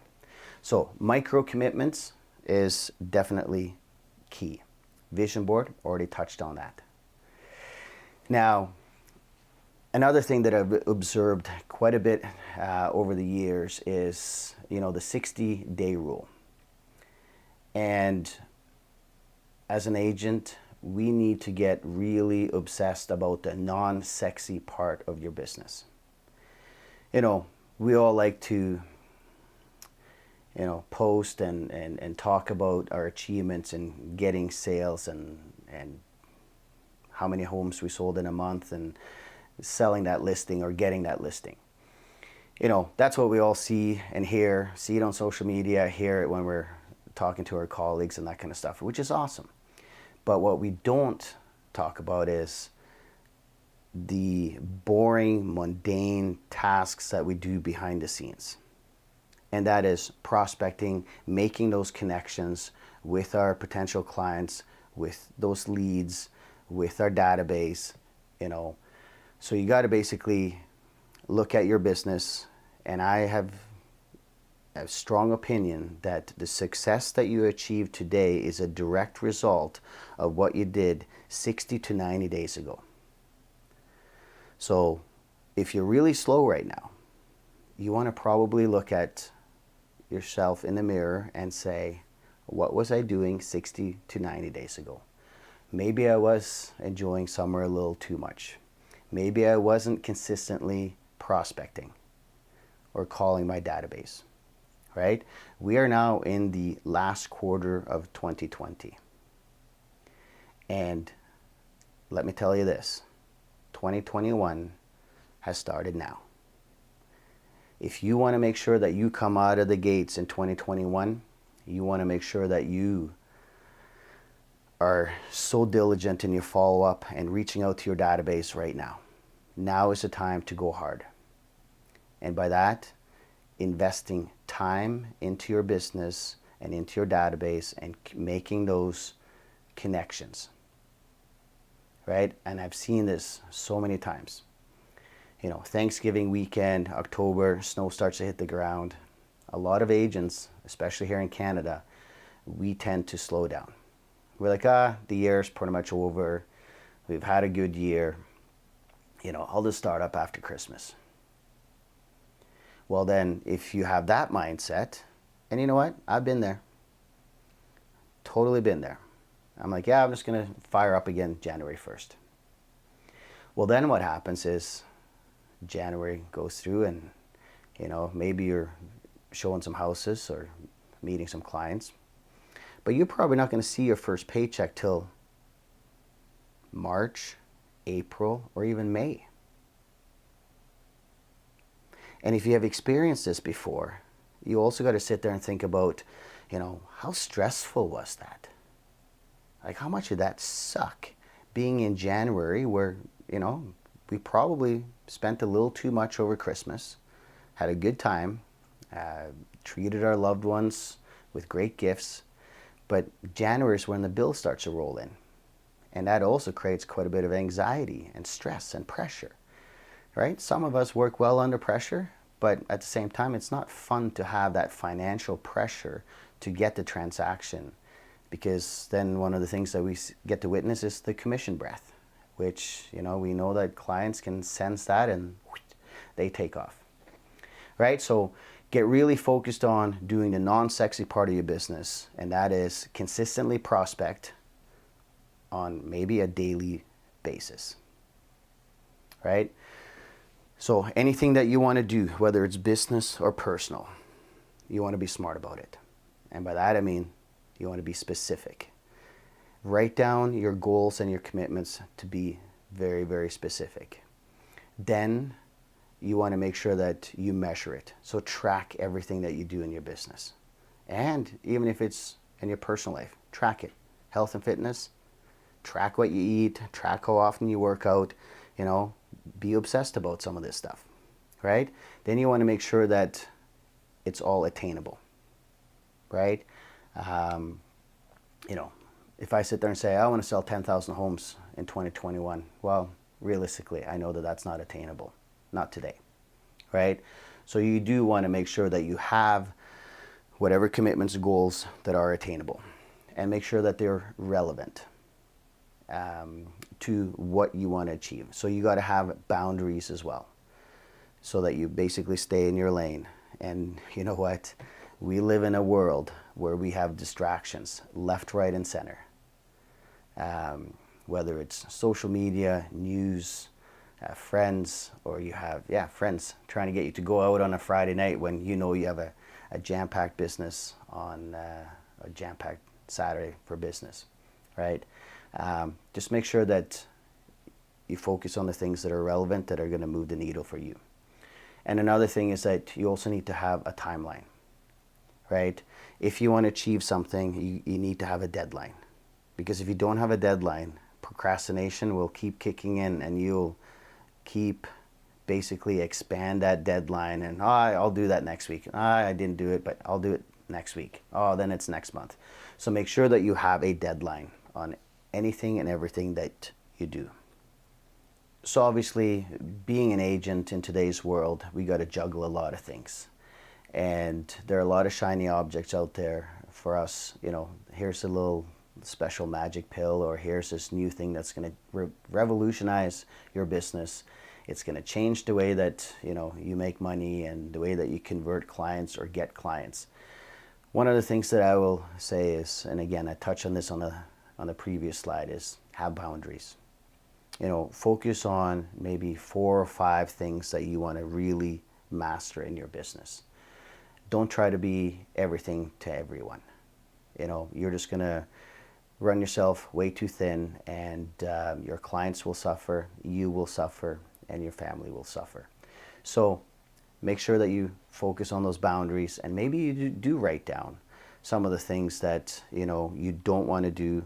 So micro commitments is definitely key. Vision board, already touched on that. Now, another thing that I've observed quite a bit over the years is, you know, the 60-day rule. And as an agent, we need to get really obsessed about the non-sexy part of your business. You know, we all like to, you know, post and talk about our achievements and getting sales and how many homes we sold in a month and selling that listing or getting that listing. You know, that's what we all see and hear, see it on social media, hear it when we're talking to our colleagues and that kind of stuff, which is awesome. But what we don't talk about is the boring, mundane tasks that we do behind the scenes. And that is prospecting, making those connections with our potential clients, with those leads, with our database, you know. So you got to basically look at your business, and I have a strong opinion that the success that you achieve today is a direct result of what you did 60 to 90 days ago. So if you're really slow right now, you want to probably look at yourself in the mirror and say, what was I doing 60 to 90 days ago? Maybe I was enjoying summer a little too much. Maybe I wasn't consistently prospecting or calling my database, right? We are now in the last quarter of 2020. And let me tell you this, 2021 has started now. If you want to make sure that you come out of the gates in 2021, you want to make sure that you are so diligent in your follow-up and reaching out to your database right now. Now is the time to go hard. And by that, investing time into your business and into your database and making those connections, right? And I've seen this so many times. You know, Thanksgiving weekend, October, snow starts to hit the ground. A lot of agents, especially here in Canada, we tend to slow down. We're like, the year's pretty much over. We've had a good year. You know, I'll just start up after Christmas. Well then, if you have that mindset, and you know what? I've been there. Totally been there. I'm like, I'm just going to fire up again January 1st. Well then what happens is January goes through and, you know, maybe you're showing some houses or meeting some clients, but you're probably not going to see your first paycheck till March, April, or even May. And if you have experienced this before, you also got to sit there and think about, you know, how stressful was that? Like, how much did that suck being in January where, you know, we probably spent a little too much over Christmas, had a good time, treated our loved ones with great gifts, but January is when the bill starts to roll in. And that also creates quite a bit of anxiety and stress and pressure, right? Some of us work well under pressure, but at the same time, it's not fun to have that financial pressure to get the transaction, because then one of the things that we get to witness is the commission breath, which, you know, we know that clients can sense that and they take off, right? So get really focused on doing the non-sexy part of your business, and that is consistently prospect on maybe a daily basis, right? So anything that you want to do, whether it's business or personal, you want to be smart about it. And by that I mean you want to be specific. Write down your goals and your commitments to be very, very specific. Then you want to make sure that you measure it. So track everything that you do in your business. And even if it's in your personal life, track it. Health and fitness, track what you eat, track how often you work out, you know, be obsessed about some of this stuff, right? Then you want to make sure that it's all attainable, right? You know, if I sit there and say, I want to sell 10,000 homes in 2021, well, realistically, I know that that's not attainable, not today, right? So you do want to make sure that you have whatever commitments, goals that are attainable, and make sure that they're relevant to what you want to achieve. So you got to have boundaries as well, so that you basically stay in your lane. And you know what? We live in a world where we have distractions left, right, and center. Whether it's social media, news, friends, or you have, friends trying to get you to go out on a Friday night when you know you have a jam-packed business on a jam-packed Saturday for business, right? Just make sure that you focus on the things that are relevant, that are going to move the needle for you. And another thing is that you also need to have a timeline, right? If you want to achieve something, you need to have a deadline. Because if you don't have a deadline, procrastination will keep kicking in, and you'll keep basically expand that deadline, and I'll do that next week. I didn't do it, but I'll do it next week. Then it's next month. So make sure that you have a deadline on anything and everything that you do. So obviously, being an agent in today's world, we got to juggle a lot of things. And there are a lot of shiny objects out there for us. You know, here's a little special magic pill, or here's this new thing that's going to revolutionize your business. It's going to change the way that, you know, you make money and the way that you convert clients or get clients. One of the things that I will say is, and again, I touched on this on the previous slide, is have boundaries. You know, focus on maybe 4 or 5 things that you want to really master in your business. Don't try to be everything to everyone. You know, you're just going to run yourself way too thin, and your clients will suffer, you will suffer, and your family will suffer. So make sure that you focus on those boundaries, and maybe you do write down some of the things that, you know, you don't want to do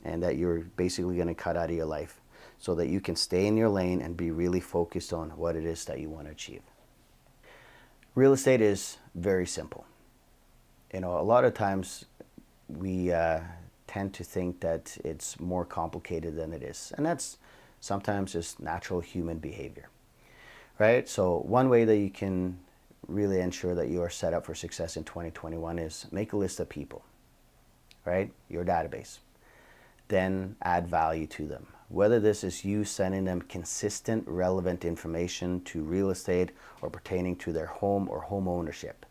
and that you're basically going to cut out of your life, so that you can stay in your lane and be really focused on what it is that you want to achieve. Real estate is very simple. You know, a lot of times we tend to think that it's more complicated than it is. And that's sometimes just natural human behavior, right? So one way that you can really ensure that you are set up for success in 2021 is make a list of people, right? Your database. Then add value to them. Whether this is you sending them consistent, relevant information to real estate or pertaining to their home or home ownership,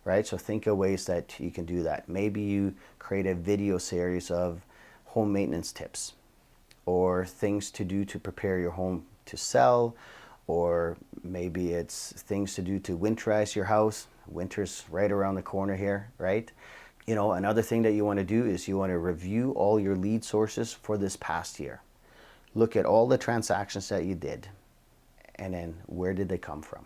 right? So think of ways that you can do that. Maybe you create a video series of home maintenance tips, or things to do to prepare your home to sell, or maybe it's things to do to winterize your house. Winter's right around the corner here, right? You know, another thing that you want to do is you want to review all your lead sources for this past year. Look at all the transactions that you did, and then where did they come from?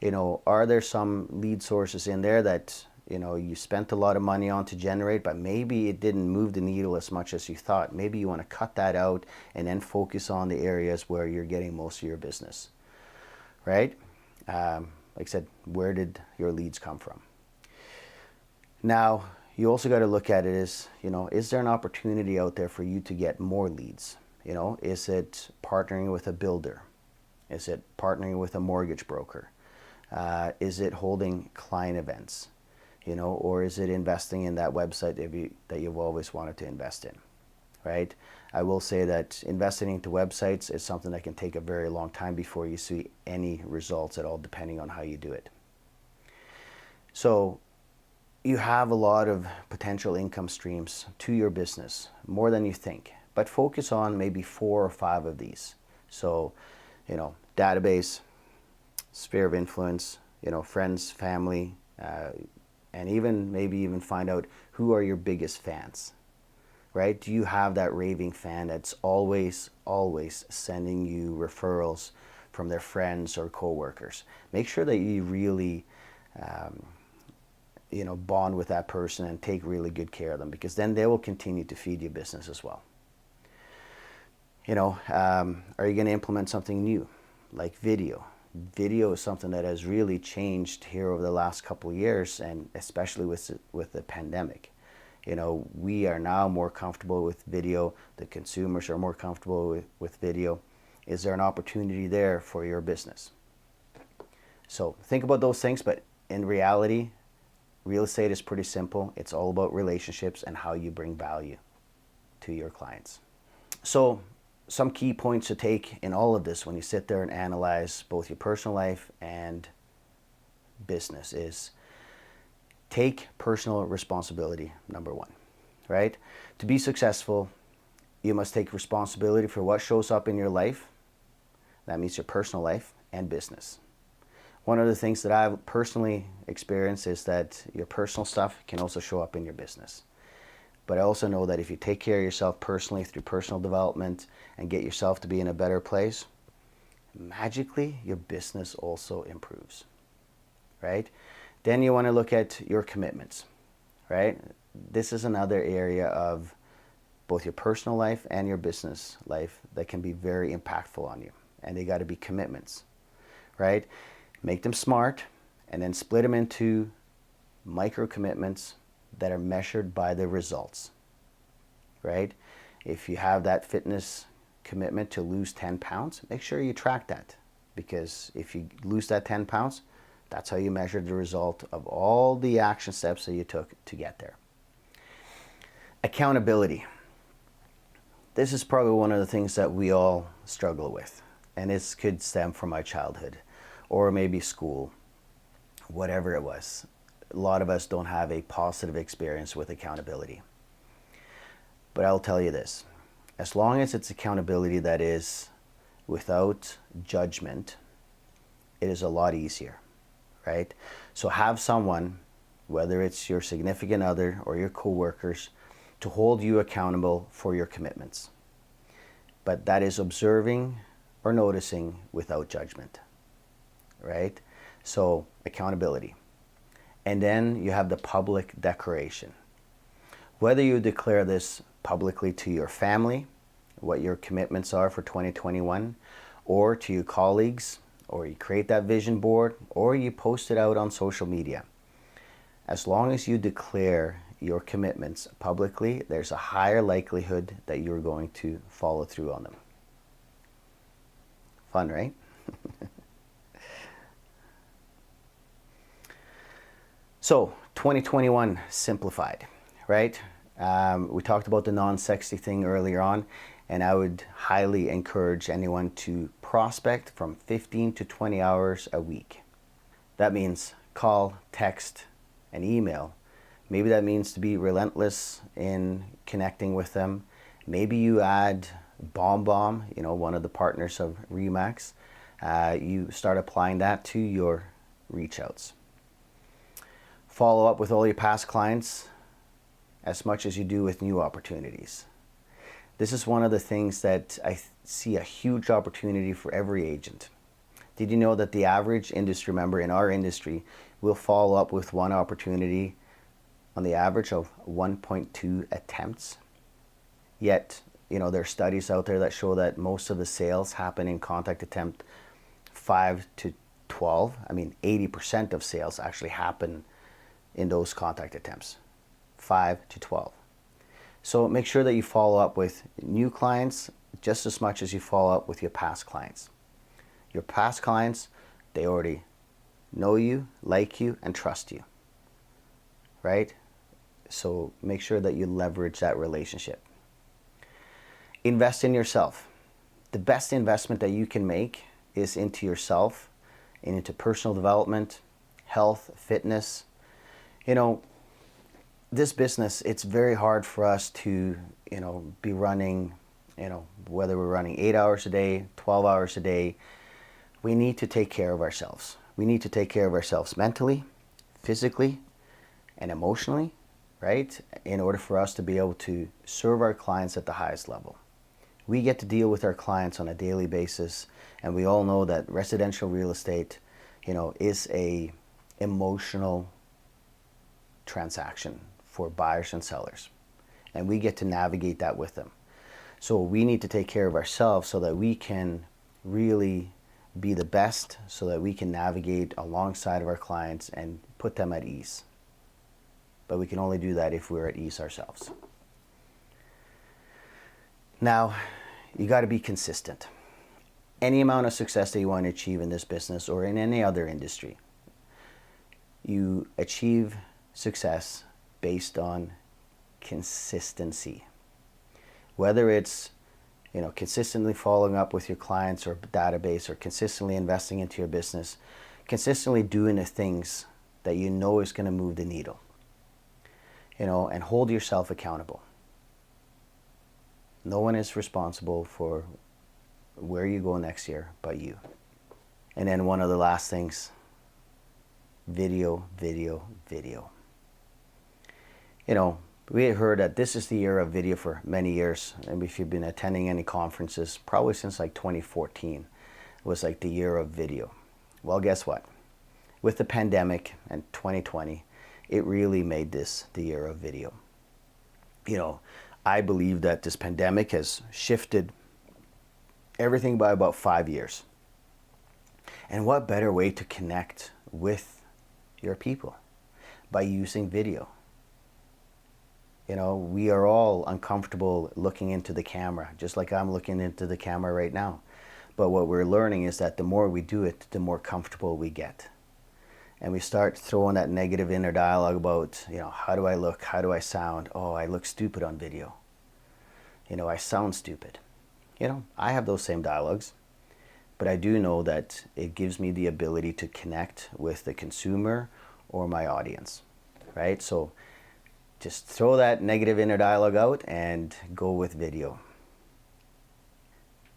You know, are there some lead sources in there that, you know, you spent a lot of money on to generate, but maybe it didn't move the needle as much as you thought? Maybe you want to cut that out and then focus on the areas where you're getting most of your business, right? Like I said, where did your leads come from? Now, you also got to look at it as, you know, is there an opportunity out there for you to get more leads? You know, is it partnering with a builder? Is it partnering with a mortgage broker? Is it holding client events? You know, or is it investing in that website that you've always wanted to invest in, right? I will say that investing into websites is something that can take a very long time before you see any results at all, depending on how you do it. So you have a lot of potential income streams to your business, more than you think. but focus on maybe 4 or 5 of these. So, database, sphere of influence, friends, family, and maybe find out who are your biggest fans, right? Do you have that raving fan that's always sending you referrals from their friends or coworkers? Make sure that you really, bond with that person and take really good care of them, because then they will continue to feed your business as well. Are you going to implement something new like video? Video is something that has really changed here over the last couple of years, and especially with the pandemic. We are now more comfortable with video. The consumers are more comfortable with video. Is there an opportunity there for your business? So think about those things, but in reality, real estate is pretty simple. It's all about relationships and how you bring value to your clients. So some key points to take in all of this when you sit there and analyze both your personal life and business is take personal responsibility, number one, right? To be successful, you must take responsibility for what shows up in your life. That means your personal life and business. One of the things that I've personally experienced is that your personal stuff can also show up in your business. But I also know that if you take care of yourself personally through personal development and get yourself to be in a better place, magically your business also improves, right? Then you want to look at your commitments, right? This is another area of both your personal life and your business life that can be very impactful on you. And they got to be commitments, right? Make them smart and then split them into micro commitments that are measured by the results, right? If you have that fitness commitment to lose 10 pounds, make sure you track that, because if you lose that 10 pounds, that's how you measure the result of all the action steps that you took to get there. Accountability. This is probably one of the things that we all struggle with, and this could stem from my childhood or maybe school, whatever it was. A lot of us don't have a positive experience with accountability. But I'll tell you this, as long as it's accountability that is without judgment, it is a lot easier, right? So have someone, whether it's your significant other or your coworkers, to hold you accountable for your commitments. But that is observing or noticing without judgment, right? So accountability. And then you have the public declaration. Whether you declare this publicly to your family, what your commitments are for 2021, or to your colleagues, or you create that vision board, or you post it out on social media. As long as you declare your commitments publicly, there's a higher likelihood that you're going to follow through on them. Fun, right? So 2021 simplified, right? We talked about the non-sexy thing earlier on, and I would highly encourage anyone to prospect from 15 to 20 hours a week. That means call, text, and email. Maybe that means to be relentless in connecting with them. Maybe you add BombBomb, one of the partners of REMAX. You start applying that to your reach outs. Follow up with all your past clients as much as you do with new opportunities. This is one of the things that I see a huge opportunity for every agent. Did you know that the average industry member in our industry will follow up with one opportunity on the average of 1.2 attempts? Yet, there are studies out there that show that most of the sales happen in contact attempt 5 to 12. 80% of sales actually happen in those contact attempts, 5 to 12. So make sure that you follow up with new clients just as much as you follow up with your past clients. Your past clients, they already know you, like you, and trust you, right? So make sure that you leverage that relationship. Invest in yourself. The best investment that you can make is into yourself and into personal development, health, fitness. This business, it's very hard for us to, be running You know, whether we're running 8 hours a day, 12 hours a day, we need to take care of ourselves. We need to take care of ourselves mentally, physically, and emotionally, right? In order for us to be able to serve our clients at the highest level. We get to deal with our clients on a daily basis, and we all know that residential real estate, you know, is a emotional transaction for buyers and sellers. And we get to navigate that with them. So we need to take care of ourselves so that we can really be the best, so that we can navigate alongside of our clients and put them at ease. But we can only do that if we're at ease ourselves. Now, you got to be consistent. Any amount of success that you want to achieve in this business or in any other industry, you achieve success based on consistency. Whether it's, you know, consistently following up with your clients or database, or consistently investing into your business, consistently doing the things that you know is going to move the needle, you know, and hold yourself accountable. No one is responsible for where you go next year but you. And then one of the last things, video, video, video. You know, we had heard that this is the year of video for many years. And if you've been attending any conferences, probably since like 2014, was like the year of video. Well, guess what? With the pandemic and 2020, it really made this the year of video. You know, I believe that this pandemic has shifted everything by about 5 years. And what better way to connect with your people by using video? You know, we are all uncomfortable looking into the camera, just like I'm looking into the camera right now. But what we're learning is that the more we do it, the more comfortable we get. And we start throwing that negative inner dialogue about, you know, how do I look? How do I sound? Oh, I look stupid on video. You know, I sound stupid. You know, I have those same dialogues. But I do know that it gives me the ability to connect with the consumer or my audience, right? So just throw that negative inner dialogue out and go with video.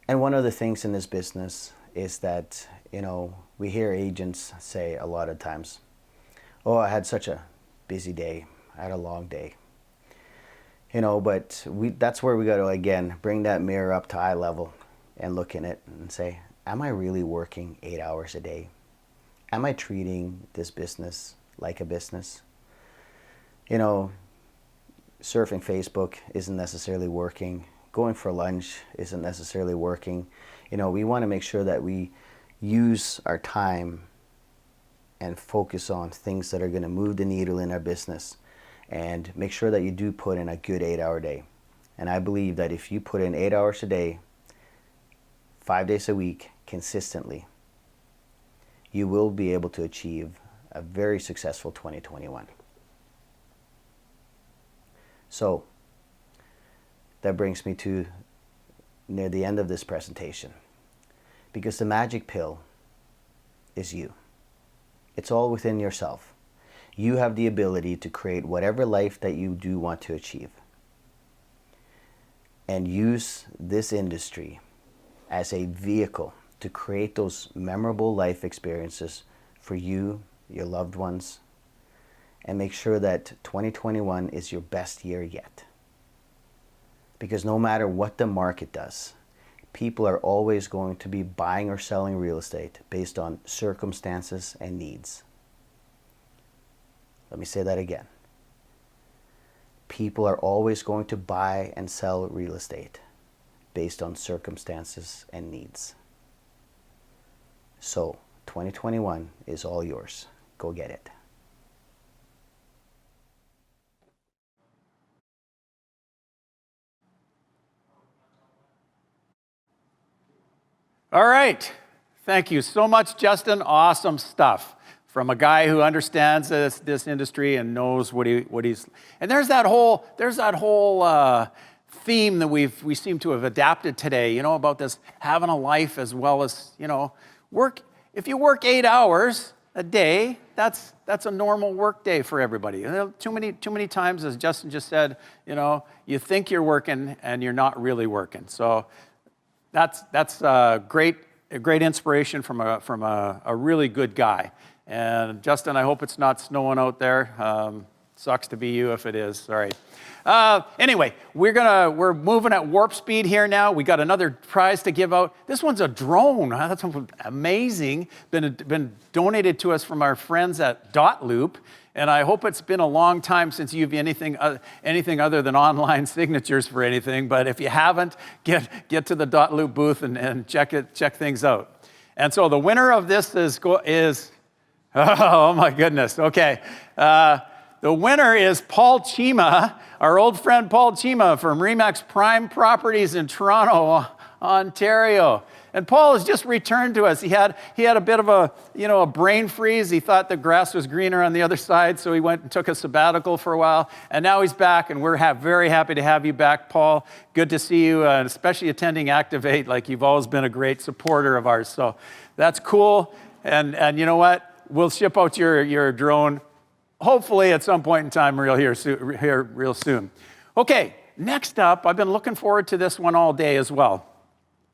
And one of the things in this business is that, you know, we hear agents say a lot of times, oh, I had such a busy day. I had a long day. You know, but that's where we got to, again, bring that mirror up to eye level and look in it and say, am I really working 8 hours a day? Am I treating this business like a business? You know, surfing Facebook isn't necessarily working. Going for lunch isn't necessarily working. You know, we want to make sure that we use our time and focus on things that are going to move the needle in our business, and make sure that you do put in a good 8-hour day. And I believe that if you put in 8 hours a day, 5 days a week, consistently, you will be able to achieve a very successful 2021. So that brings me to near the end of this presentation, because the magic pill is you. It's all within yourself. You have the ability to create whatever life that you do want to achieve, and use this industry as a vehicle to create those memorable life experiences for you, your loved ones, and make sure that 2021 is your best year yet. Because no matter what the market does, people are always going to be buying or selling real estate based on circumstances and needs. Let me say that again. People are always going to buy and sell real estate based on circumstances and needs. So 2021 is all yours. Go get it. All right. Thank you so much, Justin. Awesome stuff from a guy who understands this industry and knows what he's. And there's that whole theme that we seem to have adapted today. You know, about this having a life as well as, you know, work. If you work 8 hours, a day, that's a normal work day for everybody. Too many times, as Justin just said, you think you're working and you're not really working. So that's a great inspiration from a really good guy. And Justin, I hope it's not snowing out there. Sucks to be you if it is. Sorry. Anyway, we're moving at warp speed here now. We got another prize to give out. This one's a drone. That's amazing. Been donated to us from our friends at Dot Loop. And I hope it's been a long time since you've anything other than online signatures for anything. But if you haven't, get to the Dot Loop booth and check things out. And so the winner of this is oh my goodness. Okay. The winner is Paul Chima, our old friend Paul Chima from REMAX Prime Properties in Toronto, Ontario. And Paul has just returned to us. He had a bit of a brain freeze. He thought the grass was greener on the other side, so he went and took a sabbatical for a while. And now he's back, and we're very happy to have you back, Paul. Good to see you, and especially attending Activate. Like, you've always been a great supporter of ours. So that's cool. And you know what? We'll ship out your drone, hopefully at some point in time here real soon. Okay, next up, I've been looking forward to this one all day as well.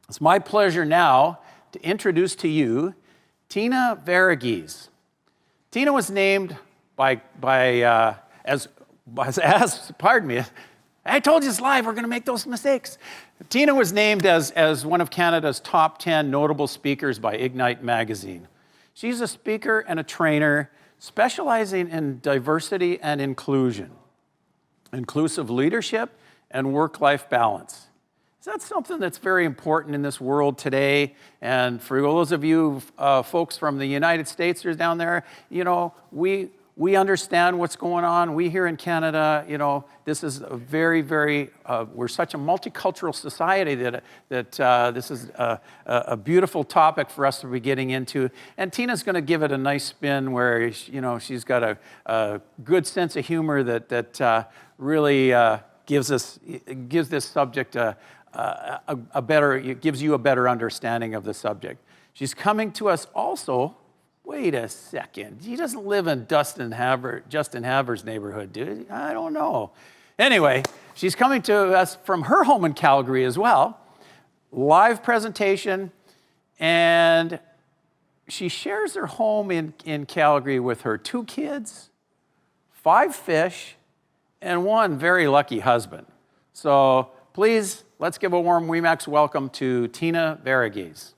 It's my pleasure now to introduce to you Tina Verghese. Tina was named as pardon me, I told you it's live, we're going to make those mistakes. Tina was named as one of Canada's top 10 notable speakers by Ignite magazine. She's a speaker and a trainer specializing in diversity and inclusion, inclusive leadership, and work-life balance. So that's something that's very important in this world today. And for those of you folks from the United States who are down there, we understand what's going on. We here in Canada, this is a very, very, we're such a multicultural society that this is a beautiful topic for us to be getting into. And Tina's going to give it a nice spin where, she's got a good sense of humor that really gives this subject gives you a better understanding of the subject. She's coming to us also. Wait a second. He doesn't live in Justin Haver's neighborhood, dude. I don't know. Anyway, she's coming to us from her home in Calgary as well. Live presentation, and she shares her home in Calgary with her 2 kids, 5 fish, and 1 very lucky husband. So please, let's give a warm REMAX welcome to Tina Verghese.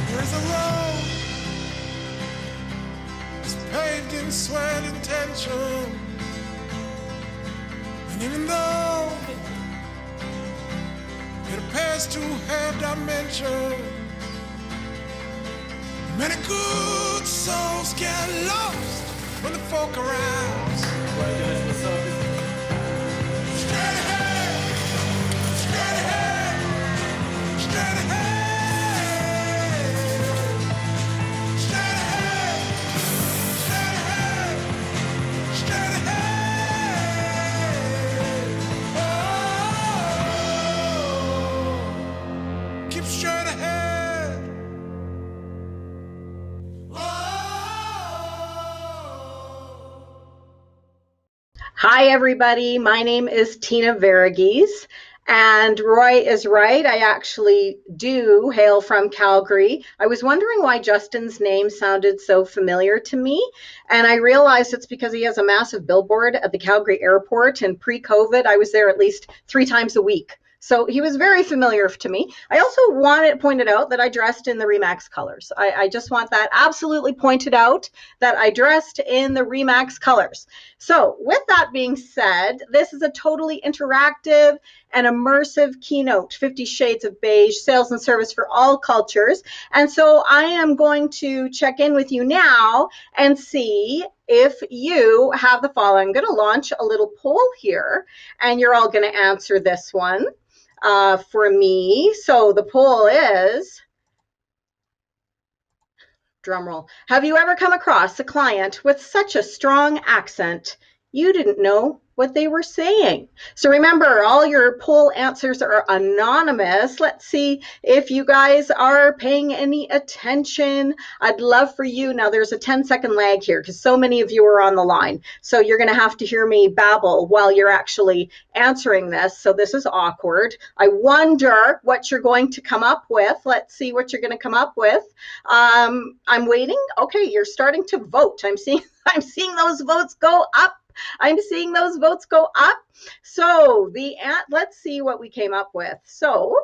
There's a road, it's paved in sweat and tension. And even though it appears to have dimension, many good souls get lost when the folk around. Straight ahead, straight ahead, straight ahead. Hi, everybody. My name is Tina Verghese, and Roy is right. I actually do hail from Calgary. I was wondering why Justin's name sounded so familiar to me, and I realized it's because he has a massive billboard at the Calgary airport, and pre-COVID, I was there at least 3 times a week. So he was very familiar to me. I also pointed out that I dressed in the REMAX colors. I just want that absolutely pointed out, that I dressed in the REMAX colors. So with that being said, this is a totally interactive and immersive keynote, 50 Shades of Beige, sales and service for all cultures. And so I am going to check in with you now and see if you have the following. I'm going to launch a little poll here, and you're all going to answer this one for me. So the poll is, drum roll. Have you ever come across a client with such a strong accent you didn't know what they were saying? So remember, all your poll answers are anonymous. Let's see if you guys are paying any attention. I'd love for you. Now there's a 10-second lag here because so many of you are on the line. So you're going to have to hear me babble while you're actually answering this. So this is awkward. I wonder what you're going to come up with. Let's see what you're going to come up with. I'm waiting. Okay, you're starting to vote. I'm seeing those votes go up. I'm seeing those votes go up. So let's see what we came up with. So,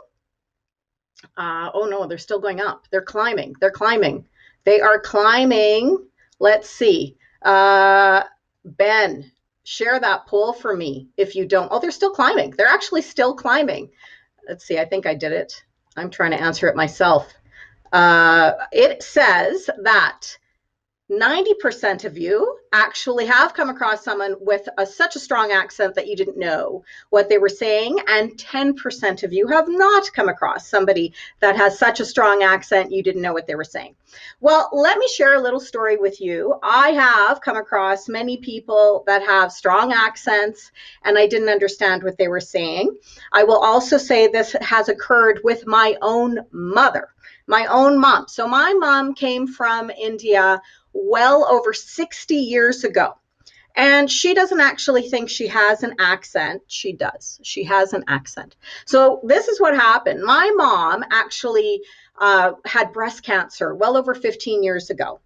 oh no, they're still going up. They're climbing. They're climbing. They are climbing. Let's see. Ben, share that poll for me if you don't. Oh, they're still climbing. They're actually still climbing. Let's see. I think I did it. I'm trying to answer it myself. It says that 90% of you actually have come across someone with such a strong accent that you didn't know what they were saying, and 10% of you have not come across somebody that has such a strong accent you didn't know what they were saying. Well, let me share a little story with you. I have come across many people that have strong accents, and I didn't understand what they were saying. I will also say this has occurred with my own mother. My own mom. So my mom came from India well over 60 years ago. And she doesn't actually think she has an accent. She does. She has an accent. So this is what happened. My mom actually had breast cancer well over 15 years ago.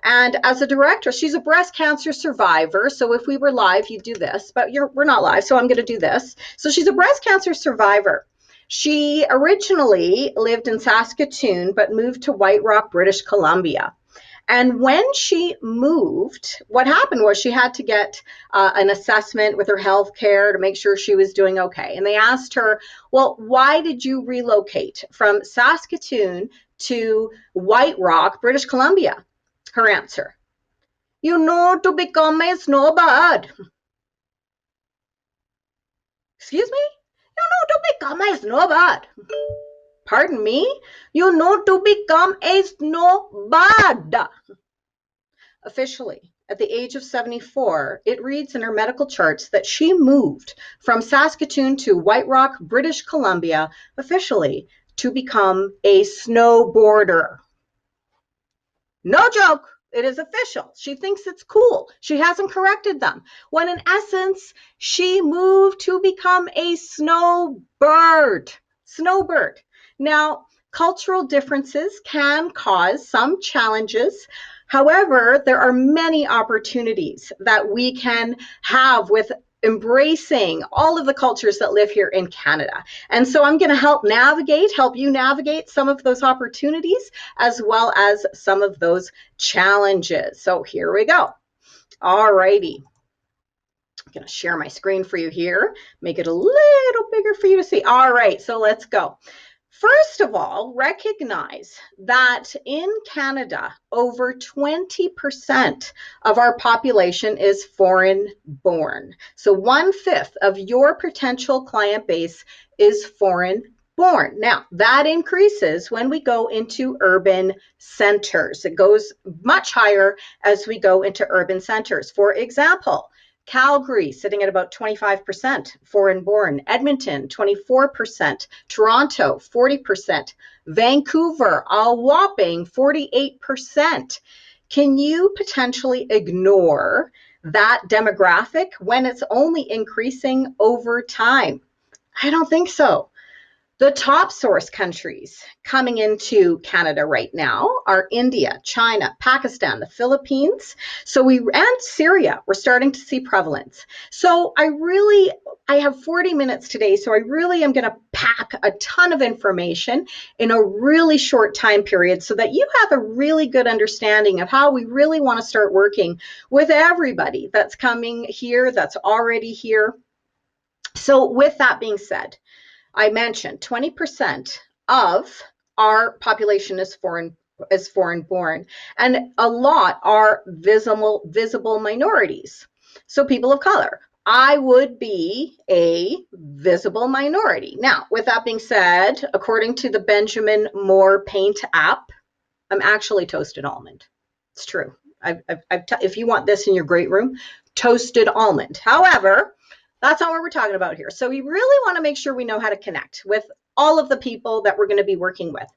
And as a director, she's a breast cancer survivor. So if we were live, you'd do this, but we're not live, so I'm going to do this. So she's a breast cancer survivor. She originally lived in Saskatoon, but moved to White Rock, British Columbia. And when she moved, what happened was she had to get an assessment with her health care to make sure she was doing okay. And they asked her, well, why did you relocate from Saskatoon to White Rock, British Columbia? Her answer, you know, to become a snowbird. Excuse me? You know, to become a snowbird. Pardon me? You know, to become a snowbird. Officially, at the age of 74, it reads in her medical charts that she moved from Saskatoon to White Rock, British Columbia, officially to become a snowboarder. No joke. It is official. She thinks it's cool. She hasn't corrected them. When in essence, she moved to become a snowbird. Snowbird. Now, cultural differences can cause some challenges. However, there are many opportunities that we can have with embracing all of the cultures that live here in Canada. And so I'm going to help you navigate some of those opportunities as well as some of those challenges. So here we go. All righty. I'm going to share my screen for you here, make it a little bigger for you to see. All right, so let's go. First of all, recognize that in Canada, over 20% of our population is foreign born. So 1/5 of your potential client base is foreign born. Now, that increases when we go into urban centers. It goes much higher as we go into urban centers. For example, Calgary sitting at about 25% foreign born, Edmonton 24%, Toronto 40%, Vancouver a whopping 48%. Can you potentially ignore that demographic when it's only increasing over time? I don't think so. The top source countries coming into Canada right now are India, China, Pakistan, the Philippines. And Syria, we're starting to see prevalence. So I have 40 minutes today, so I really am going to pack a ton of information in a really short time period so that you have a really good understanding of how we really want to start working with everybody that's coming here, that's already here. So with that being said, I mentioned 20% of our population is foreign born, and a lot are visible minorities. So people of color. I would be a visible minority. Now, with that being said, according to the Benjamin Moore Paint app, I'm actually toasted almond. It's true. If you want this in your great room, toasted almond. However, that's not what we're talking about here. So we really want to make sure we know how to connect with all of the people that we're going to be working with.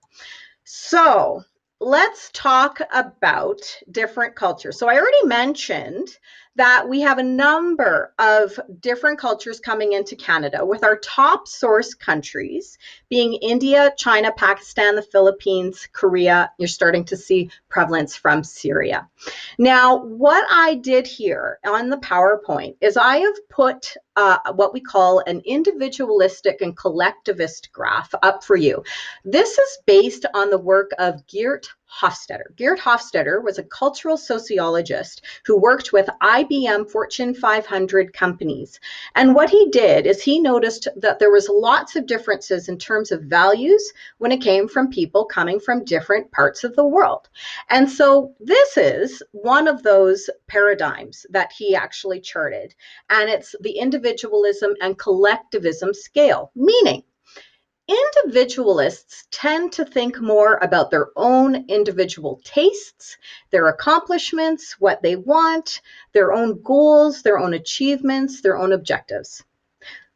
So let's talk about different cultures. So I already mentioned that we have a number of different cultures coming into Canada, with our top source countries being India, China, Pakistan, the Philippines, Korea. You're starting to see prevalence from Syria. Now, what I did here on the PowerPoint is I have put what we call an individualistic and collectivist graph up for you. This is based on the work of Geert Hofstadter. Geert Hofstadter was a cultural sociologist who worked with IBM Fortune 500 companies. And what he did is he noticed that there was lots of differences in terms of values when it came from people coming from different parts of the world. And so this is one of those paradigms that he actually charted. And it's the individualism and collectivism scale, meaning individualists tend to think more about their own individual tastes, their accomplishments, what they want, their own goals, their own achievements, their own objectives.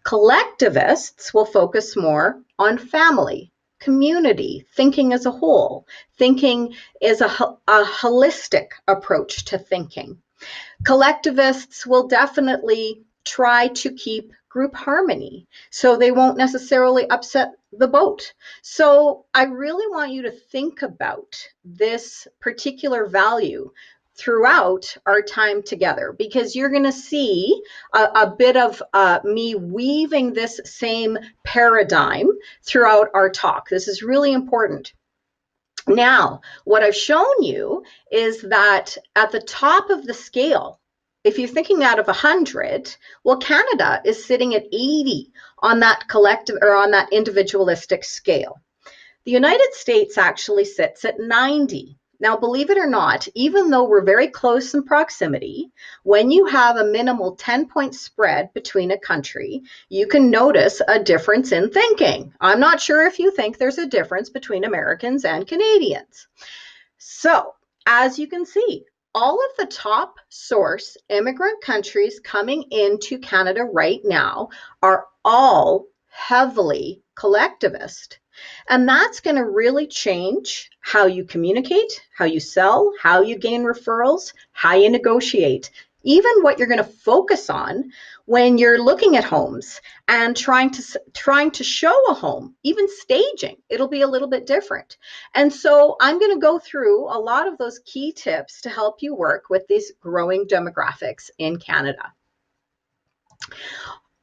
Collectivists will focus more on family, community, thinking as a whole. Thinking is a holistic approach to thinking. Collectivists will definitely try to keep group harmony, so they won't necessarily upset the boat. So I really want you to think about this particular value throughout our time together, because you're going to see a bit of me weaving this same paradigm throughout our talk. This is really important. Now, what I've shown you is that at the top of the scale, if you're thinking out of 100, well, Canada is sitting at 80 on that collective or on that individualistic scale. The United States actually sits at 90. Now, believe it or not, even though we're very close in proximity, when you have a minimal 10-point spread between a country, you can notice a difference in thinking. I'm not sure if you think there's a difference between Americans and Canadians. So, as you can see, all of the top source immigrant countries coming into Canada right now are all heavily collectivist. And that's going to really change how you communicate, how you sell, how you gain referrals, how you negotiate, even what you're going to focus on when you're looking at homes and trying to show a home, even staging. It'll be a little bit different. And so I'm going to go through a lot of those key tips to help you work with these growing demographics in Canada.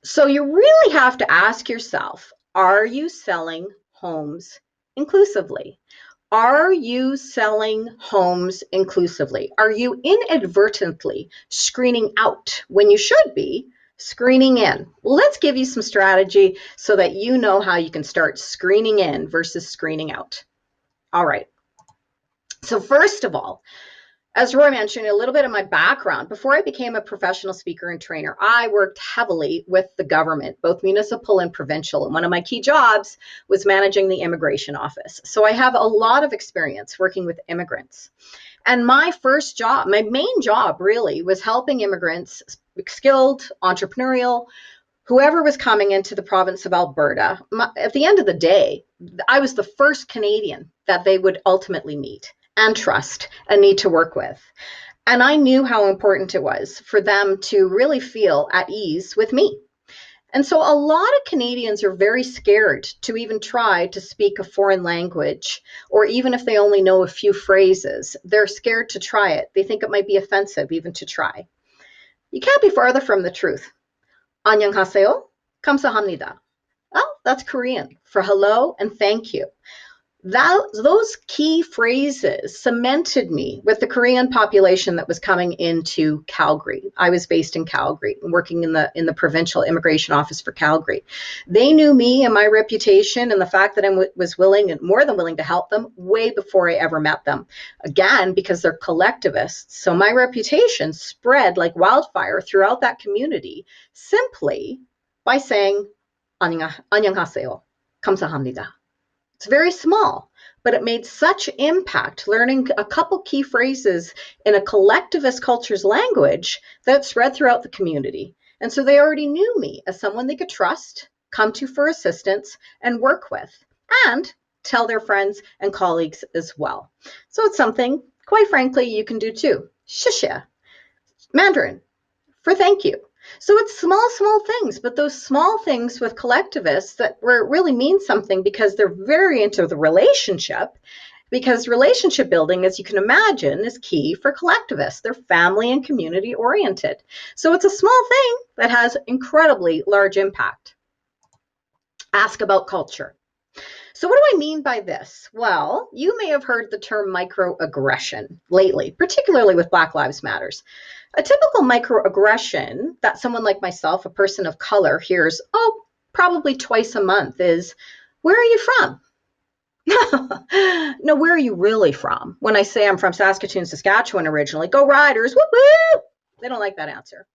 So you really have to ask yourself, are you selling homes inclusively? Are you selling homes inclusively? Are you inadvertently screening out when you should be screening in? Well, let's give you some strategy so that you know how you can start screening in versus screening out. All right. So first of all, as Roy mentioned, a little bit of my background. Before I became a professional speaker and trainer, I worked heavily with the government, both municipal and provincial. And one of my key jobs was managing the immigration office. So I have a lot of experience working with immigrants. And my first job, my main job really, was helping immigrants, skilled, entrepreneurial, whoever was coming into the province of Alberta. At the end of the day, I was the first Canadian that they would ultimately meet and trust and need to work with. And I knew how important it was for them to really feel at ease with me. And so a lot of Canadians are very scared to even try to speak a foreign language, or even if they only know a few phrases, they're scared to try it. They think it might be offensive even to try. You can't be farther from the truth. 안녕하세요, 감사합니다. Well, that's Korean for hello and thank you. Those key phrases cemented me with the Korean population that was coming into Calgary. I was based in Calgary, working in the provincial immigration office for Calgary. They knew me and my reputation and the fact that I was willing and more than willing to help them way before I ever met them. Again, because they're collectivists. So my reputation spread like wildfire throughout that community simply by saying 안녕하세요, 감사합니다. It's very small, but it made such impact, learning a couple key phrases in a collectivist culture's language that spread throughout the community. And so they already knew me as someone they could trust, come to for assistance, and work with, and tell their friends and colleagues as well. So it's something, quite frankly, you can do too. Shishya, Mandarin, for thank you. So it's small things, but those small things with collectivists that really mean something because they're very into the relationship, because relationship building, as you can imagine, is key for collectivists. They're family and community oriented. So it's a small thing that has incredibly large impact. Ask about culture. So what do I mean by this? Well, you may have heard the term microaggression lately, particularly with Black Lives Matters. A typical microaggression that someone like myself, a person of color, hears, probably twice a month is, where are you from? No, where are you really from? When I say I'm from Saskatoon, Saskatchewan originally, go Riders, whoop whoop. They don't like that answer.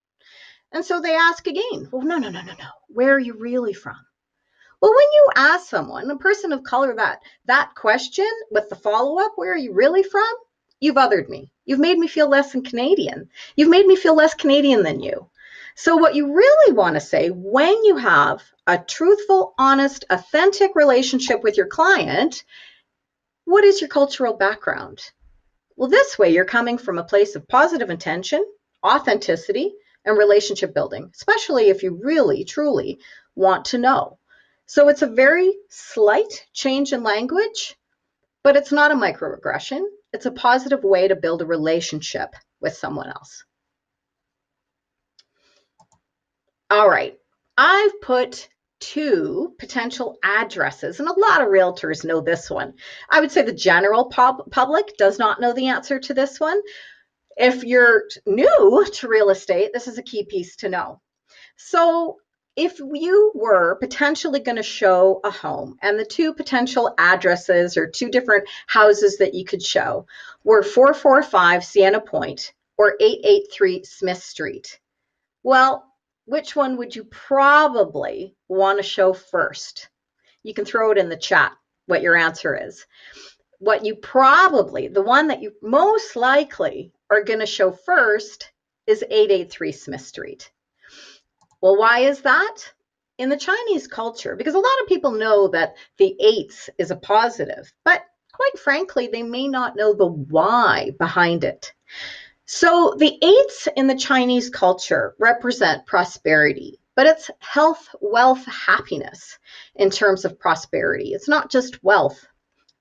And so they ask again, well, no. Where are you really from? Well, when you ask someone, a person of color, that question with the follow-up, where are you really from? You've othered me. You've made me feel less than Canadian. You've made me feel less Canadian than you. So what you really want to say when you have a truthful, honest, authentic relationship with your client, what is your cultural background? Well, this way you're coming from a place of positive intention, authenticity, and relationship building, especially if you really, truly want to know. So it's a very slight change in language, but it's not a microaggression. It's a positive way to build a relationship with someone else. All right, I've put 2 potential addresses, and a lot of realtors know this one. I would say the general public does not know the answer to this one. If you're new to real estate, this is a key piece to know. So if you were potentially going to show a home, and the 2 potential addresses or 2 different houses that you could show were 445 Sienna Point or 883 Smith Street, well, which one would you probably want to show first? You can throw it in the chat what your answer is. The one that you most likely are going to show first is 883 Smith Street. Well, why is that? In the Chinese culture, because a lot of people know that the 8s is a positive, but quite frankly, they may not know the why behind it. So the 8s in the Chinese culture represent prosperity, but it's health, wealth, happiness in terms of prosperity. It's not just wealth.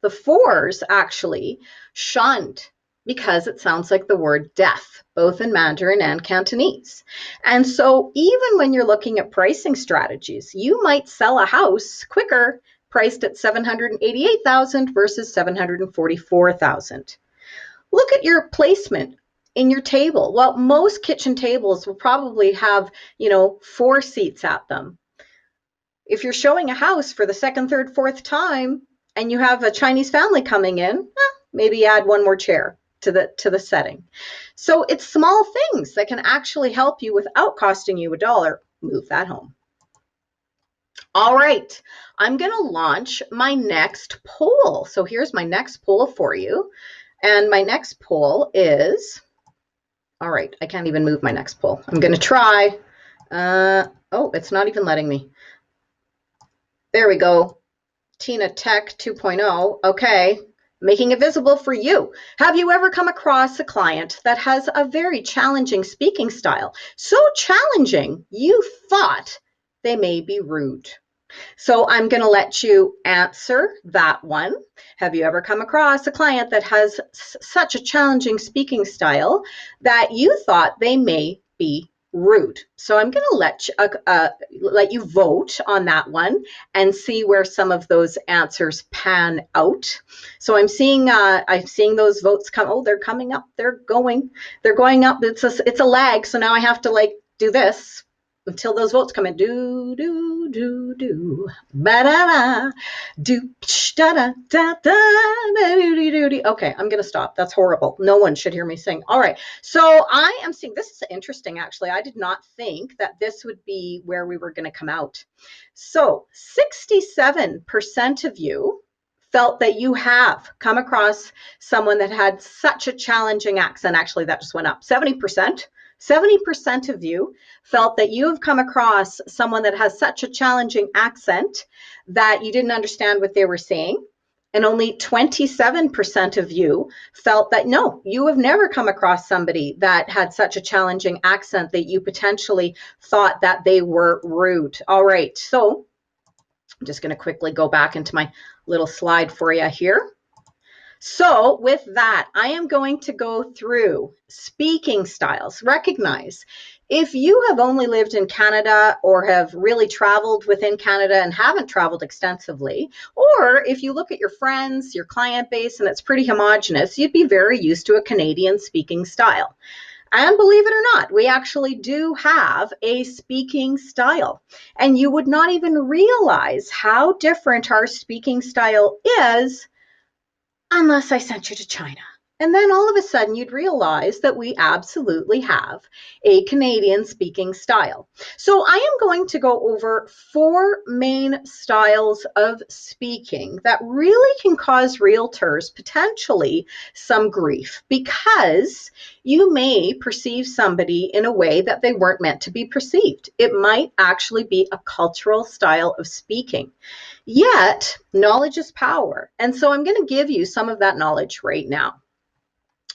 The 4s actually shunned because it sounds like the word death, both in Mandarin and Cantonese. And so even when you're looking at pricing strategies, you might sell a house quicker priced at $788,000 versus $744,000. Look at your placement in your table. Well, most kitchen tables will probably have, 4 seats at them. If you're showing a house for the 2nd, 3rd, 4th time, and you have a Chinese family coming in, maybe add 1 more chair to the setting. So it's small things that can actually help you without costing you $1. Move that home. All right, I'm going to launch my next poll. So here's my next poll for you. And my next poll is, all right, I can't even move my next poll. I'm going to try. It's not even letting me. There we go. Tina Tech 2.0. Okay, making it visible for you. Have you ever come across a client that has a very challenging speaking style? So challenging, you thought they may be rude. So I'm going to let you answer that one. Have you ever come across a client that has such a challenging speaking style that you thought they may be rude? So I'm going to let you vote on that one and see where some of those answers pan out. So I'm seeing those votes come. Oh, they're coming up. They're going up. It's a lag. So now I have to do this until those votes come in. Do do do do ba da da do da da da da do do do. Okay, I'm gonna stop. That's horrible. No one should hear me sing. All right, so I am seeing, this is interesting actually. I did not think that this would be where we were going to come out. So 67% of you felt that you have come across someone that had such a challenging accent? Actually, that just went up 70%. 70% of you felt that you have come across someone that has such a challenging accent that you didn't understand what they were saying. And only 27% of you felt that no, you have never come across somebody that had such a challenging accent that you potentially thought that they were rude. All right, so I'm just going to quickly go back into my little slide for you here. So with that, I am going to go through speaking styles. Recognize, if you have only lived in Canada or have really traveled within Canada and haven't traveled extensively, or if you look at your friends, your client base, and it's pretty homogenous, you'd be very used to a Canadian speaking style. And believe it or not, we actually do have a speaking style. And you would not even realize how different our speaking style is unless I sent you to China. And then all of a sudden you'd realize that we absolutely have a Canadian speaking style. So I am going to go over 4 main styles of speaking that really can cause realtors potentially some grief, because you may perceive somebody in a way that they weren't meant to be perceived. It might actually be a cultural style of speaking. Yet, knowledge is power. And so I'm going to give you some of that knowledge right now.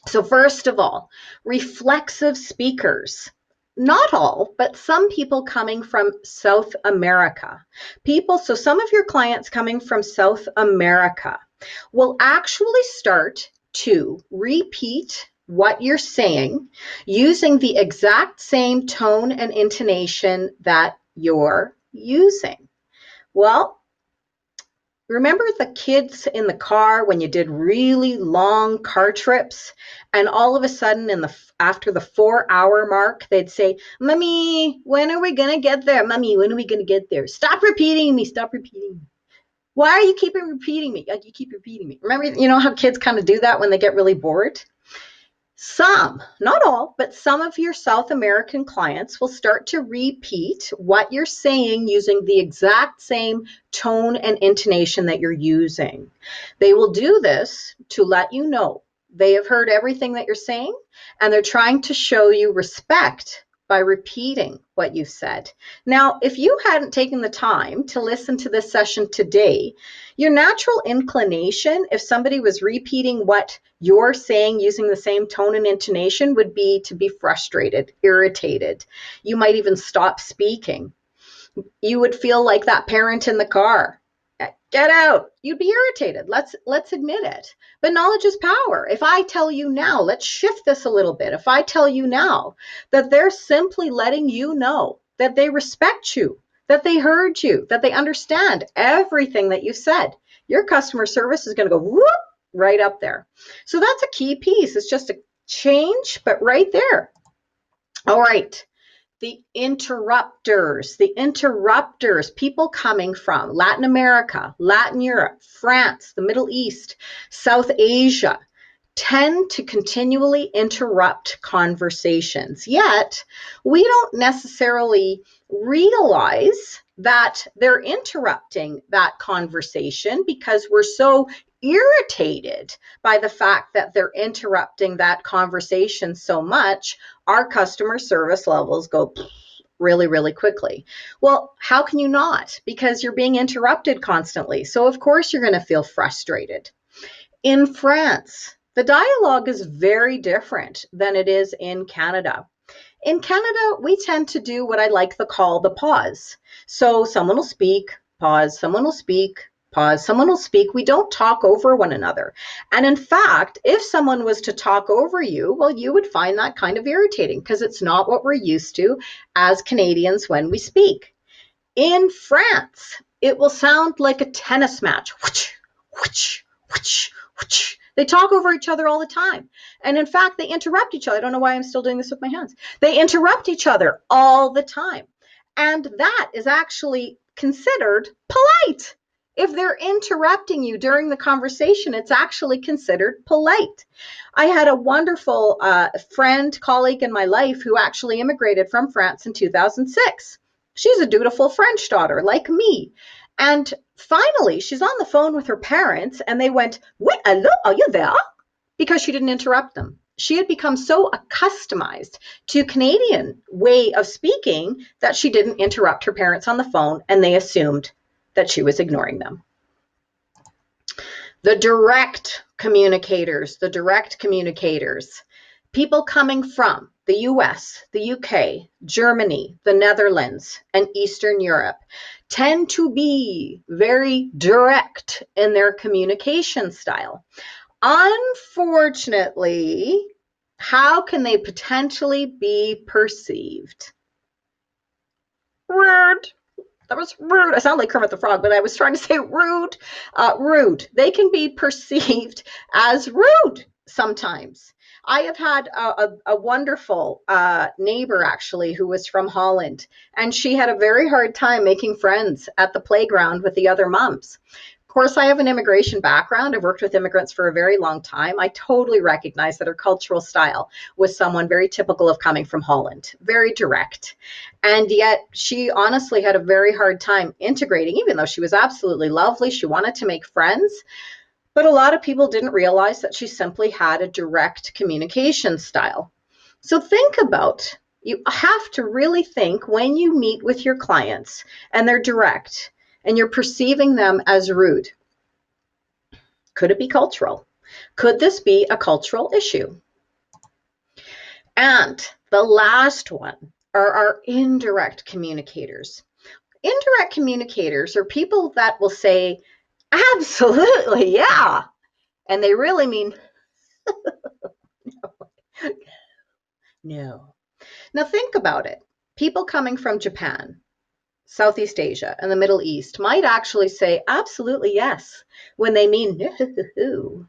So first of all, reflexive speakers. Not all, but some people coming from South America. So some of your clients coming from South America will actually start to repeat what you're saying using the exact same tone and intonation that you're using. Well, remember the kids in the car when you did really long car trips, and all of a sudden after the 4-hour mark, they'd say, "Mommy, when are we going to get there? Mommy, when are we going to get there? Stop repeating me. Stop repeating me. Why are you keeping repeating me? You keep repeating me." Remember, you know how kids kind of do that when they get really bored? Some, not all, but some of your South American clients will start to repeat what you're saying using the exact same tone and intonation that you're using. They will do this to let you know they have heard everything that you're saying, and they're trying to show you respect by repeating what you said. Now, if you hadn't taken the time to listen to this session today, your natural inclination, if somebody was repeating what you're saying using the same tone and intonation, would be to be frustrated, irritated. You might even stop speaking. You would feel like that parent in the car. Get out. You'd be irritated. Let's admit it. But knowledge is power. If I tell you now, let's shift this a little bit. If I tell you now that they're simply letting you know that they respect you, that they heard you, that they understand everything that you said, your customer service is going to go whoop right up there. So that's a key piece. It's just a change, but right there. All right. The interrupters, people coming from Latin America, Latin Europe, France, the Middle East, South Asia, tend to continually interrupt conversations. Yet, we don't necessarily realize that they're interrupting that conversation because we're so irritated by the fact that they're interrupting that conversation so much, our customer service levels go really, really quickly. Well, how can you not? Because you're being interrupted constantly. So of course you're going to feel frustrated. In France, the dialogue is very different than it is in Canada. In Canada, we tend to do what I like to call the pause. So someone will speak, pause, someone will speak, pause, someone will speak. We don't talk over one another. And in fact, if someone was to talk over you, well, you would find that kind of irritating because it's not what we're used to as Canadians when we speak. In France, it will sound like a tennis match. Whoosh, whoosh, whoosh, whoosh. They talk over each other all the time. And in fact, they interrupt each other. I don't know why I'm still doing this with my hands. They interrupt each other all the time. And that is actually considered polite. If they're interrupting you during the conversation, it's actually considered polite. I had a wonderful friend, colleague in my life who actually immigrated from France in 2006. She's a dutiful French daughter like me. And finally, she's on the phone with her parents, and they went, "Wait, hello, are you there?" Because she didn't interrupt them. She had become so accustomed to Canadian way of speaking that she didn't interrupt her parents on the phone, and they assumed that she was ignoring them. The direct communicators, people coming from the US, the UK, Germany, the Netherlands, and Eastern Europe tend to be very direct in their communication style. Unfortunately, how can they potentially be perceived? Rude. That was rude. I sound like Kermit the Frog, but I was trying to say rude. Rude. They can be perceived as rude sometimes. I have had a wonderful neighbor, actually, who was from Holland, and she had a very hard time making friends at the playground with the other moms. Of course, I have an immigration background. I've worked with immigrants for a very long time. I totally recognize that her cultural style was someone very typical of coming from Holland, very direct. And yet she honestly had a very hard time integrating, even though she was absolutely lovely. She wanted to make friends. But a lot of people didn't realize that she simply had a direct communication style. So think about, you have to really think when you meet with your clients and they're direct and you're perceiving them as rude. Could it be cultural? Could this be a cultural issue? And the last one are our indirect communicators. Indirect communicators are people that will say, absolutely, yeah. And they really mean, no. Now think about it. People coming from Japan, Southeast Asia, and the Middle East might actually say, absolutely, yes, when they mean, no.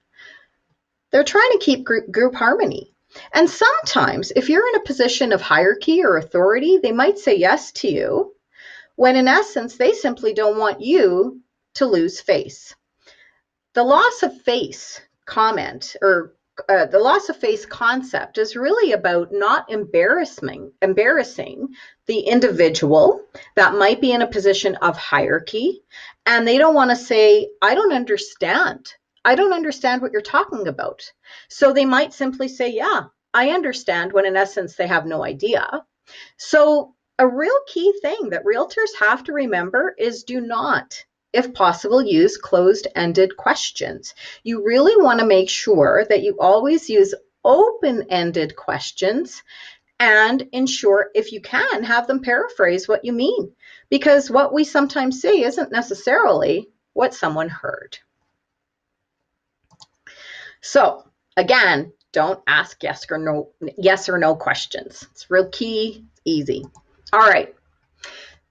They're trying to keep group harmony. And sometimes, if you're in a position of hierarchy or authority, they might say yes to you, when in essence, they simply don't want you to lose face. The loss of face comment, or the loss of face concept, is really about not embarrassing the individual that might be in a position of hierarchy, and they don't want to say, I don't understand what you're talking about. So they might simply say, yeah, I understand, when in essence they have no idea. So a real key thing that realtors have to remember is do not, if possible, use closed-ended questions. You really want to make sure that you always use open-ended questions, and ensure, if you can, have them paraphrase what you mean, because what we sometimes say isn't necessarily what someone heard. So again, don't ask yes or no questions. It's real key, easy. All right.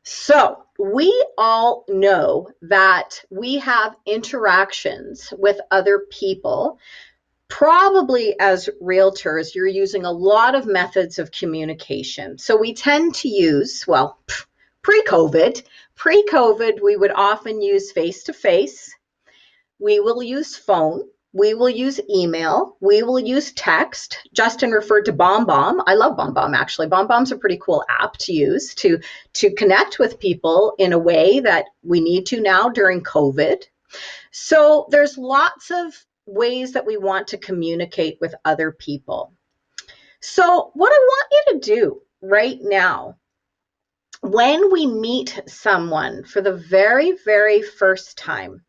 So we all know that we have interactions with other people. Probably as realtors, you're using a lot of methods of communication. So we tend to use, well, pre-COVID, we would often use face-to-face. We will use phone. We will use email. We will use text. Justin referred to BombBomb. I love BombBomb, actually. BombBomb's a pretty cool app to use to connect with people in a way that we need to now during COVID. So there's lots of ways that we want to communicate with other people. So what I want you to do right now, when we meet someone for the very, very first time,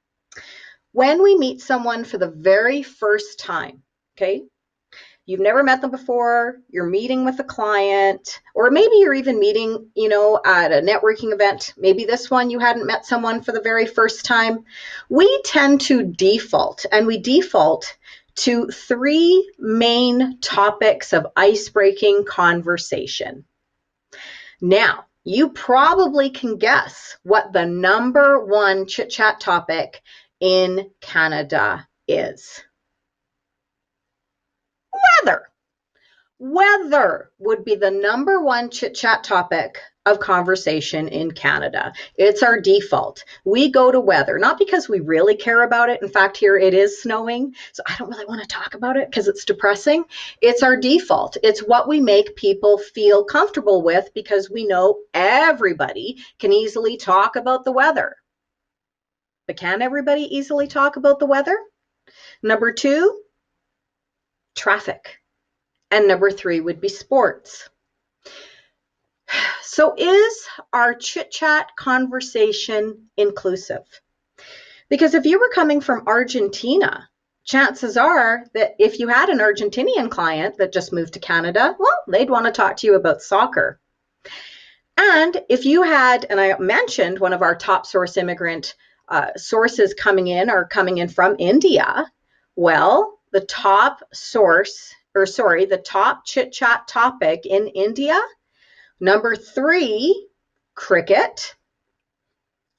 okay, you've never met them before, you're meeting with a client, or maybe you're even meeting, at a networking event. Maybe this one you hadn't met someone for the very first time. We tend to default to 3 main topics of icebreaking conversation. Now, you probably can guess what the number 1 chit-chat topic in Canada is. Weather would be the number 1 chit-chat topic of conversation in Canada. It's our default. We go to weather, not because we really care about it. In fact, here it is snowing, so I don't really want to talk about it because it's depressing. It's our default. It's what we make people feel comfortable with because we know everybody can easily talk about the weather. But can everybody easily talk about the weather? Number 2, traffic. And number 3 would be sports. So is our chit-chat conversation inclusive? Because if you were coming from Argentina, chances are that if you had an Argentinian client that just moved to Canada, well, they'd want to talk to you about soccer. And if you had, and I mentioned one of our top source immigrant sources coming in are coming in from India, well, the top chit-chat topic in India, number 3, cricket.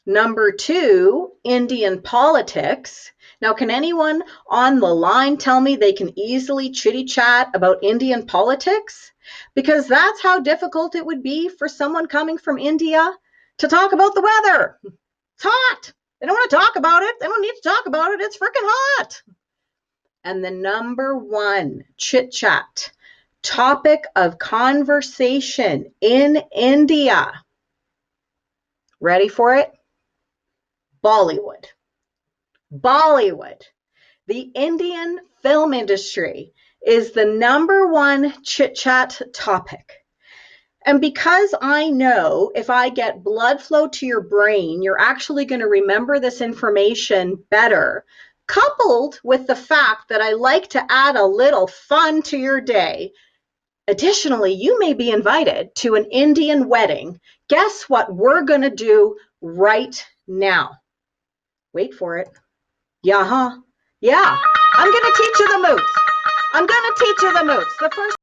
Number 2, Indian politics. Now, can anyone on the line tell me they can easily chitty chat about Indian politics? Because that's how difficult it would be for someone coming from India to talk about the weather. It's hot. They don't want to talk about it. They don't need to talk about it. It's freaking hot. And the number 1 chit chat topic of conversation in India. Ready for it? Bollywood. Bollywood. The Indian film industry is the number 1 chit-chat topic. And because I know if I get blood flow to your brain, you're actually going to remember this information better, coupled with the fact that I like to add a little fun to your day. Additionally, you may be invited to an Indian wedding. Guess what we're going to do right now? Wait for it. Yeah, I'm going to teach you the moves. The first.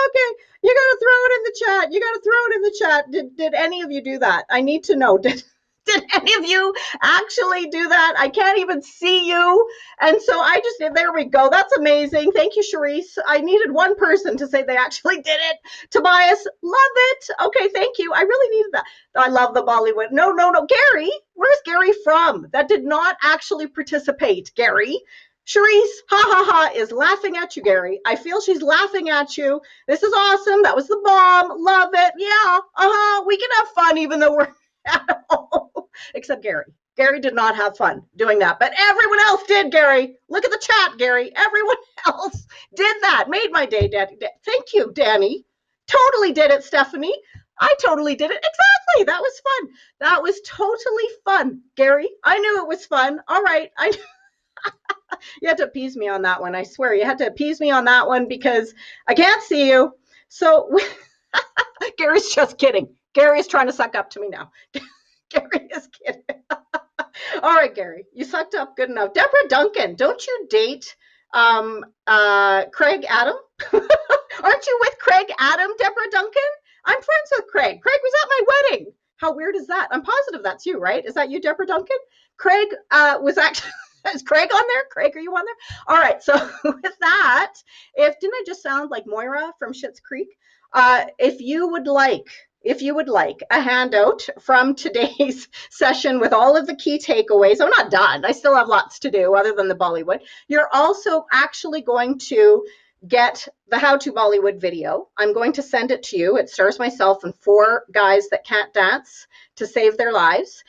Okay, you got to throw it in the chat. Did any of you do that? I need to know. Did any of you actually do that? I can't even see you. And so I just did. There we go. That's amazing. Thank you, Charisse. I needed one person to say they actually did it. Tobias, love it. Okay, thank you. I really needed that. I love the Bollywood. No. Gary, where's Gary from? That did not actually participate. Gary. Charisse, is laughing at you, Gary. I feel she's laughing at you. This is awesome. That was the bomb. Love it. Yeah, we can have fun even though we're at home. Except Gary. Gary did not have fun doing that, but everyone else did, Gary. Look at the chat, Gary. Everyone else did that. Made my day, Danny. Thank you, Danny. Totally did it, Stephanie. I totally did it. Exactly. That was fun. That was totally fun, Gary. I knew it was fun. All right. You had to appease me on that one. I swear you had to appease me on that one because I can't see you. So Gary's just kidding. Gary is trying to suck up to me now. Gary is kidding. All right, Gary, you sucked up good enough. Deborah Duncan, don't you date Craig Adam? Aren't you with Craig Adam, Deborah Duncan? I'm friends with Craig. Craig was at my wedding. How weird is that? I'm positive that's you, right? Is that you, Deborah Duncan? Craig was actually... Is Craig on there? Craig, are you on there? All right. So with that, didn't I just sound like Moira from Schitt's Creek? If you would like a handout from today's session with all of the key takeaways, I'm not done. I still have lots to do other than the Bollywood. You're also actually going to get the How to Bollywood video. I'm going to send it to you. It stars myself and 4 guys that can't dance to save their lives.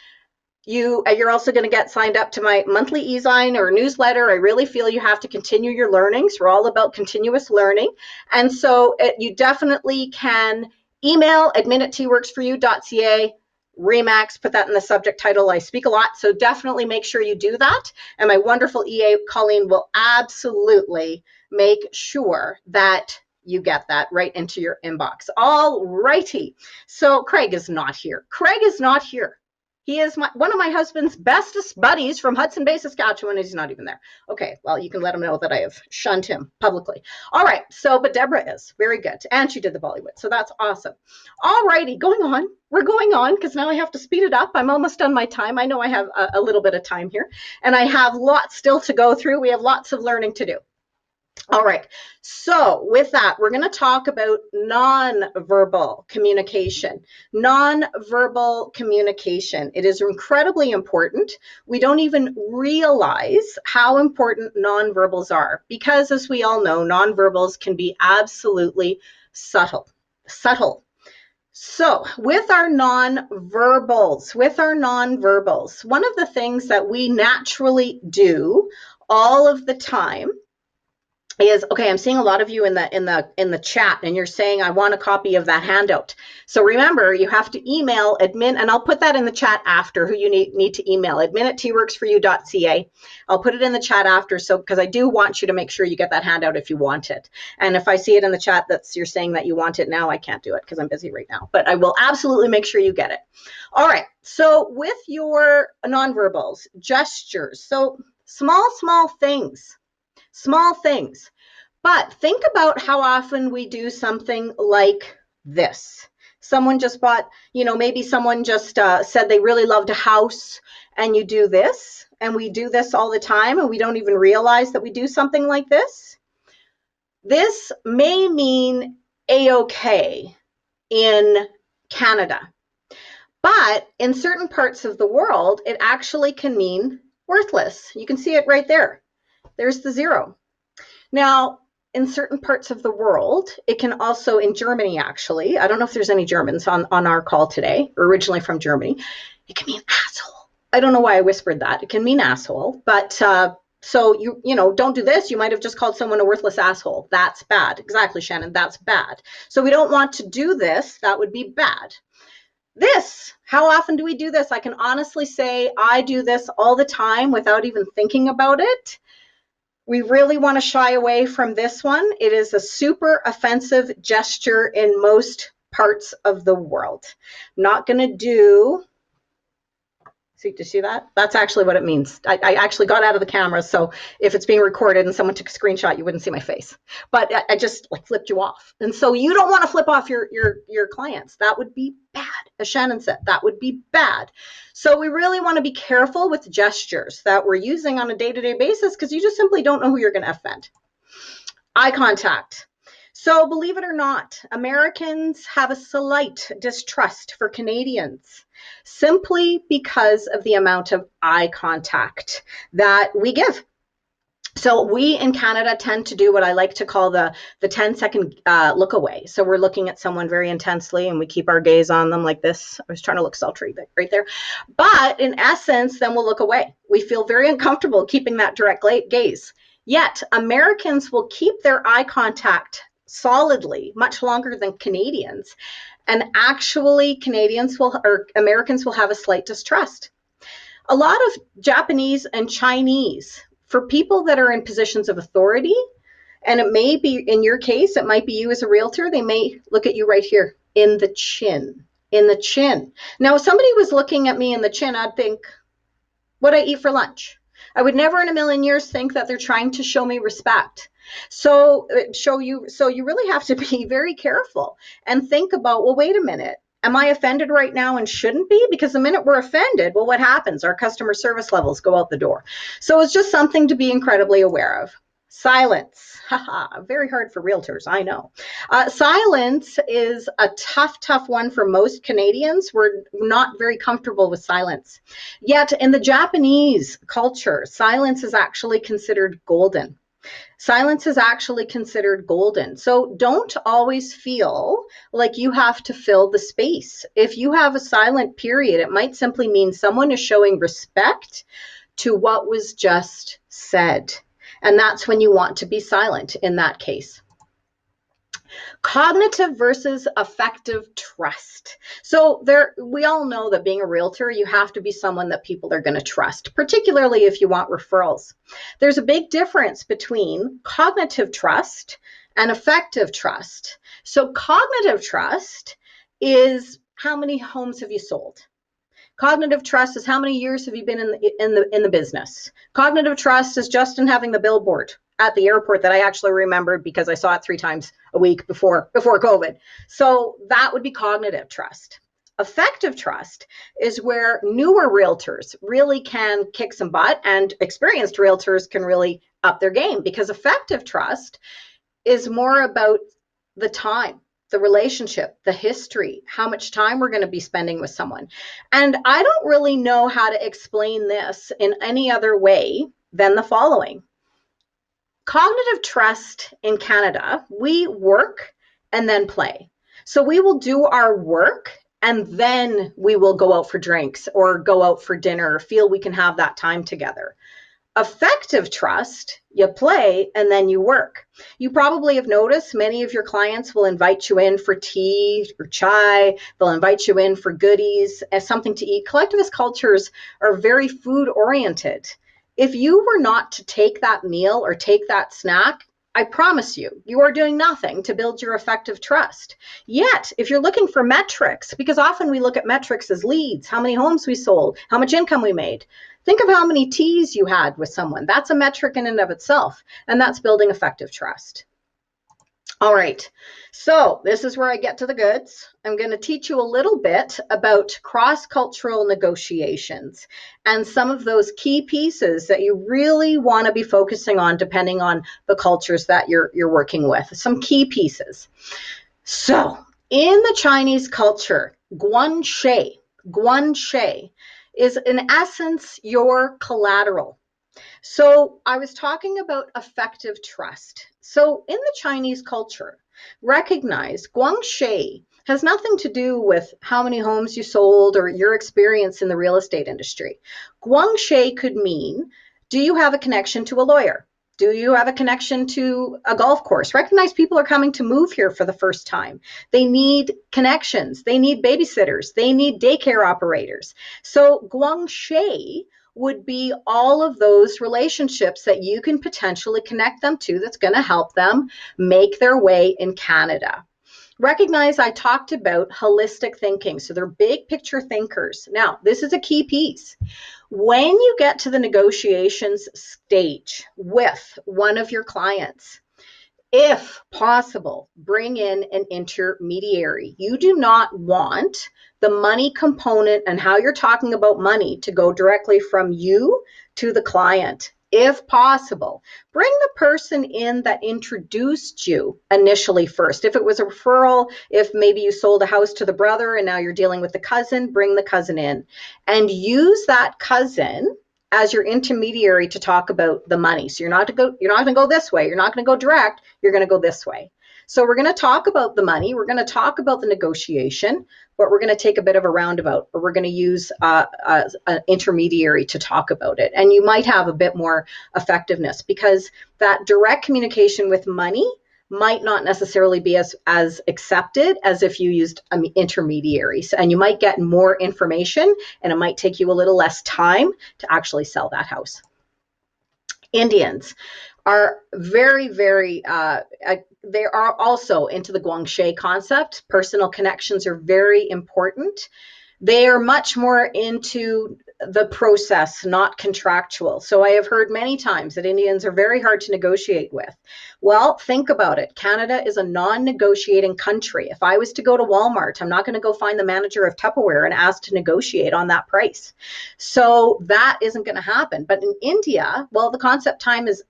You're also going to get signed up to my monthly e-zine or newsletter. I really feel you have to continue your learnings. We're all about continuous learning. And so you definitely can email admin@tworksforyou.ca, REMAX, put that in the subject title. I speak a lot, so definitely make sure you do that. And my wonderful EA, Colleen, will absolutely make sure that you get that right into your inbox. All righty. So Craig is not here. He is one of my husband's bestest buddies from Hudson Bay, Saskatchewan. He's not even there. Okay, well, you can let him know that I have shunned him publicly. All right, so, but Deborah is. Very good. And she did the Bollywood, so that's awesome. All righty, going on. We're going on because now I have to speed it up. I'm almost done my time. I know I have a little bit of time here, and I have lots still to go through. We have lots of learning to do. All right, so with that, we're going to talk about nonverbal communication. Nonverbal communication. It is incredibly important. We don't even realize how important nonverbals are because, as we all know, nonverbals can be absolutely subtle. So with our nonverbals, one of the things that we naturally do all of the time is, okay, I'm seeing a lot of you in the chat, and you're saying I want a copy of that handout. So remember, you have to email admin, and I'll put that in the chat after, who you need to email, admin@tworksforyou.ca. I'll put it in the chat after, so because I do want you to make sure you get that handout if you want it. And if I see it in the chat you're saying that you want it now, I can't do it because I'm busy right now, but I will absolutely make sure you get it. All right, so with your nonverbals, gestures, so small things. Small things. But think about how often we do something like this. Someone just bought, maybe someone just said they really loved a house, and you do this, and we do this all the time, and we don't even realize that we do something like this. This may mean A-OK in Canada, but in certain parts of the world, it actually can mean worthless. You can see it right there. There's the 0. Now, in certain parts of the world, it can also, in Germany actually, I don't know if there's any Germans on our call today, or originally from Germany, it can mean asshole. I don't know why I whispered that. It can mean asshole, but so don't do this. You might have just called someone a worthless asshole. That's bad. Exactly, Shannon, that's bad. So we don't want to do this. That would be bad. This, how often do we do this? I can honestly say I do this all the time without even thinking about it. We really want to shy away from this one. It is a super offensive gesture in most parts of the world. I'm not going to do, do you see that? That's actually what it means. I actually got out of the camera, so if it's being recorded and someone took a screenshot, you wouldn't see my face. But I just flipped you off. And so you don't want to flip off your clients. That would be bad. As Shannon said, that would be bad. So we really want to be careful with gestures that we're using on a day-to-day basis because you just simply don't know who you're going to offend. Eye contact. So believe it or not, Americans have a slight distrust for Canadians simply because of the amount of eye contact that we give. So we in Canada tend to do what I like to call the 10-second look away. So we're looking at someone very intensely and we keep our gaze on them like this. I was trying to look sultry right there. But in essence, then we'll look away. We feel very uncomfortable keeping that direct gaze. Yet Americans will keep their eye contact solidly much longer than Canadians. And actually Americans will have a slight distrust. A lot of Japanese and Chinese, for people that are in positions of authority, and it may be, in your case, it might be you as a realtor, they may look at you right here in the chin, Now, if somebody was looking at me in the chin, I'd think, what'd I eat for lunch? I would never in a million years think that they're trying to show me respect. So you really have to be very careful and think about, well, wait a minute. Am I offended right now and shouldn't be? Because the minute we're offended, well, what happens? Our customer service levels go out the door. So it's just something to be incredibly aware of. Silence. Very hard for realtors, I know. Silence is a tough one for most Canadians. We're not very comfortable with silence. Yet in the Japanese culture, silence is actually considered golden. Silence is actually considered golden. So don't always feel like you have to fill the space. If you have a silent period, it might simply mean someone is showing respect to what was just said. And that's when you want to be silent in that case. Cognitive versus affective trust. So we all know that being a realtor, you have to be someone that people are going to trust, particularly if you want referrals. There's a big difference between cognitive trust and affective trust. So cognitive trust is, how many homes have you sold? Cognitive trust is how many years have you been in the business. Cognitive trust is Justin having the billboard at the airport that I actually remembered because I saw it 3 times a week before COVID. So that would be cognitive trust. Effective trust is where newer realtors really can kick some butt and experienced realtors can really up their game, because effective trust is more about the time, the relationship, the history, how much time we're going to be spending with someone. And I don't really know how to explain this in any other way than the following. Cognitive trust in Canada, we work and then play. So we will do our work and then we will go out for drinks or go out for dinner or feel we can have that time together. Effective trust, you play and then you work. You probably have noticed many of your clients will invite you in for tea or chai. They'll invite you in for goodies as something to eat. Collectivist cultures are very food oriented. If you were not to take that meal or take that snack, I promise you, you are doing nothing to build your effective trust. Yet, if you're looking for metrics, because often we look at metrics as leads, how many homes we sold, how much income we made. Think of how many teas you had with someone. That's a metric in and of itself, and that's building effective trust. All right, so this is where I get to the goods. I'm going to teach you a little bit about cross-cultural negotiations and some of those key pieces that you really want to be focusing on depending on the cultures that you're working with. Some key pieces. So in the Chinese culture, guanxi is in essence your collateral. So I was talking about effective trust. So in the Chinese culture, recognize guanxi has nothing to do with how many homes you sold or your experience in the real estate industry. Guanxi could mean, do you have a connection to a lawyer? Do you have a connection to a golf course? Recognize people are coming to move here for the first time. They need connections. They need babysitters. They need daycare operators. So guanxi would be all of those relationships that you can potentially connect them to that's going to help them make their way in Canada. Recognize I talked about holistic thinking. So they're big picture thinkers. Now, this is a key piece. When you get to the negotiations stage with one of your clients, if possible, bring in an intermediary. You do not want the money component and how you're talking about money to go directly from you to the client. If possible, bring the person in that introduced you initially first. If it was a referral, if maybe you sold a house to the brother and now you're dealing with the cousin, bring the cousin in and use that cousin as your intermediary to talk about the money. So you're not going to go this way. You're not going to go direct. You're going to go this way. So we're going to talk about the money. We're going to talk about the negotiation, but we're going to take a bit of a roundabout, or we're going to use an intermediary to talk about it. And you might have a bit more effectiveness because that direct communication with money might not necessarily be as accepted as if you used intermediaries, and you might get more information and it might take you a little less time to actually sell that house. Indians are very, very, they are also into the guanxi concept. Personal connections are very important. They are much more into the process, not contractual. So I have heard many times that Indians are very hard to negotiate with. Well, think about it. Canada is a non-negotiating country. If I was to go to Walmart, I'm not going to go find the manager of Tupperware and ask to negotiate on that price. So that isn't going to happen. But in India, well, the concept time is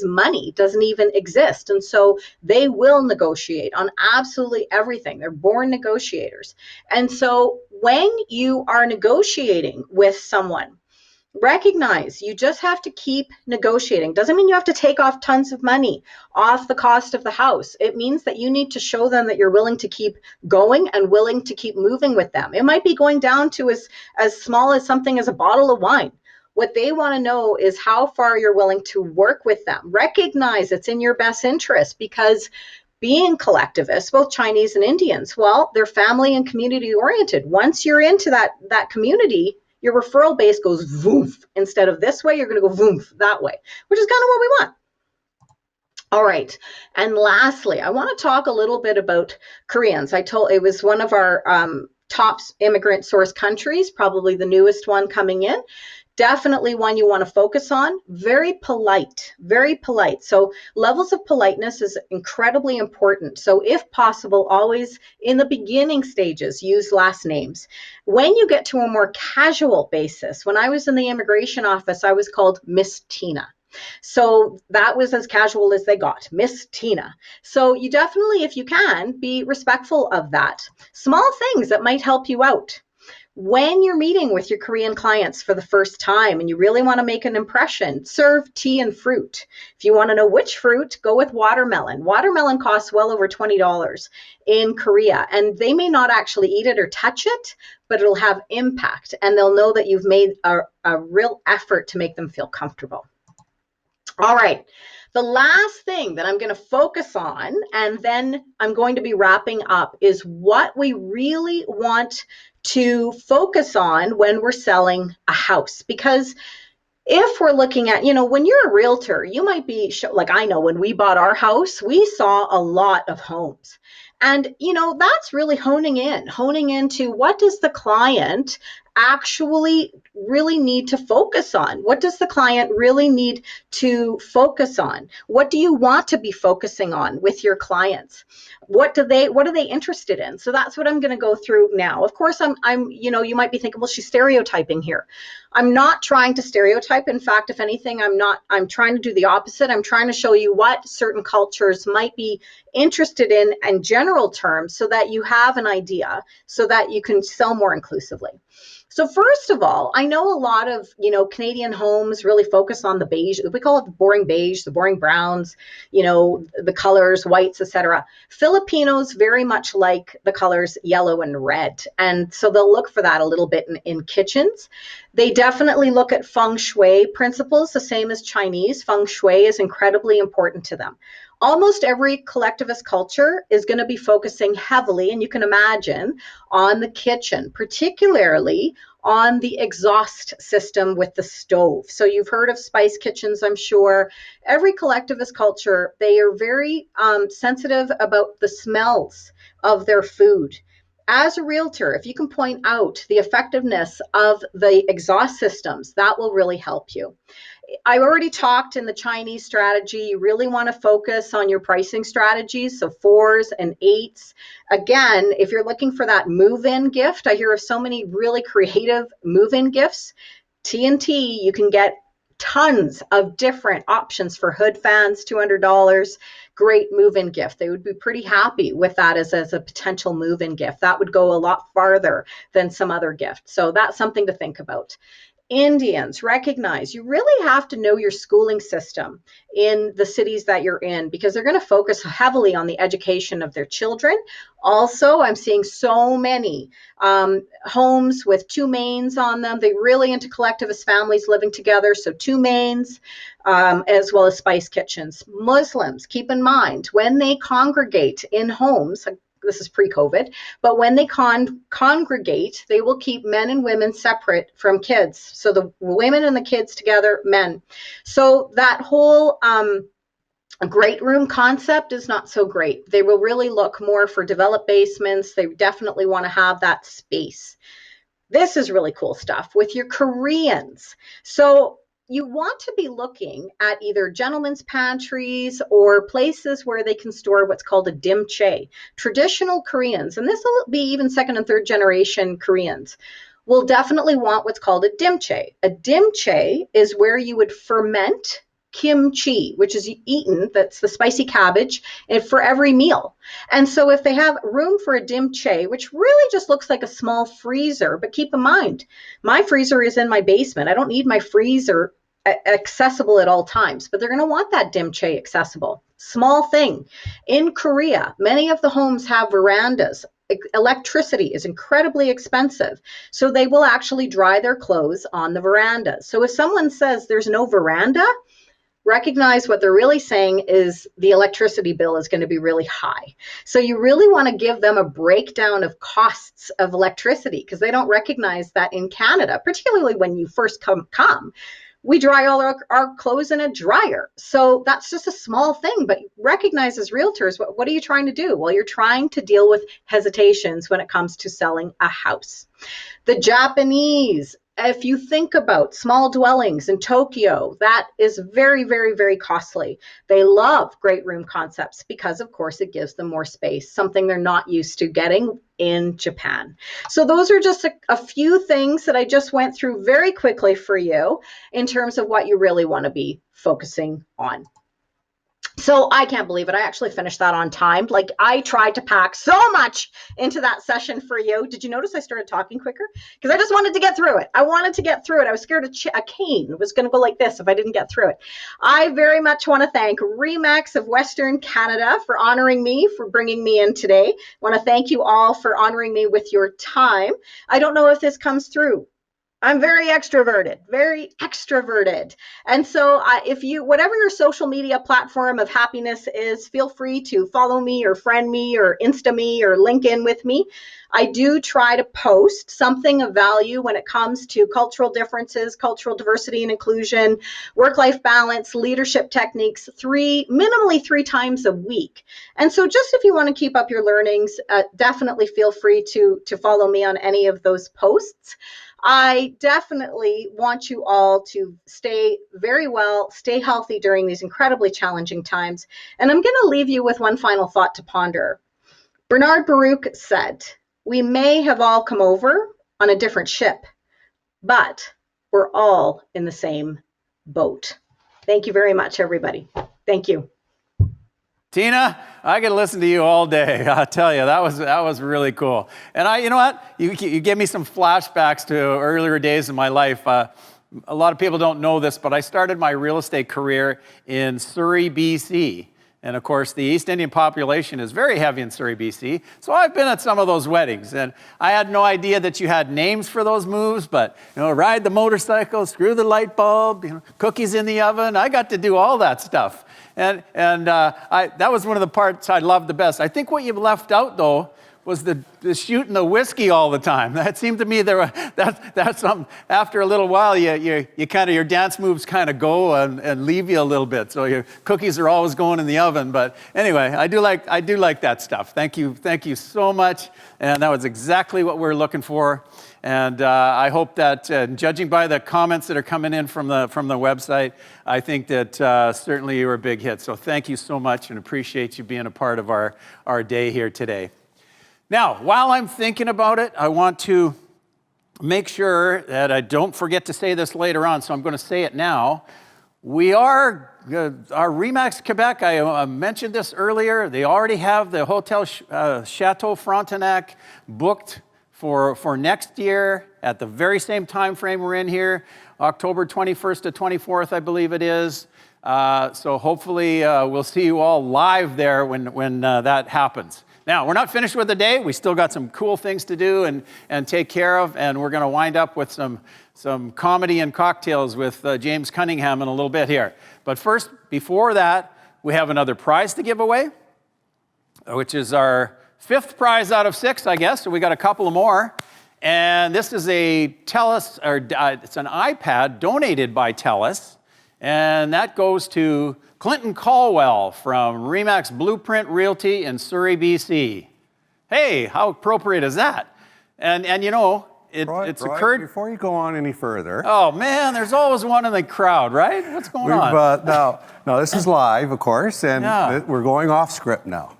money, doesn't even exist. And so they will negotiate on absolutely everything. They're born negotiators. And so when you are negotiating with someone, recognize you just have to keep negotiating. Doesn't mean you have to take off tons of money off the cost of the house. It means that you need to show them that you're willing to keep going and willing to keep moving with them. It might be going down to as small as something as a bottle of wine. What they want to know is how far you're willing to work with them. Recognize it's in your best interest, because being collectivists, both Chinese and Indians, well, they're family and community oriented. Once you're into that community, your referral base goes voof. Instead of this way, you're going to go voof that way, which is kind of what we want. All right. And lastly, I want to talk a little bit about Koreans. It was one of our top immigrant source countries, probably the newest one coming in. Definitely one you want to focus on. Very polite, very polite. So levels of politeness is incredibly important. So if possible, always in the beginning stages, use last names. When you get to a more casual basis, when I was in the immigration office, I was called Miss Tina. So that was as casual as they got, Miss Tina. So you definitely, if you can, be respectful of that. Small things that might help you out. When you're meeting with your Korean clients for the first time and you really want to make an impression, serve tea and fruit. If you want to know which fruit, go with watermelon. Watermelon costs well over $20 in Korea, and they may not actually eat it or touch it, but it'll have impact, and they'll know that you've made a real effort to make them feel comfortable. All right. The last thing that I'm going to focus on, and then I'm going to be wrapping up, is what we really want to focus on when we're selling a house. Because if we're looking at, when you're a realtor, you might be, like I know when we bought our house, we saw a lot of homes. And, that's really honing into what does the client actually really need to focus on? What does the client really need to focus on? What do you want to be focusing on with your clients? What are they interested in? So that's what I'm going to go through now. Of course, I'm you might be thinking, well, she's stereotyping here. I'm not trying to stereotype. In fact, if anything, I'm trying to do the opposite. I'm trying to show you what certain cultures might be interested in general terms, so that you have an idea, so that you can sell more inclusively. So first of all, I know a lot of, Canadian homes really focus on the beige. We call it the boring beige, the boring browns, the colors, whites, etc. Filipinos very much like the colors yellow and red. And so they'll look for that a little bit in kitchens. They definitely look at feng shui principles, the same as Chinese. Feng shui is incredibly important to them. Almost every collectivist culture is going to be focusing heavily, and you can imagine, on the kitchen, particularly on the exhaust system with the stove. So you've heard of spice kitchens, I'm sure. Every collectivist culture, they are very sensitive about the smells of their food. As a realtor, if you can point out the effectiveness of the exhaust systems, that will really help you. I already talked in the Chinese strategy. You really want to focus on your pricing strategies, so 4s and 8s. Again, if you're looking for that move-in gift, I hear of so many really creative move-in gifts. T&T, you can get tons of different options for hood fans, $200. Great move-in gift. They would be pretty happy with that as a potential move-in gift. That would go a lot farther than some other gifts. So that's something to think about. Indians, recognize you really have to know your schooling system in the cities that you're in, because they're going to focus heavily on the education of their children. Also, I'm seeing so many homes with 2 mains on them. They're really into collectivist families living together, so 2 mains, as well as spice kitchens. Muslims, keep in mind, when they congregate in homes, this is pre-COVID, but when they congregate, they will keep men and women separate from kids. So the women and the kids together, men. So that whole great room concept is not so great. They will really look more for developed basements. They definitely want to have that space. This is really cool stuff with your Koreans. So you want to be looking at either gentlemen's pantries or places where they can store what's called a dimchae. Traditional Koreans, and this will be even 2nd and 3rd generation Koreans, will definitely want what's called a dimchae. A dimchae is where you would ferment kimchi, which is eaten, that's the spicy cabbage, and for every meal. And so if they have room for a dimchae, which really just looks like a small freezer, but keep in mind, my freezer is in my basement. I don't need my freezer accessible at all times, but they're going to want that dimchae accessible. Small thing. In Korea, many of the homes have verandas. Electricity is incredibly expensive, so they will actually dry their clothes on the veranda. So if someone says there's no veranda, recognize what they're really saying is the electricity bill is going to be really high. So you really want to give them a breakdown of costs of electricity, because they don't recognize that in Canada, particularly when you first come, we dry all our clothes in a dryer. So that's just a small thing, but recognize as realtors, what are you trying to do? Well, you're trying to deal with hesitations when it comes to selling a house. The Japanese, if you think about small dwellings in Tokyo, that is very, very, very costly. They love great room concepts because, of course, it gives them more space, something they're not used to getting in Japan. So those are just a few things that I just went through very quickly for you in terms of what you really want to be focusing on. So I can't believe it. I actually finished that on time. Like, I tried to pack so much into that session for you. Did you notice I started talking quicker? Because I just wanted to get through it. I wanted to get through it. I was scared a cane was going to go like this if I didn't get through it. I very much want to thank REMAX of Western Canada for honoring me, for bringing me in today. I want to thank you all for honoring me with your time. I don't know if this comes through. I'm very extroverted. And so if you, whatever your social media platform of happiness is, feel free to follow me or friend me or Insta me or link in with me. I do try to post something of value when it comes to cultural differences, cultural diversity and inclusion, work-life balance, leadership techniques, minimally three times a week. And so just if you want to keep up your learnings, definitely feel free to follow me on any of those posts. I definitely want you all to stay very well, stay healthy during these incredibly challenging times. And I'm going to leave you with one final thought to ponder. Bernard Baruch said, "We may have all come over on a different ship, but we're all in the same boat." Thank you very much, everybody. Thank you. Tina, I could listen to you all day. I'll tell you, that was really cool. And you know what? You give me some flashbacks to earlier days in my life. A lot of people don't know this, but I started my real estate career in Surrey, BC. And of course, the East Indian population is very heavy in Surrey, BC. So I've been at some of those weddings, and I had no idea that you had names for those moves, but ride the motorcycle, screw the light bulb, cookies in the oven. I got to do all that stuff. And that was one of the parts I loved the best. I think what you left out, though, was the shooting the whiskey all the time. That seemed to me that's something. After a little while, your dance moves kind of go and leave you a little bit. So your cookies are always going in the oven. But anyway, I do like that stuff. Thank you so much. And that was exactly what we're looking for. And I hope that, judging by the comments that are coming in from the website, I think that certainly you were a big hit. So thank you so much, and appreciate you being a part of our day here today. Now, while I'm thinking about it, I want to make sure that I don't forget to say this later on, so I'm going to say it now. We are, our REMAX Quebec, I mentioned this earlier, they already have the Hotel Chateau Frontenac booked for next year at the very same time frame we're in here, October 21st to 24th, I believe it is. So hopefully we'll see you all live there when that happens. Now, we're not finished with the day. We still got some cool things to do and take care of, and we're going to wind up with some comedy and cocktails with James Cunningham in a little bit here. But first, before that, we have another prize to give away, which is our 5th prize out of 6, I guess. So we got a couple of more. And this is a TELUS, or it's an iPad donated by TELUS. And that goes to Clinton Caldwell from REMAX Blueprint Realty in Surrey, BC. Hey, how appropriate is that? And it's occurred. Before you go on any further. Oh man, there's always one in the crowd, right? What's going on? No, this is live, of course, and we're going off script now.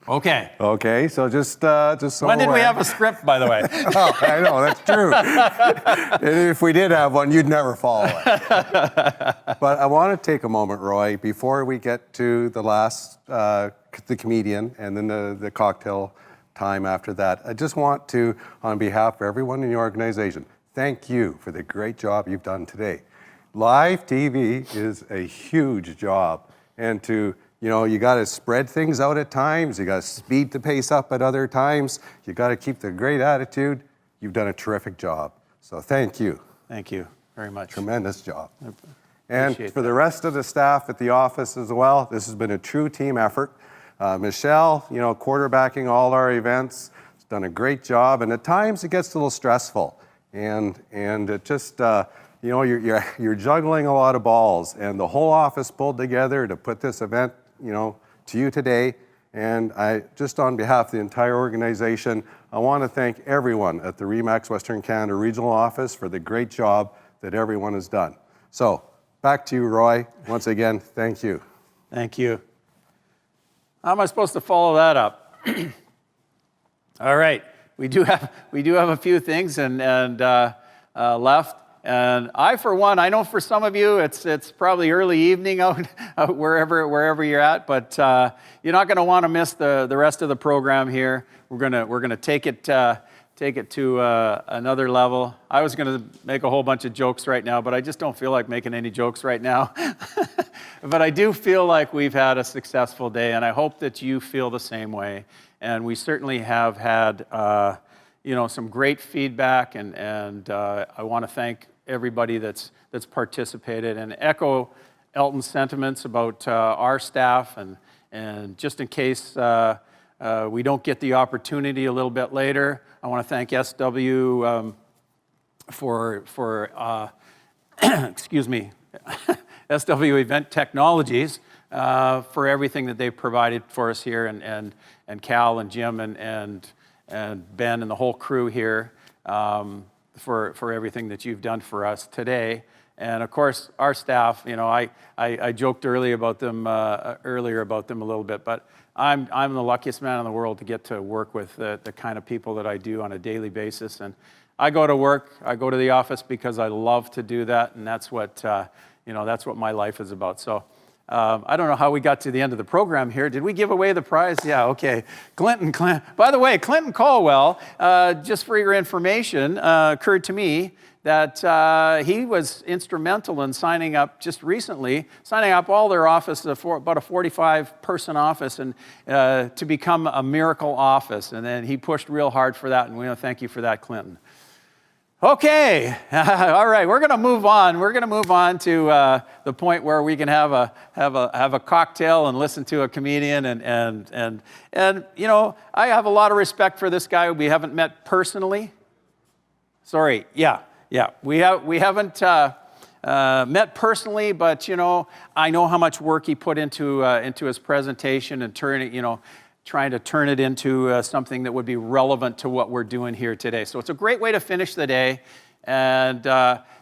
Okay. Okay, so just so when did we have a script, by the way? Oh, I know, that's true. If we did have one, you'd never follow it. But I want to take a moment, Roy, before we get to the last, the comedian, and then the cocktail time after that. I just want to, on behalf of everyone in the organization, thank you for the great job you've done today. Live TV is a huge job, and you got to spread things out at times. You got to speed the pace up at other times. You got to keep the great attitude. You've done a terrific job. So thank you. Thank you very much. Tremendous job. And for the rest of the staff at the office as well, this has been a true team effort. Michelle, quarterbacking all our events, has done a great job. And at times it gets a little stressful. And it just, you know, you're juggling a lot of balls, and the whole office pulled together to put this event, you know, to you today. And I, just on behalf of the entire organization, I want to thank everyone at the REMAX Western Canada Regional Office for the great job that everyone has done. So, back to you, Roy. Once again, thank you. Thank you. How am I supposed to follow that up? All right, we do have a few things left. And I, for one, I know for some of you it's probably early evening out wherever you're at, but you're not going to want to miss the rest of the program here. We're gonna take it to another level. I was going to make a whole bunch of jokes right now, but I just don't feel like making any jokes right now. But I do feel like we've had a successful day, and I hope that you feel the same way. And we certainly have had you know, some great feedback, and I want to thank everybody that's participated and echo Elton's sentiments about our staff, and just in case we don't get the opportunity a little bit later, I want to thank SW for excuse me, SW Event Technologies for everything that they've provided for us here, and Cal and Jim and Ben and the whole crew here for everything that you've done for us today. And of course, our staff, you know, I joked earlier about them a little bit, but I'm the luckiest man in the world to get to work with the kind of people that I do on a daily basis. And I go to work, I go to the office because I love to do that, and that's what, you know, that's what my life is about. So I don't know how we got to the end of the program here. Did we give away the prize? Yeah, okay. Clinton. By the way, Clinton Caldwell, just for your information, occurred to me that he was instrumental in signing up just recently, signing up all their offices for about a 45-person office, and to become a miracle office. And then he pushed real hard for that, and we want to thank you for that, Clinton. Okay, all right, we're going to move on. We're going to move on to the point where we can have a cocktail and listen to a comedian, and you know, I have a lot of respect for this guy we haven't met personally. Sorry, yeah, we haven't met personally, but you know, I know how much work he put into his presentation and trying to turn it into something that would be relevant to what we're doing here today. So it's a great way to finish the day. And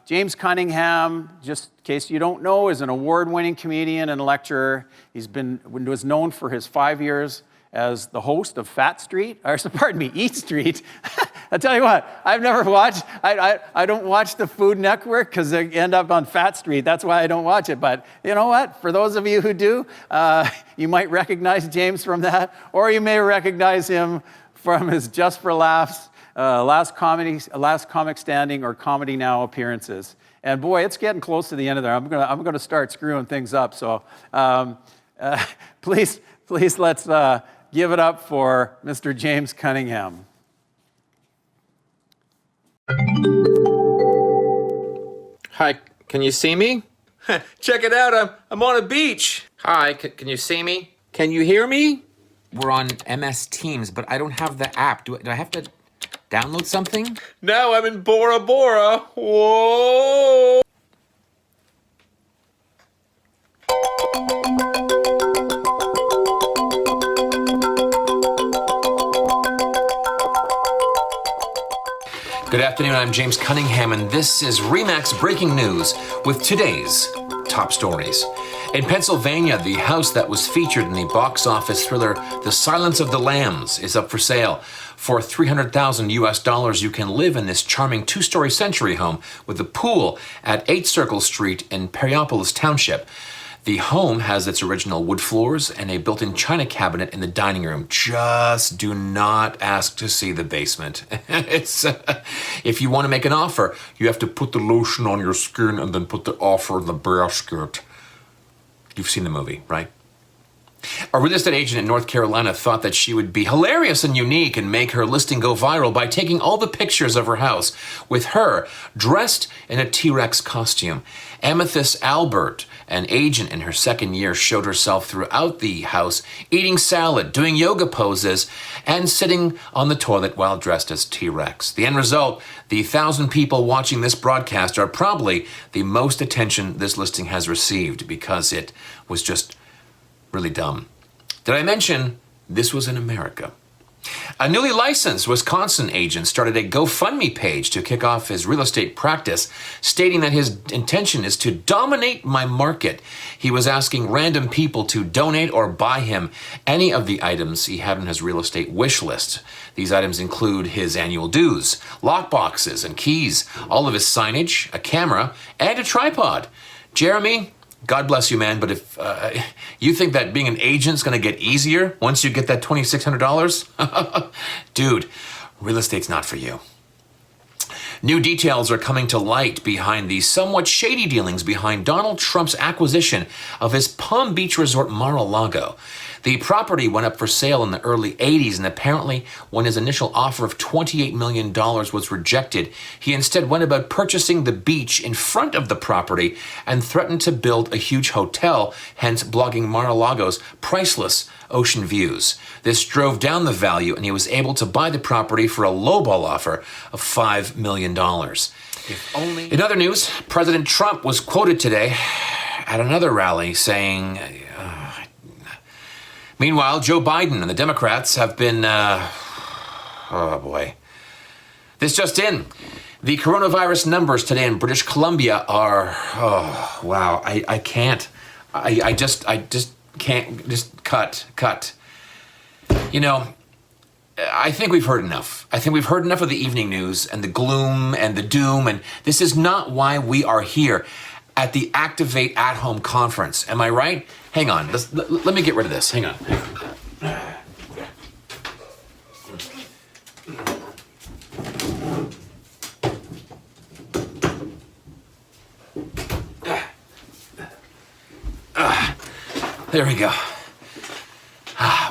James Cunningham, just in case you don't know, is an award-winning comedian and lecturer. Was known for his 5 years as the host of Eat Street. I tell you what, I've never watched, I don't watch the Food Network because they end up on Fat Street. That's why I don't watch it. But you know what? For those of you who do, you might recognize James from that, or you may recognize him from his Just for Laughs, Last Comic Standing, or Comedy Now appearances. And boy, it's getting close to the end of there. I'm gonna start screwing things up. So please let's give it up for Mr. James Cunningham. Hi, can you see me? Check it out, I'm on a beach. Hi, can you see me? Can you hear me? We're on MS Teams, but I don't have the app. Do I have to download something? No, I'm in Bora Bora. Whoa! Good afternoon, I'm James Cunningham, and this is REMAX Breaking News with today's top stories. In Pennsylvania, the house that was featured in the box office thriller The Silence of the Lambs is up for sale. For $300,000 you can live in this charming two-story century home with a pool at 8 Circle Street in Perryopolis Township. The home has its original wood floors and a built-in china cabinet in the dining room. Just do not ask to see the basement. If you want to make an offer, you have to put the lotion on your skin and then put the offer in the basket. You've seen the movie, right? A real estate agent in North Carolina thought that she would be hilarious and unique and make her listing go viral by taking all the pictures of her house with her dressed in a T-Rex costume. Amethyst Albert An agent in her second year showed herself throughout the house, eating salad, doing yoga poses, and sitting on the toilet while dressed as T-Rex. The end result, the 1,000 people watching this broadcast are probably the most attention this listing has received because it was just really dumb. Did I mention this was in America? A newly licensed Wisconsin agent started a GoFundMe page to kick off his real estate practice, stating that his intention is to dominate my market. He was asking random people to donate or buy him any of the items he had on his real estate wish list. These items include his annual dues, lock boxes and keys, all of his signage, a camera, and a tripod. Jeremy, God bless you, man, but if you think that being an agent's going to get easier once you get that $2,600, dude, real estate's not for you. New details are coming to light behind the somewhat shady dealings behind Donald Trump's acquisition of his Palm Beach resort Mar-a-Lago. The property went up for sale in the early 80s, and apparently when his initial offer of $28 million was rejected, he instead went about purchasing the beach in front of the property and threatened to build a huge hotel, hence blogging Mar-a-Lago's priceless ocean views. This drove down the value, and he was able to buy the property for a lowball offer of $5 million. If only. In other news, President Trump was quoted today at another rally saying, meanwhile, Joe Biden and the Democrats have been, oh boy. This just in. The coronavirus numbers today in British Columbia are, oh, wow, I can't. I just can't, just cut. You know, I think we've heard enough. I think we've heard enough of the evening news and the gloom and the doom, and this is not why we are here at the Activate at Home conference. Am I right? Hang on, let me get rid of this. Hang on. There we go.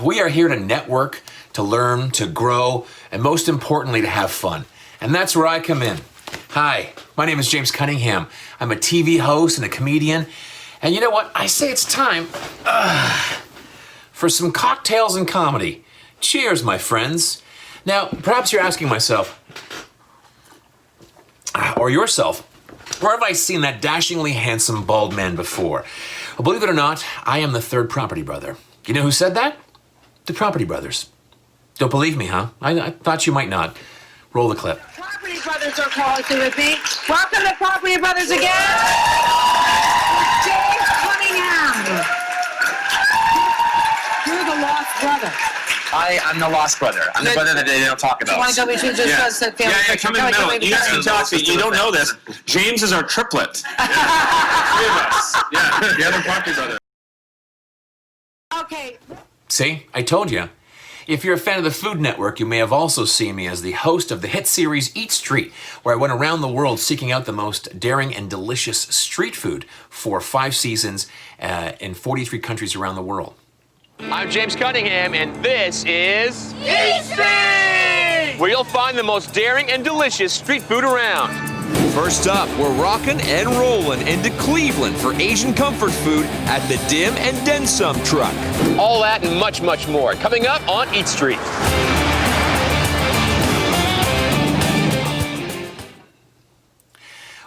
We are here to network, to learn, to grow, and most importantly, to have fun. And that's where I come in. Hi, my name is James Cunningham. I'm a TV host and a comedian. And you know what? I say it's time for some cocktails and comedy. Cheers, my friends. Now, perhaps you're asking myself, or yourself, where have I seen that dashingly handsome bald man before? Well, believe it or not, I am the third Property Brother. You know who said that? The Property Brothers. Don't believe me, huh? I thought you might not. Roll the clip. Property Brothers are calling to with me. Welcome to Property Brothers again. James Cunningham. You're the lost brother. I'm the lost brother. I'm the brother that they don't talk about. Why don't we just family picture? Come in the middle. You guys can talk. You don't know this. James is our triplet. Three of us. Yeah, the other Property Brother. Okay. See, I told you. If you're a fan of the Food Network, you may have also seen me as the host of the hit series Eat Street, where I went around the world seeking out the most daring and delicious street food for 5 seasons in 43 countries around the world. I'm James Cunningham, and this is Eat Street, where you'll find the most daring and delicious street food around. First up, we're rocking and rolling into Cleveland for Asian comfort food at the Dim and Then Some truck. All that and much, much more coming up on Eat Street.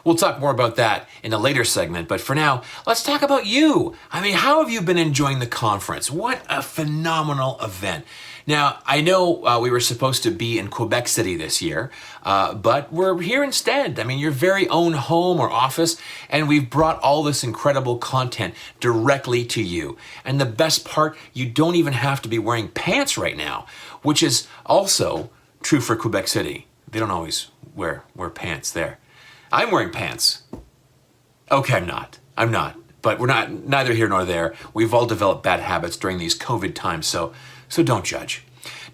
We'll talk more about that in a later segment, but for now, let's talk about you. I mean, how have you been enjoying the conference? What a phenomenal event. Now, I know we were supposed to be in Quebec City this year, but we're here instead. I mean, your very own home or office, and we've brought all this incredible content directly to you. And the best part, you don't even have to be wearing pants right now, which is also true for Quebec City. They don't always wear pants there. I'm wearing pants. Okay, I'm not. But we're neither here nor there. We've all developed bad habits during these COVID times, so don't judge.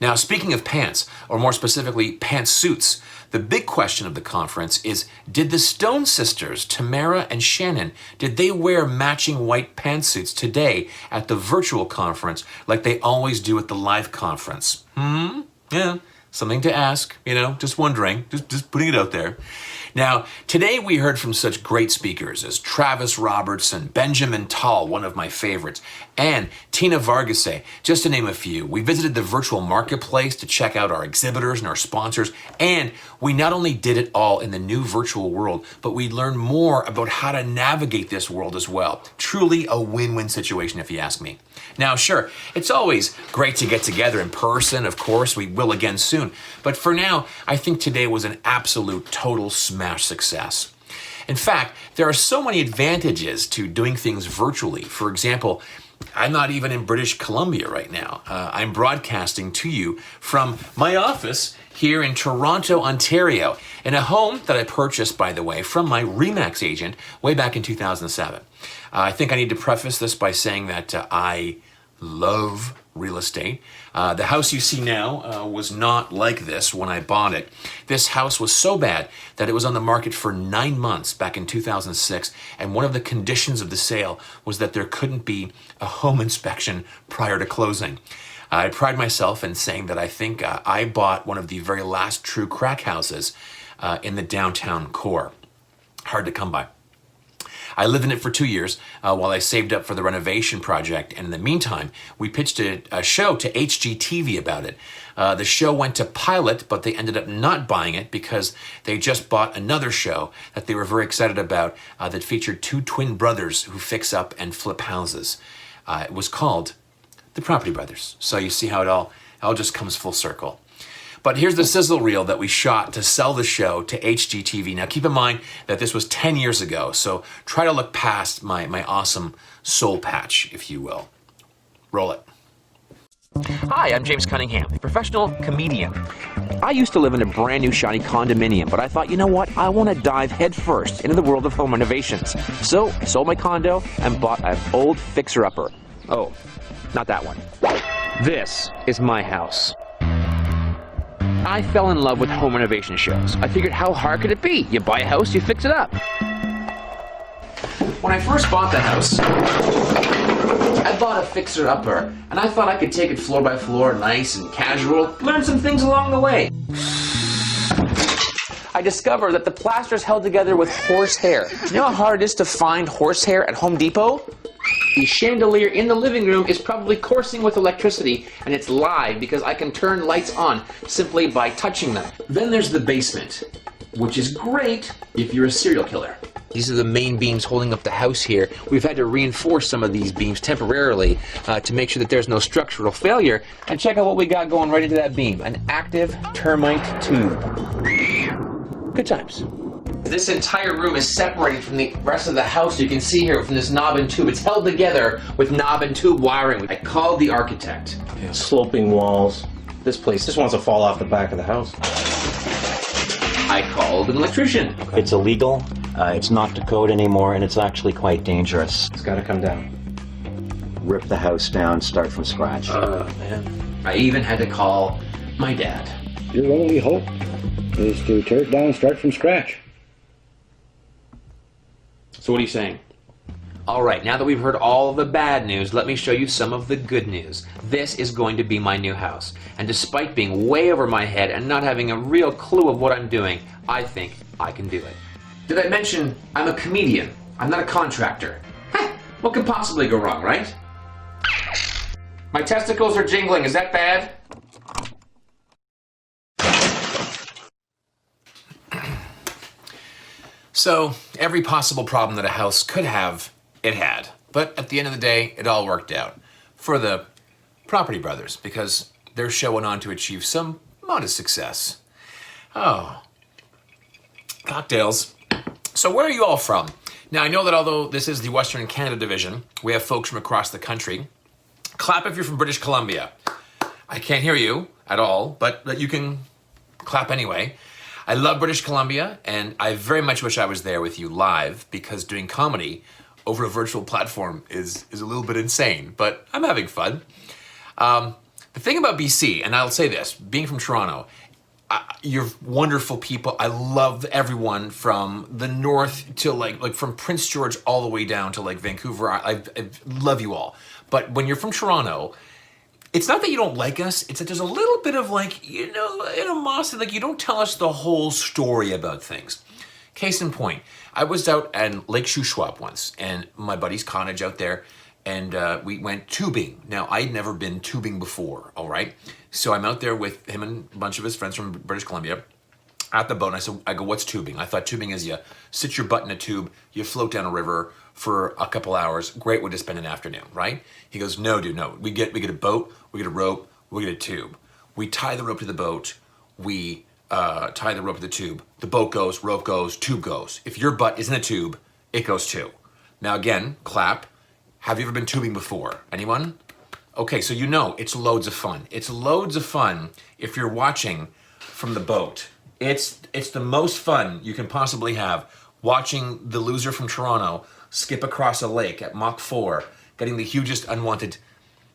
Now, speaking of pants, or more specifically, pantsuits, the big question of the conference is, did the Stone sisters, Tamara and Shannon, did they wear matching white pantsuits today at the virtual conference like they always do at the live conference? Yeah, something to ask, just wondering, just putting it out there. Now, today we heard from such great speakers as Travis Robertson, Benjamin Tall, one of my favorites, and Tina Vargase, just to name a few. We visited the virtual marketplace to check out our exhibitors and our sponsors, and we not only did it all in the new virtual world, but we learned more about how to navigate this world as well. Truly a win-win situation, if you ask me. Now, sure, it's always great to get together in person. Of course, we will again soon. But for now, I think today was an absolute total smash success. In fact, there are so many advantages to doing things virtually. For example, I'm not even in British Columbia right now. I'm broadcasting to you from my office here in Toronto, Ontario, in a home that I purchased, by the way, from my REMAX agent way back in 2007. I think I need to preface this by saying that I love real estate. The house you see now was not like this when I bought it. This house was so bad that it was on the market for 9 months back in 2006, and one of the conditions of the sale was that there couldn't be a home inspection prior to closing. I pride myself in saying that I think I bought one of the very last true crack houses in the downtown core. Hard to come by. I lived in it for 2 years while I saved up for the renovation project, and in the meantime, we pitched a show to HGTV about it. The show went to pilot, but they ended up not buying it because they just bought another show that they were very excited about that featured two twin brothers who fix up and flip houses. It was called The Property Brothers. So you see how it all just comes full circle. But here's the sizzle reel that we shot to sell the show to HGTV. Now keep in mind that this was 10 years ago, so try to look past my awesome soul patch, if you will. Roll it. Hi, I'm James Cunningham, professional comedian. I used to live in a brand new shiny condominium, but I thought, you know what? I want to dive headfirst into the world of home renovations. So I sold my condo and bought an old fixer-upper. Oh, not that one. This is my house. I fell in love with home renovation shows. I figured, how hard could it be? You buy a house, you fix it up. When I first bought the house, I bought a fixer-upper, and I thought I could take it floor by floor, nice and casual, learn some things along the way. I discovered that the plaster is held together with horsehair. You know how hard it is to find horsehair at Home Depot? The chandelier in the living room is probably coursing with electricity, and it's live because I can turn lights on simply by touching them. Then there's the basement, which is great if you're a serial killer. These are the main beams holding up the house here. We've had to reinforce some of these beams temporarily to make sure that there's no structural failure. And check out what we got going right into that beam, an active termite tube. Good times. This entire room is separated from the rest of the house. You can see here from this knob and tube. It's held together with knob and tube wiring. I called the architect. Yeah, sloping walls. This place just wants to fall off the back of the house. I called an electrician. It's illegal. It's not to code anymore, and it's actually quite dangerous. It's got to come down. Rip the house down, start from scratch. Man. I even had to call my dad. Your only hope is to tear it down and start from scratch. So what are you saying? All right, now that we've heard all the bad news, let me show you some of the good news. This is going to be my new house. And despite being way over my head and not having a real clue of what I'm doing, I think I can do it. Did I mention I'm a comedian? I'm not a contractor. What could possibly go wrong, right? My testicles are jingling, is that bad? So, every possible problem that a house could have, it had. But at the end of the day, it all worked out. For the Property Brothers, because their show went on to achieve some modest success. Oh. Cocktails. So where are you all from? Now, I know that although this is the Western Canada division, we have folks from across the country. Clap if you're from British Columbia. I can't hear you at all, but you can clap anyway. I love British Columbia, and I very much wish I was there with you live, because doing comedy over a virtual platform is a little bit insane, but I'm having fun. The thing about BC, and I'll say this, being from Toronto, you're wonderful people. I love everyone from the north to like from Prince George all the way down to like Vancouver. I love you all. But when you're from Toronto, it's not that you don't like us, it's that there's a little bit of like, animosity, like you don't tell us the whole story about things. Case in point, I was out at Lake Shuswap once, and my buddy's cottage out there, and we went tubing. Now, I'd never been tubing before, all right? So I'm out there with him and a bunch of his friends from British Columbia at the boat, and I go, what's tubing? I thought tubing is you sit your butt in a tube, you float down a river for a couple hours. Great way to spend an afternoon, right? He goes, no, dude, no. We get a boat, we get a rope, we get a tube. We tie the rope to the boat, we tie the rope to the tube. The boat goes, rope goes, tube goes. If your butt is in a tube, it goes too. Now again, clap. Have you ever been tubing before? Anyone? Okay, so you know it's loads of fun. It's loads of fun if you're watching from the boat. It's the most fun you can possibly have, watching the loser from Toronto skip across a lake at Mach 4, getting the hugest unwanted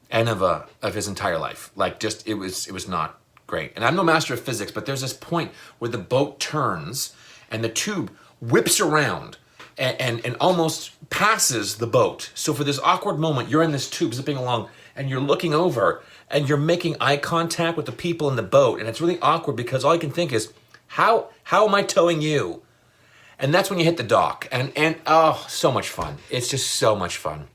end of his entire life. Like, just, it was not great. And I'm no master of physics, but there's this point where the boat turns and the tube whips around and almost passes the boat. So for this awkward moment, you're in this tube zipping along and you're looking over and you're making eye contact with the people in the boat. And it's really awkward because all you can think is, how am I towing you? And that's when you hit the dock. And oh, so much fun. It's just so much fun.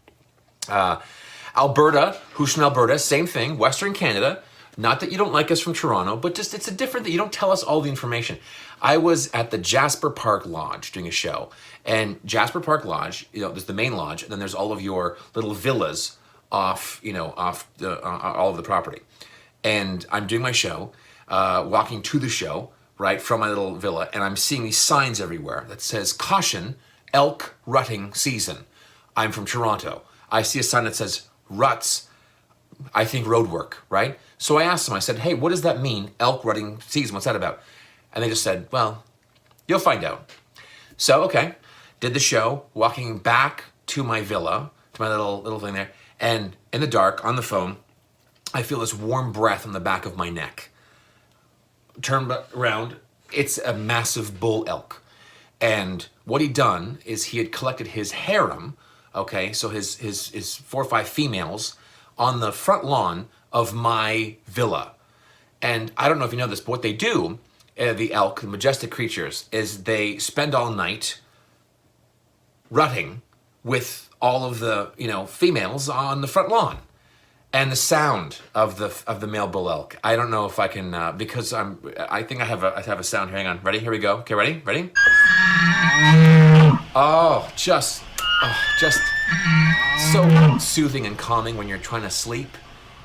Alberta, who's from Alberta, same thing, Western Canada. Not that you don't like us from Toronto, but just it's a different that you don't tell us all the information. I was at the Jasper Park Lodge doing a show. And Jasper Park Lodge, there's the main lodge, and then there's all of your little villas off all of the property. And I'm doing my show, walking to the show, right, from my little villa, and I'm seeing these signs everywhere that says, caution, elk rutting season. I'm from Toronto. I see a sign that says, ruts, I think road work, right? So I asked them, I said, hey, what does that mean, elk rutting season? What's that about? And they just said, well, you'll find out. So, okay, did the show, walking back to my villa, to my little thing there, and in the dark, on the phone, I feel this warm breath on the back of my neck. Turn around, it's a massive bull elk. And what he'd done is he had collected his harem, okay, so his 4 or 5 females on the front lawn of my villa. And I don't know if you know this, but what they do, the elk, the majestic creatures, is they spend all night rutting with all of the, females on the front lawn. And the sound of the male bull elk. I don't know if I can, because I think I have a sound. Hang on, ready? Here we go. Okay, ready? Oh, just so soothing and calming when you're trying to sleep.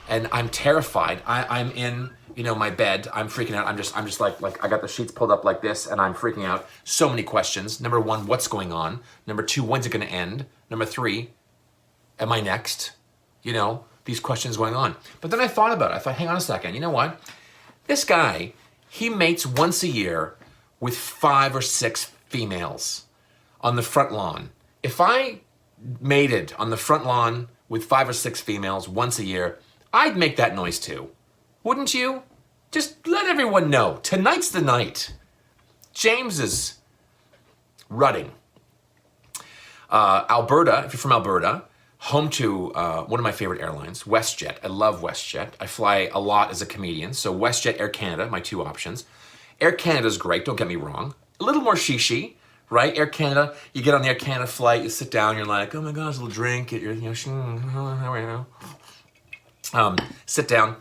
And I'm terrified. I'm in, my bed. I'm freaking out. I'm just like I got the sheets pulled up like this, and I'm freaking out. So many questions. Number 1, what's going on? Number 2, when's it going to end? Number 3, am I next? These questions going on. But then I thought about it. I thought, hang on a second. You know what? This guy, he mates once a year with 5 or 6 females on the front lawn. If I mated on the front lawn with 5 or 6 females once a year, I'd make that noise too. Wouldn't you? Just let everyone know. Tonight's the night. James is rutting. Alberta, if you're from Alberta, home to one of my favorite airlines, WestJet. I love WestJet. I fly a lot as a comedian, so WestJet, Air Canada, my 2 options. Air Canada's great, don't get me wrong. A little more shishi, right? Air Canada, you get on the Air Canada flight, you sit down, you're like, oh my gosh, a little drink, get your, sit down.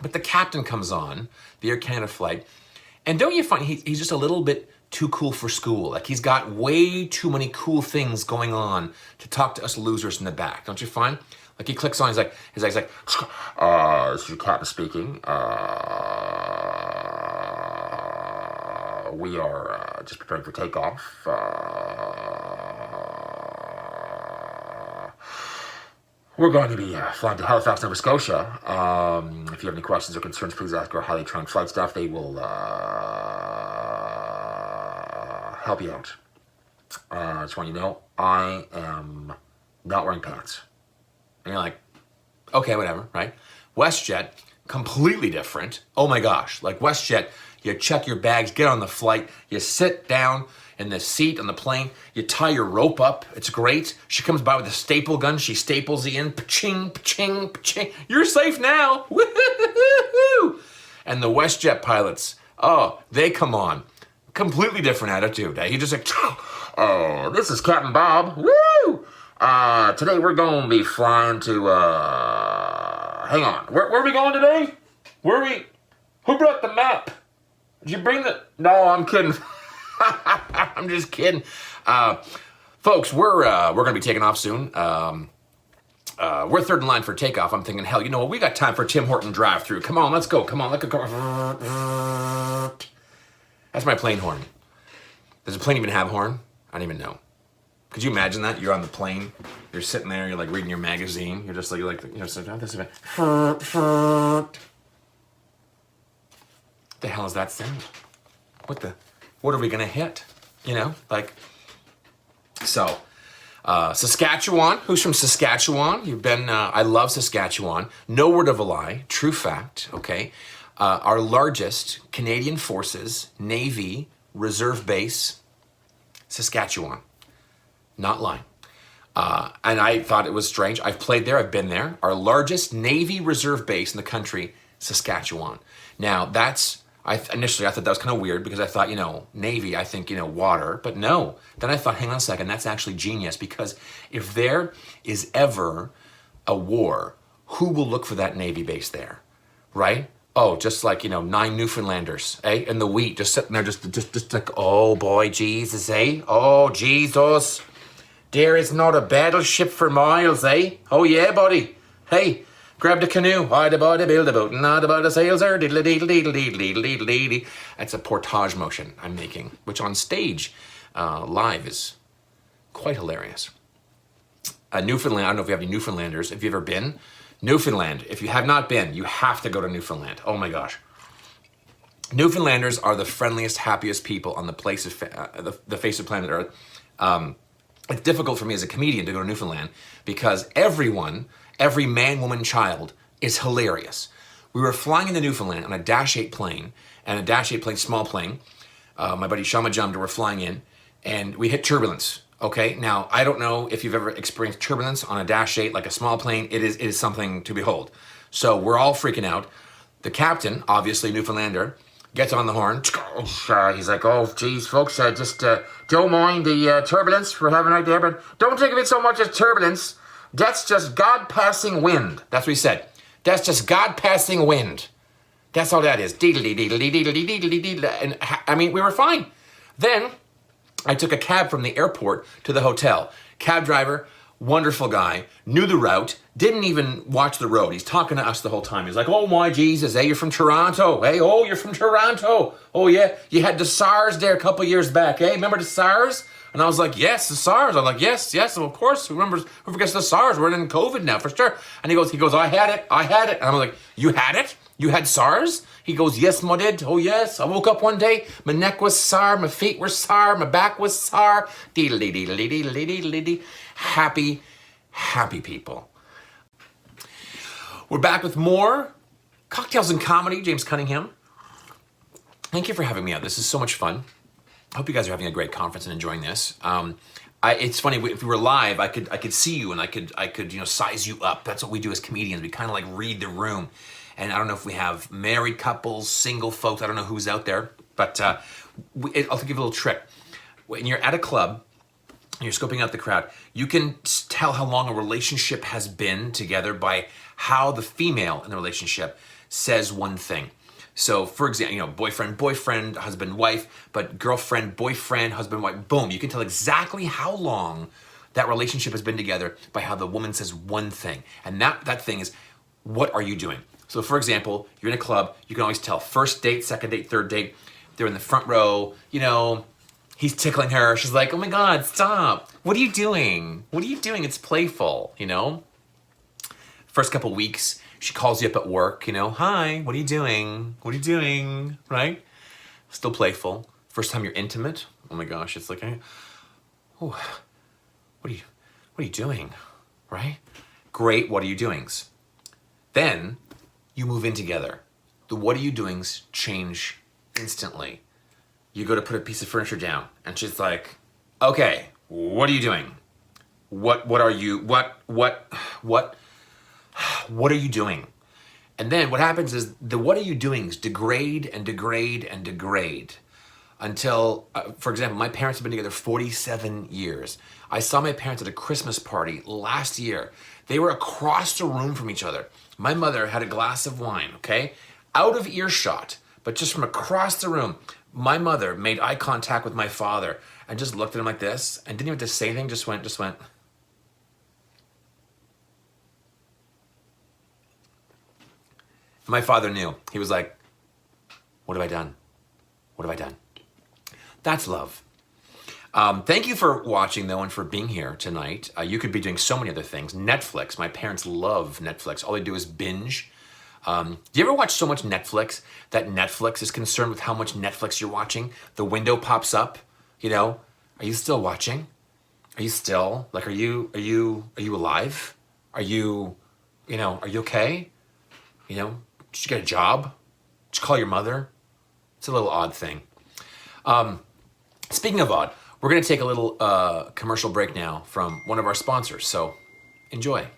But the captain comes on the Air Canada flight, and don't you find he's just a little bit too cool for school? Like, he's got way too many cool things going on to talk to us losers in the back, don't you find? Like, he clicks on, he's like, this is your captain speaking. We are just preparing for takeoff. We're going to be flying to Halifax, Nova Scotia. If you have any questions or concerns, please ask our highly trained flight staff. They will help you out. I just want you to know, I am not wearing pants. And you're like, okay, whatever, right? WestJet, completely different. Oh my gosh, like WestJet, you check your bags, get on the flight, you sit down in the seat on the plane, you tie your rope up, it's great. She comes by with a staple gun, she staples you in, pa-ching, pa-ching, pa-ching. You're safe now, woo-hoo-hoo-hoo-hoo. And the WestJet pilots, oh, they come on, completely different attitude. He just like, oh, this is Captain Bob. Woo! Today we're going to be flying to, hang on. Where are we going today? Who brought the map? Did you bring the, no, I'm kidding. I'm just kidding. Folks, we're going to be taking off soon. We're third in line for takeoff. I'm thinking, hell, you know what? We got time for Tim Horton drive-through. Come on, let's go. Come on, let's go. That's my plane horn. Does the plane even have a horn? I don't even know. Could you imagine that? You're on the plane. You're sitting there. You're like reading your magazine. You're just like you know, so this is the hell is that sound? What are we gonna hit? You know, like. So, Saskatchewan. Who's from Saskatchewan? You've been. I love Saskatchewan. No word of a lie. True fact. Okay. Our largest Canadian Forces Navy Reserve base, Saskatchewan. Not lying. And I thought it was strange. I've played there. I've been there. Our largest Navy Reserve base in the country, Saskatchewan. Now, that's, initially I thought that was kind of weird because I thought, you know, Navy, I think, you know, water. But no. Then I thought, hang on a second, that's actually genius because if there is ever a war, who will look for that Navy base there, right? Oh, just like, you know, 9 Newfoundlanders, eh? And the wheat, just sitting there, just like, oh boy, Jesus, eh? Oh, Jesus. There is not a battleship for miles, eh? Oh yeah, buddy. Hey, grab the canoe. I'd about to build a boat, not about the sails are diddle diddle diddle diddle diddle diddle diddle. That's a portage motion I'm making, which on stage, live is quite hilarious. Newfoundland, I don't know if you have any Newfoundlanders. If you've ever been, Newfoundland, if you have not been, you have to go to Newfoundland. Oh my gosh. Newfoundlanders are the friendliest, happiest people on the face of planet Earth. It's difficult for me as a comedian to go to Newfoundland because everyone, every man, woman, child is hilarious. We were flying into Newfoundland on a Dash 8 plane, and a Dash 8 plane, small plane. My buddy Shama Jumda were flying in, and we hit turbulence. Okay, now I don't know if you've ever experienced turbulence on a Dash 8, like a small plane. It is something to behold. So we're all freaking out. The captain, obviously Newfoundlander, gets on the horn. He's like, oh, geez, folks, just don't mind the turbulence we're having right there, but don't think of it so much as turbulence. That's just God passing wind. That's what he said. That's just God passing wind. That's all that is. Deedly, deedly, deedly, deedly, deedly. And I mean, we were fine. Then I took a cab from the airport to the hotel. Cab driver, wonderful guy, knew the route, didn't even watch the road. He's talking to us the whole time. He's like, oh my Jesus, hey, you're from Toronto. Hey, oh, you're from Toronto. Oh yeah, you had the SARS there a couple years back, eh? Remember the SARS? And I was like, yes, the SARS. I'm like, yes, of course. Who forgets the SARS? We're in COVID now, for sure. And he goes, I had it. And I'm like, you had it? You had SARS? He goes, yes, I did. Oh, yes. I woke up one day. My neck was sore. My feet were sore. My back was sore. Deedly, deedly, deedly, deedly, deedly. Happy, happy people. We're back with more Cocktails and Comedy. James Cunningham. Thank you for having me out. This is so much fun. I hope you guys are having a great conference and enjoying this. It's funny, if we were live, I could see you and I could size you up. That's what we do as comedians. We kind of like read the room. And I don't know if we have married couples, single folks. I don't know who's out there. But I'll give you a little trick. When you're at a club, you're scoping out the crowd, you can tell how long a relationship has been together by how the female in the relationship says one thing. So, for example, boyfriend, husband, wife, but girlfriend, boyfriend, husband, wife, boom. You can tell exactly how long that relationship has been together by how the woman says one thing. And that thing is, what are you doing? So, for example, you're in a club, you can always tell first date, second date, third date. They're in the front row, he's tickling her. She's like, oh my God, stop. What are you doing? What are you doing? It's playful, First couple weeks, she calls you up at work, hi, what are you doing? What are you doing, right? Still playful. First time you're intimate, oh my gosh, it's like, what are you doing, right? Great, what are you doings? Then you move in together. The what are you doings change instantly. You go to put a piece of furniture down and she's like, okay, what are you doing? What are you doing? And then what happens is the what are you doings degrade and degrade and degrade until, for example, my parents have been together 47 years. I saw my parents at a Christmas party last year. They were across the room from each other. My mother had a glass of wine, okay? Out of earshot, but just from across the room. My mother made eye contact with my father and just looked at him like this and didn't even have to say anything, just went. My father knew. He was like, what have I done? What have I done? That's love. Thank you for watching, though, and for being here tonight. You could be doing so many other things. Netflix. My parents love Netflix. All they do is binge. Do you ever watch so much Netflix that Netflix is concerned with how much Netflix you're watching? The window pops up, you know, are you still watching? Are you still, like, are you alive? Are you okay? You know, did you get a job? Did you call your mother? It's a little odd thing. Speaking of odd, we're going to take a little commercial break now from one of our sponsors, so enjoy.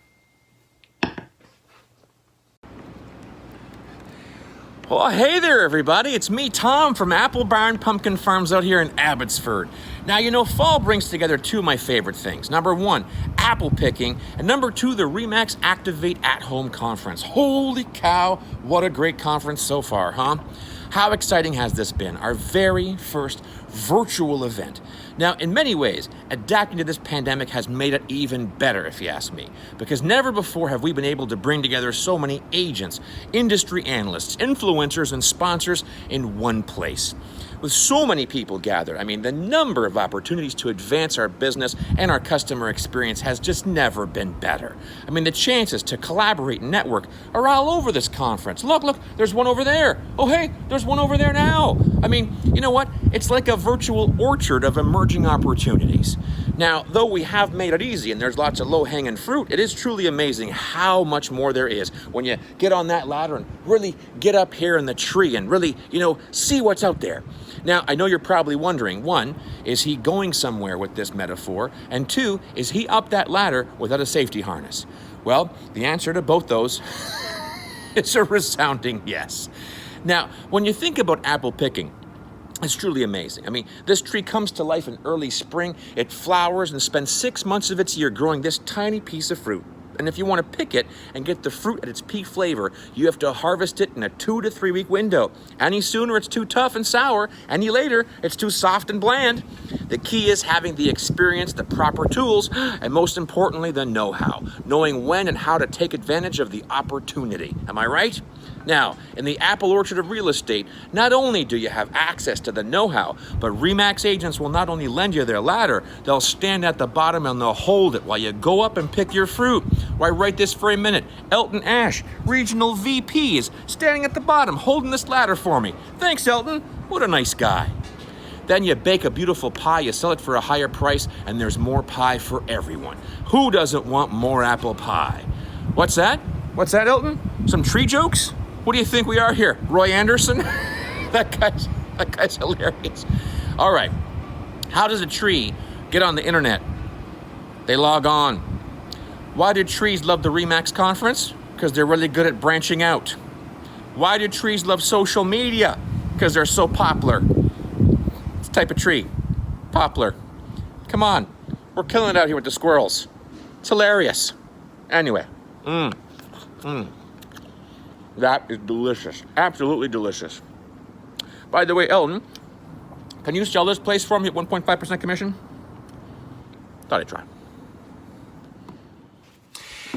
Well, hey there, everybody. It's me, Tom, from Apple Barn Pumpkin Farms out here in Abbotsford. Now, you know, fall brings together two of my favorite things. Number one, apple picking, and number two, the REMAX Activate at Home Conference. Holy cow, what a great conference so far, huh? How exciting has this been? Our very first virtual event. Now, in many ways, adapting to this pandemic has made it even better, if you ask me, because never before have we been able to bring together so many agents, industry analysts, influencers, and sponsors in one place. With so many people gathered, I mean, the number of opportunities to advance our business and our customer experience has just never been better. I mean, the chances to collaborate and network are all over this conference. Look, there's one over there. Oh, hey, there's one over there now. I mean, you know what? It's like a virtual orchard of emerging opportunities. Now, though we have made it easy and there's lots of low-hanging fruit, it is truly amazing how much more there is when you get on that ladder and really get up here in the tree and really, you know, see what's out there. Now, I know you're probably wondering, one, is he going somewhere with this metaphor? And two, is he up that ladder without a safety harness? Well, the answer to both those is a resounding yes. Now, when you think about apple picking, it's truly amazing. I mean, this tree comes to life in early spring, it flowers and spends 6 months of its year growing this tiny piece of fruit. And if you want to pick it and get the fruit at its peak flavor, you have to harvest it in a 2 to 3 week window. Any sooner, it's too tough and sour. Any later, it's too soft and bland. The key is having the experience, the proper tools, and most importantly, the know-how. Knowing when and how to take advantage of the opportunity. Am I right? Now, in the apple orchard of real estate, not only do you have access to the know-how, but REMAX agents will not only lend you their ladder, they'll stand at the bottom and they'll hold it while you go up and pick your fruit. Why, right this very minute, Elton Ash, Regional VP, is standing at the bottom holding this ladder for me. Thanks, Elton. What a nice guy. Then you bake a beautiful pie, you sell it for a higher price, and there's more pie for everyone. Who doesn't want more apple pie? What's that? What's that, Elton? Some tree jokes? What do you think we are here, Roy Anderson? That guy's hilarious. All right, how does a tree get on the internet? They log on. Why do trees love the REMAX conference? Because they're really good at branching out. Why do trees love social media? Because they're so popular. It's a type of tree, poplar. Come on, we're killing it out here with the squirrels. It's hilarious. Anyway, that is delicious, absolutely delicious. By the way, Elton, can you sell this place for me at 1.5% commission? Thought I'd try.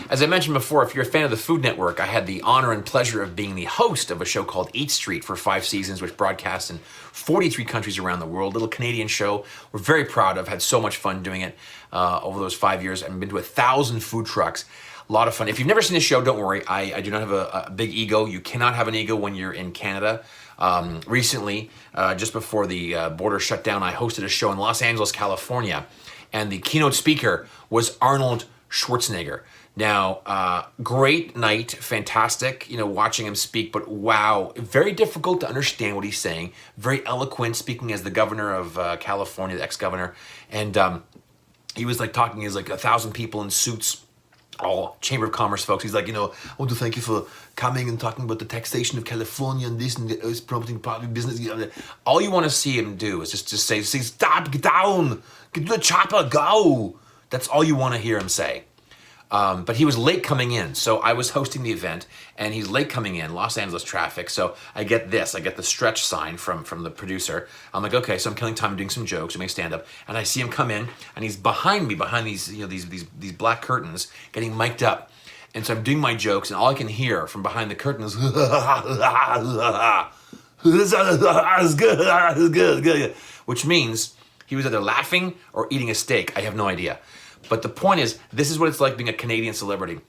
As I mentioned before, if you're a fan of the Food Network, I had the honor and pleasure of being the host of a show called Eat Street for 5 seasons, which broadcasts in 43 countries around the world. Little Canadian show. We're very proud of. Had so much fun doing it over those 5 years. I've been to 1,000 food trucks. A lot of fun. If you've never seen this show, don't worry. I do not have a big ego. You cannot have an ego when you're in Canada. Recently, just before the border shut down, I hosted a show in Los Angeles, California, and the keynote speaker was Arnold Schwarzenegger. Now, great night, fantastic, you know, watching him speak, but wow, very difficult to understand what he's saying. Very eloquent, speaking as the governor of California, the ex-governor, and he was like talking as like 1,000 people in suits all Chamber of Commerce folks. He's like, I want to thank you for coming and talking about the taxation of California and this and it's promoting public business. All you want to see him do is just say, stop, get down, get to the chopper, go. That's all you want to hear him say. But he was late coming in, so I was hosting the event, and he's late coming in, Los Angeles traffic, so I get the stretch sign from the producer. I'm like, okay, so I'm killing time doing some jokes, doing stand-up, and I see him come in, and he's behind me, behind these these black curtains, getting mic'd up. And so I'm doing my jokes, and all I can hear from behind the curtain is, good, which means he was either laughing or eating a steak. I have no idea. But the point is, this is what it's like being a Canadian celebrity.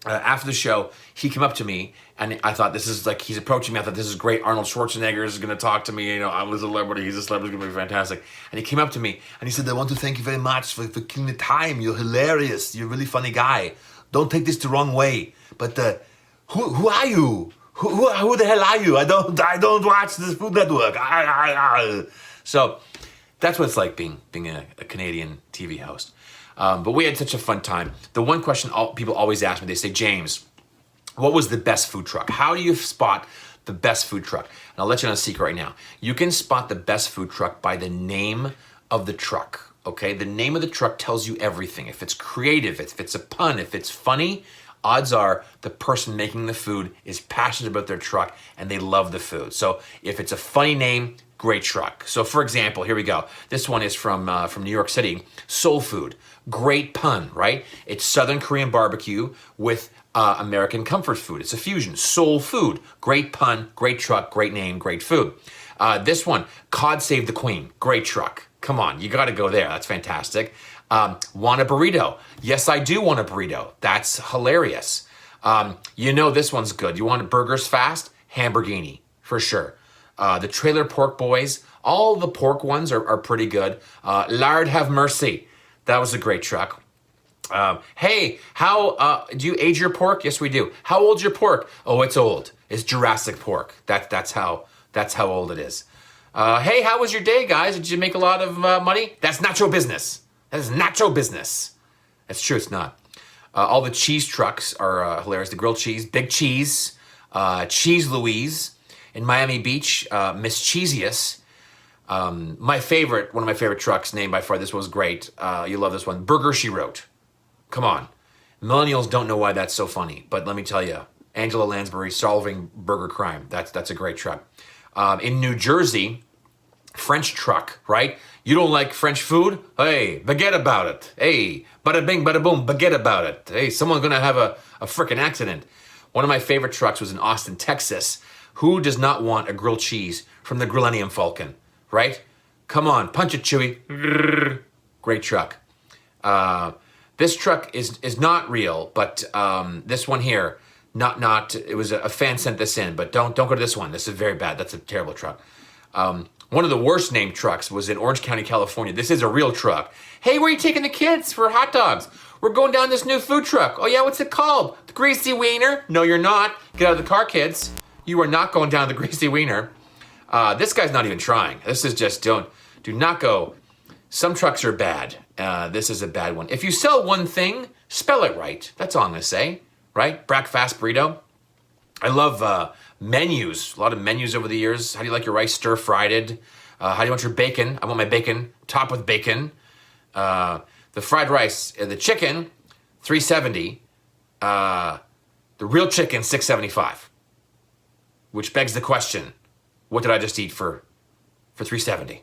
After the show, he came up to me, and I thought, this is like, he's approaching me. I thought, this is great. Arnold Schwarzenegger is going to talk to me. I'm a celebrity. He's a celebrity. It's going to be fantastic. And he came up to me, and he said, I want to thank you very much for killing the time. You're hilarious. You're a really funny guy. Don't take this the wrong way. But who are you? Who the hell are you? I don't watch this Food Network. So that's what it's like being a Canadian TV host. But we had such a fun time. The one question people always ask me, they say, James, what was the best food truck? How do you spot the best food truck? And I'll let you know a secret right now. You can spot the best food truck by the name of the truck, okay? The name of the truck tells you everything. If it's creative, if it's a pun, if it's funny, odds are the person making the food is passionate about their truck and they love the food. So if it's a funny name, great truck. So for example, here we go. This one is from New York City, Soul Food. Great pun, right? It's Southern Korean barbecue with American comfort food. It's a fusion. Soul Food. Great pun, great truck, great name, great food. This one, Cod Save the Queen. Great truck. Come on, you got to go there. That's fantastic. Want a burrito? Yes, I do want a burrito. That's hilarious. This one's good. You want burgers fast? Hamburgini, for sure. The Trailer Pork Boys. All the pork ones are pretty good. Lard Have Mercy. That was a great truck. Hey, how do you age your pork? Yes, we do. How old's your pork? Oh, it's old. It's Jurassic pork. That's how old it is. Hey, how was your day, guys? Did you make a lot of money? That's not your business. That is not your business. That's true. It's not. All the cheese trucks are hilarious. The grilled cheese, Big Cheese, Cheese Louise. In Miami Beach, Miss Cheesiest. One of my favorite trucks, named by far, this was great. You love this one. Burger, She Wrote. Come on. Millennials don't know why that's so funny, but let me tell you, Angela Lansbury solving burger crime. That's a great truck. In New Jersey, French truck, right? You don't like French food? Hey, forget about it. Hey, bada bing, bada boom, forget about it. Hey, someone's gonna have a freaking accident. One of my favorite trucks was in Austin, Texas. Who does not want a grilled cheese from the Grillenium Falcon? Right? Come on, punch it, Chewy. Great truck. This truck is not real, but this one here, it was a fan sent this in, but don't go to this one. This is very bad. That's a terrible truck. One of the worst named trucks was in Orange County, California. This is a real truck. Hey, where are you taking the kids for hot dogs? We're going down this new food truck. Oh yeah, what's it called? The Greasy Wiener? No, you're not. Get out of the car, kids. You are not going down the Greasy Wiener. This guy's not even trying. This is just, do not go. Some trucks are bad. This is a bad one. If you sell one thing, spell it right. That's all I'm gonna say, right? Breakfast burrito. I love menus, a lot of menus over the years. How do you like your rice stir-fried? How do you want your bacon? I want my bacon topped with bacon. The fried rice, the chicken, $3.70. The real chicken, $6.75. Which begs the question, what did I just eat for $3.70?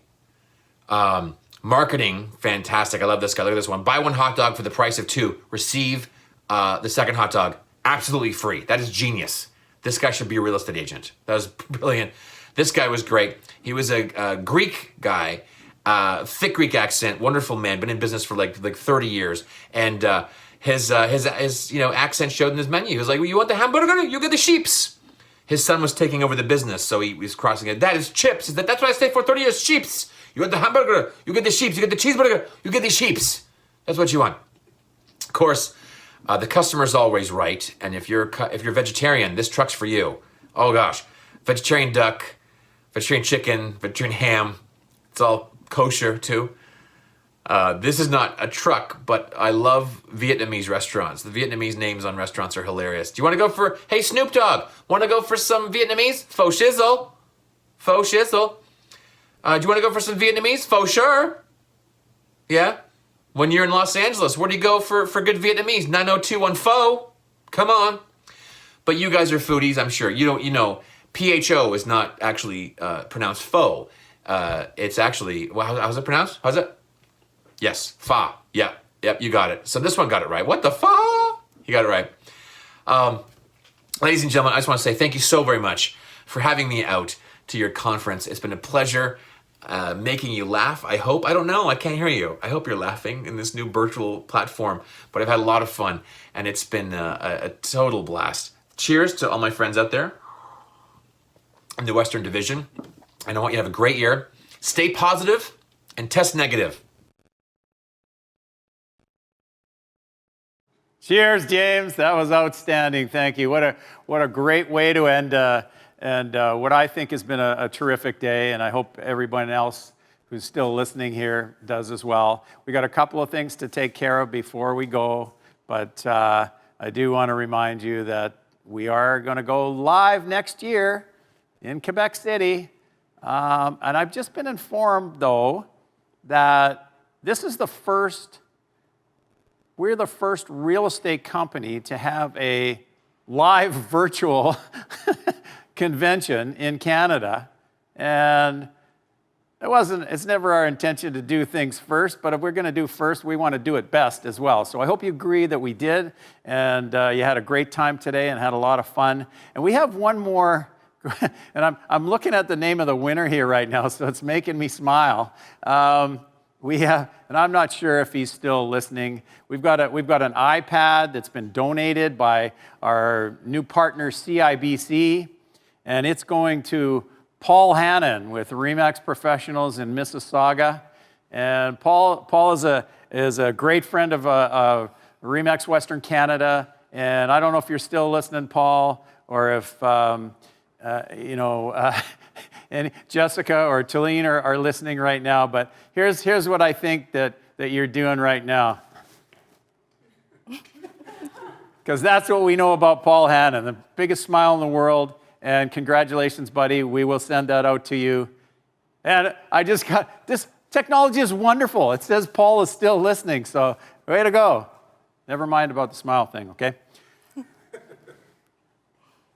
Marketing, fantastic. I love this guy. Look at this one. Buy one hot dog for the price of two. Receive the second hot dog absolutely free. That is genius. This guy should be a real estate agent. That was brilliant. This guy was great. He was a Greek guy, thick Greek accent, wonderful man, been in business for like 30 years. And his accent showed in his menu. He was like, well, you want the hamburger? You get the sheeps. His son was taking over the business, so he was crossing it. That is chips. That's what I stayed for 30 years, sheeps. You get the hamburger, you get the sheeps. You get the cheeseburger, you get the sheeps. That's what you want. Of course, the customer's always right. And if you're vegetarian, this truck's for you. Oh gosh, vegetarian duck, vegetarian chicken, vegetarian ham. It's all kosher too. This is not a truck, but I love Vietnamese restaurants. The Vietnamese names on restaurants are hilarious. Do you want to go for, hey Snoop Dogg, want to go for some Vietnamese? Faux shizzle. Faux shizzle. Do you want to go for some Vietnamese? Faux sure. Yeah? When you're in Los Angeles, where do you go for good Vietnamese? 90210 pho. Come on. But you guys are foodies, I'm sure. You know, PHO is not actually pronounced pho. It's actually, well, how's it pronounced? How's it? Yes, fa. Yep, you got it. So this one got it right. What the fa? You got it right. Ladies and gentlemen, I just want to say thank you so very much for having me out to your conference. It's been a pleasure making you laugh, I hope. I don't know, I can't hear you. I hope you're laughing in this new virtual platform, but I've had a lot of fun, and it's been a total blast. Cheers to all my friends out there in the Western Division, and I want you to have a great year. Stay positive and test negative. Cheers, James. That was outstanding. Thank you. What a great way to end and what I think has been a terrific day, and I hope everyone else who's still listening here does as well. We got a couple of things to take care of before we go, but I do want to remind you that we are going to go live next year in Quebec City, and I've just been informed, though, that this is we're the first real estate company to have a live virtual convention in Canada. And it's never our intention to do things first, but if we're going to do first, we want to do it best as well. So I hope you agree that we did, and you had a great time today and had a lot of fun. And we have one more, and I'm looking at the name of the winner here right now, so it's making me smile. And I'm not sure if he's still listening. We've got an iPad that's been donated by our new partner CIBC, and it's going to Paul Hannon with REMAX Professionals in Mississauga. And Paul is a great friend of REMAX Western Canada. And I don't know if you're still listening, Paul, or if and Jessica or Talene are listening right now, but here's what I think that you're doing right now. Because that's what we know about Paul Hannon, the biggest smile in the world, and congratulations, buddy. We will send that out to you. And I just got, this technology is wonderful. It says Paul is still listening, so way to go. Never mind about the smile thing, okay?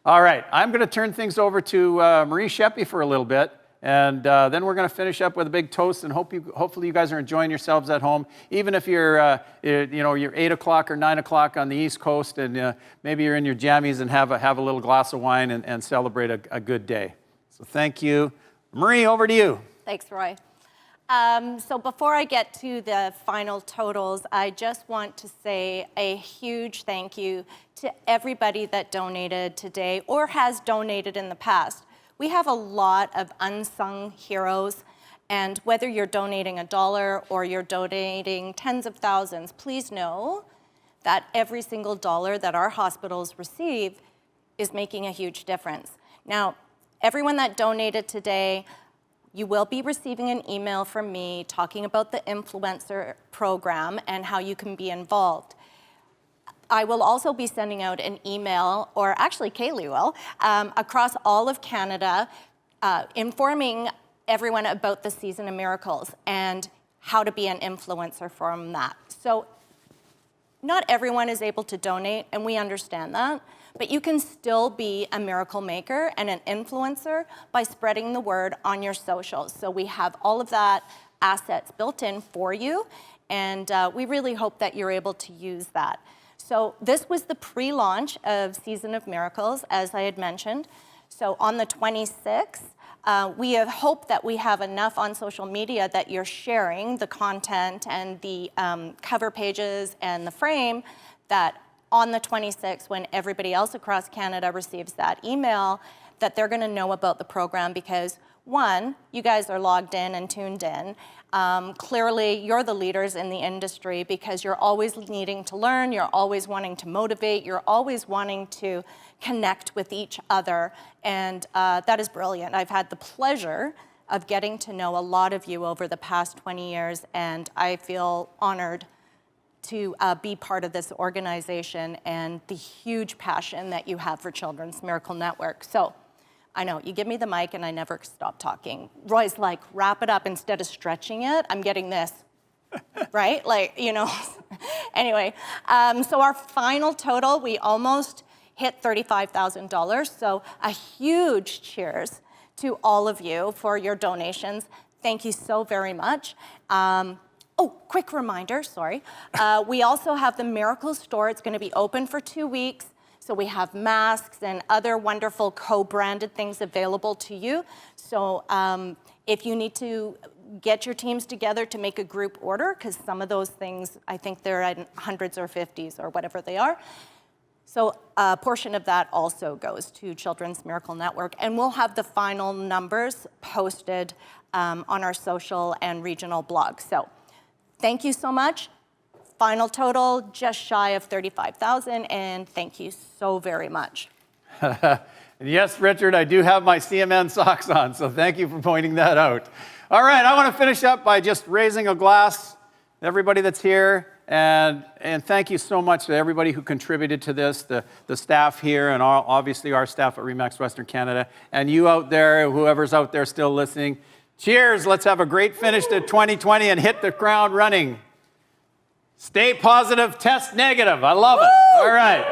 All right, I'm going to turn things over to Marie Sheppy for a little bit, and then we're going to finish up with a big toast, and hopefully you guys are enjoying yourselves at home, even if you're 8 o'clock or 9 o'clock on the East Coast, and maybe you're in your jammies and have a little glass of wine and celebrate a good day. So thank you. Marie, over to you. Thanks, Roy. So before I get to the final totals, I just want to say a huge thank you to everybody that donated today or has donated in the past. We have a lot of unsung heroes, and whether you're donating $1 or you're donating tens of thousands, please know that every single dollar that our hospitals receive is making a huge difference. Now, everyone that donated today, you will be receiving an email from me talking about the influencer program and how you can be involved. I will also be sending out an email, or actually Kaylee will, across all of Canada, informing everyone about the Season of Miracles and how to be an influencer from that. So not everyone is able to donate, and we understand that, but you can still be a miracle maker and an influencer by spreading the word on your socials. So we have all of that assets built in for you, and we really hope that you're able to use that. So this was the pre-launch of Season of Miracles, as I had mentioned. So on the 26th, we have hoped that we have enough on social media that you're sharing the content and the cover pages and the frame, that on the 26th, when everybody else across Canada receives that email, that they're going to know about the program because, one, you guys are logged in and tuned in. Clearly, you're the leaders in the industry because you're always needing to learn, you're always wanting to motivate, you're always wanting to connect with each other, and that is brilliant. I've had the pleasure of getting to know a lot of you over the past 20 years, and I feel honored to be part of this organization and the huge passion that you have for Children's Miracle Network. So I know, you give me the mic and I never stop talking. Roy's like, wrap it up instead of stretching it. I'm getting this, right? Like, you know. Anyway, so our final total, we almost hit $35,000. So a huge cheers to all of you for your donations. Thank you so very much. Oh, quick reminder, sorry. We also have the Miracle Store. It's going to be open for 2 weeks. So we have masks and other wonderful co-branded things available to you. So if you need to get your teams together to make a group order, because some of those things, I think they're at hundreds or 50s or whatever they are. So a portion of that also goes to Children's Miracle Network. And we'll have the final numbers posted on our social and regional blogs. So thank you so much. Final total, just shy of 35,000, and thank you so very much. Yes, Richard, I do have my CMN socks on, so thank you for pointing that out. All right, I want to finish up by just raising a glass to everybody that's here, and thank you so much to everybody who contributed to this, the staff here, and obviously our staff at REMAX Western Canada, and you out there, whoever's out there still listening. Cheers, let's have a great finish to 2020 and hit the ground running. Stay positive, test negative. I love it. All right.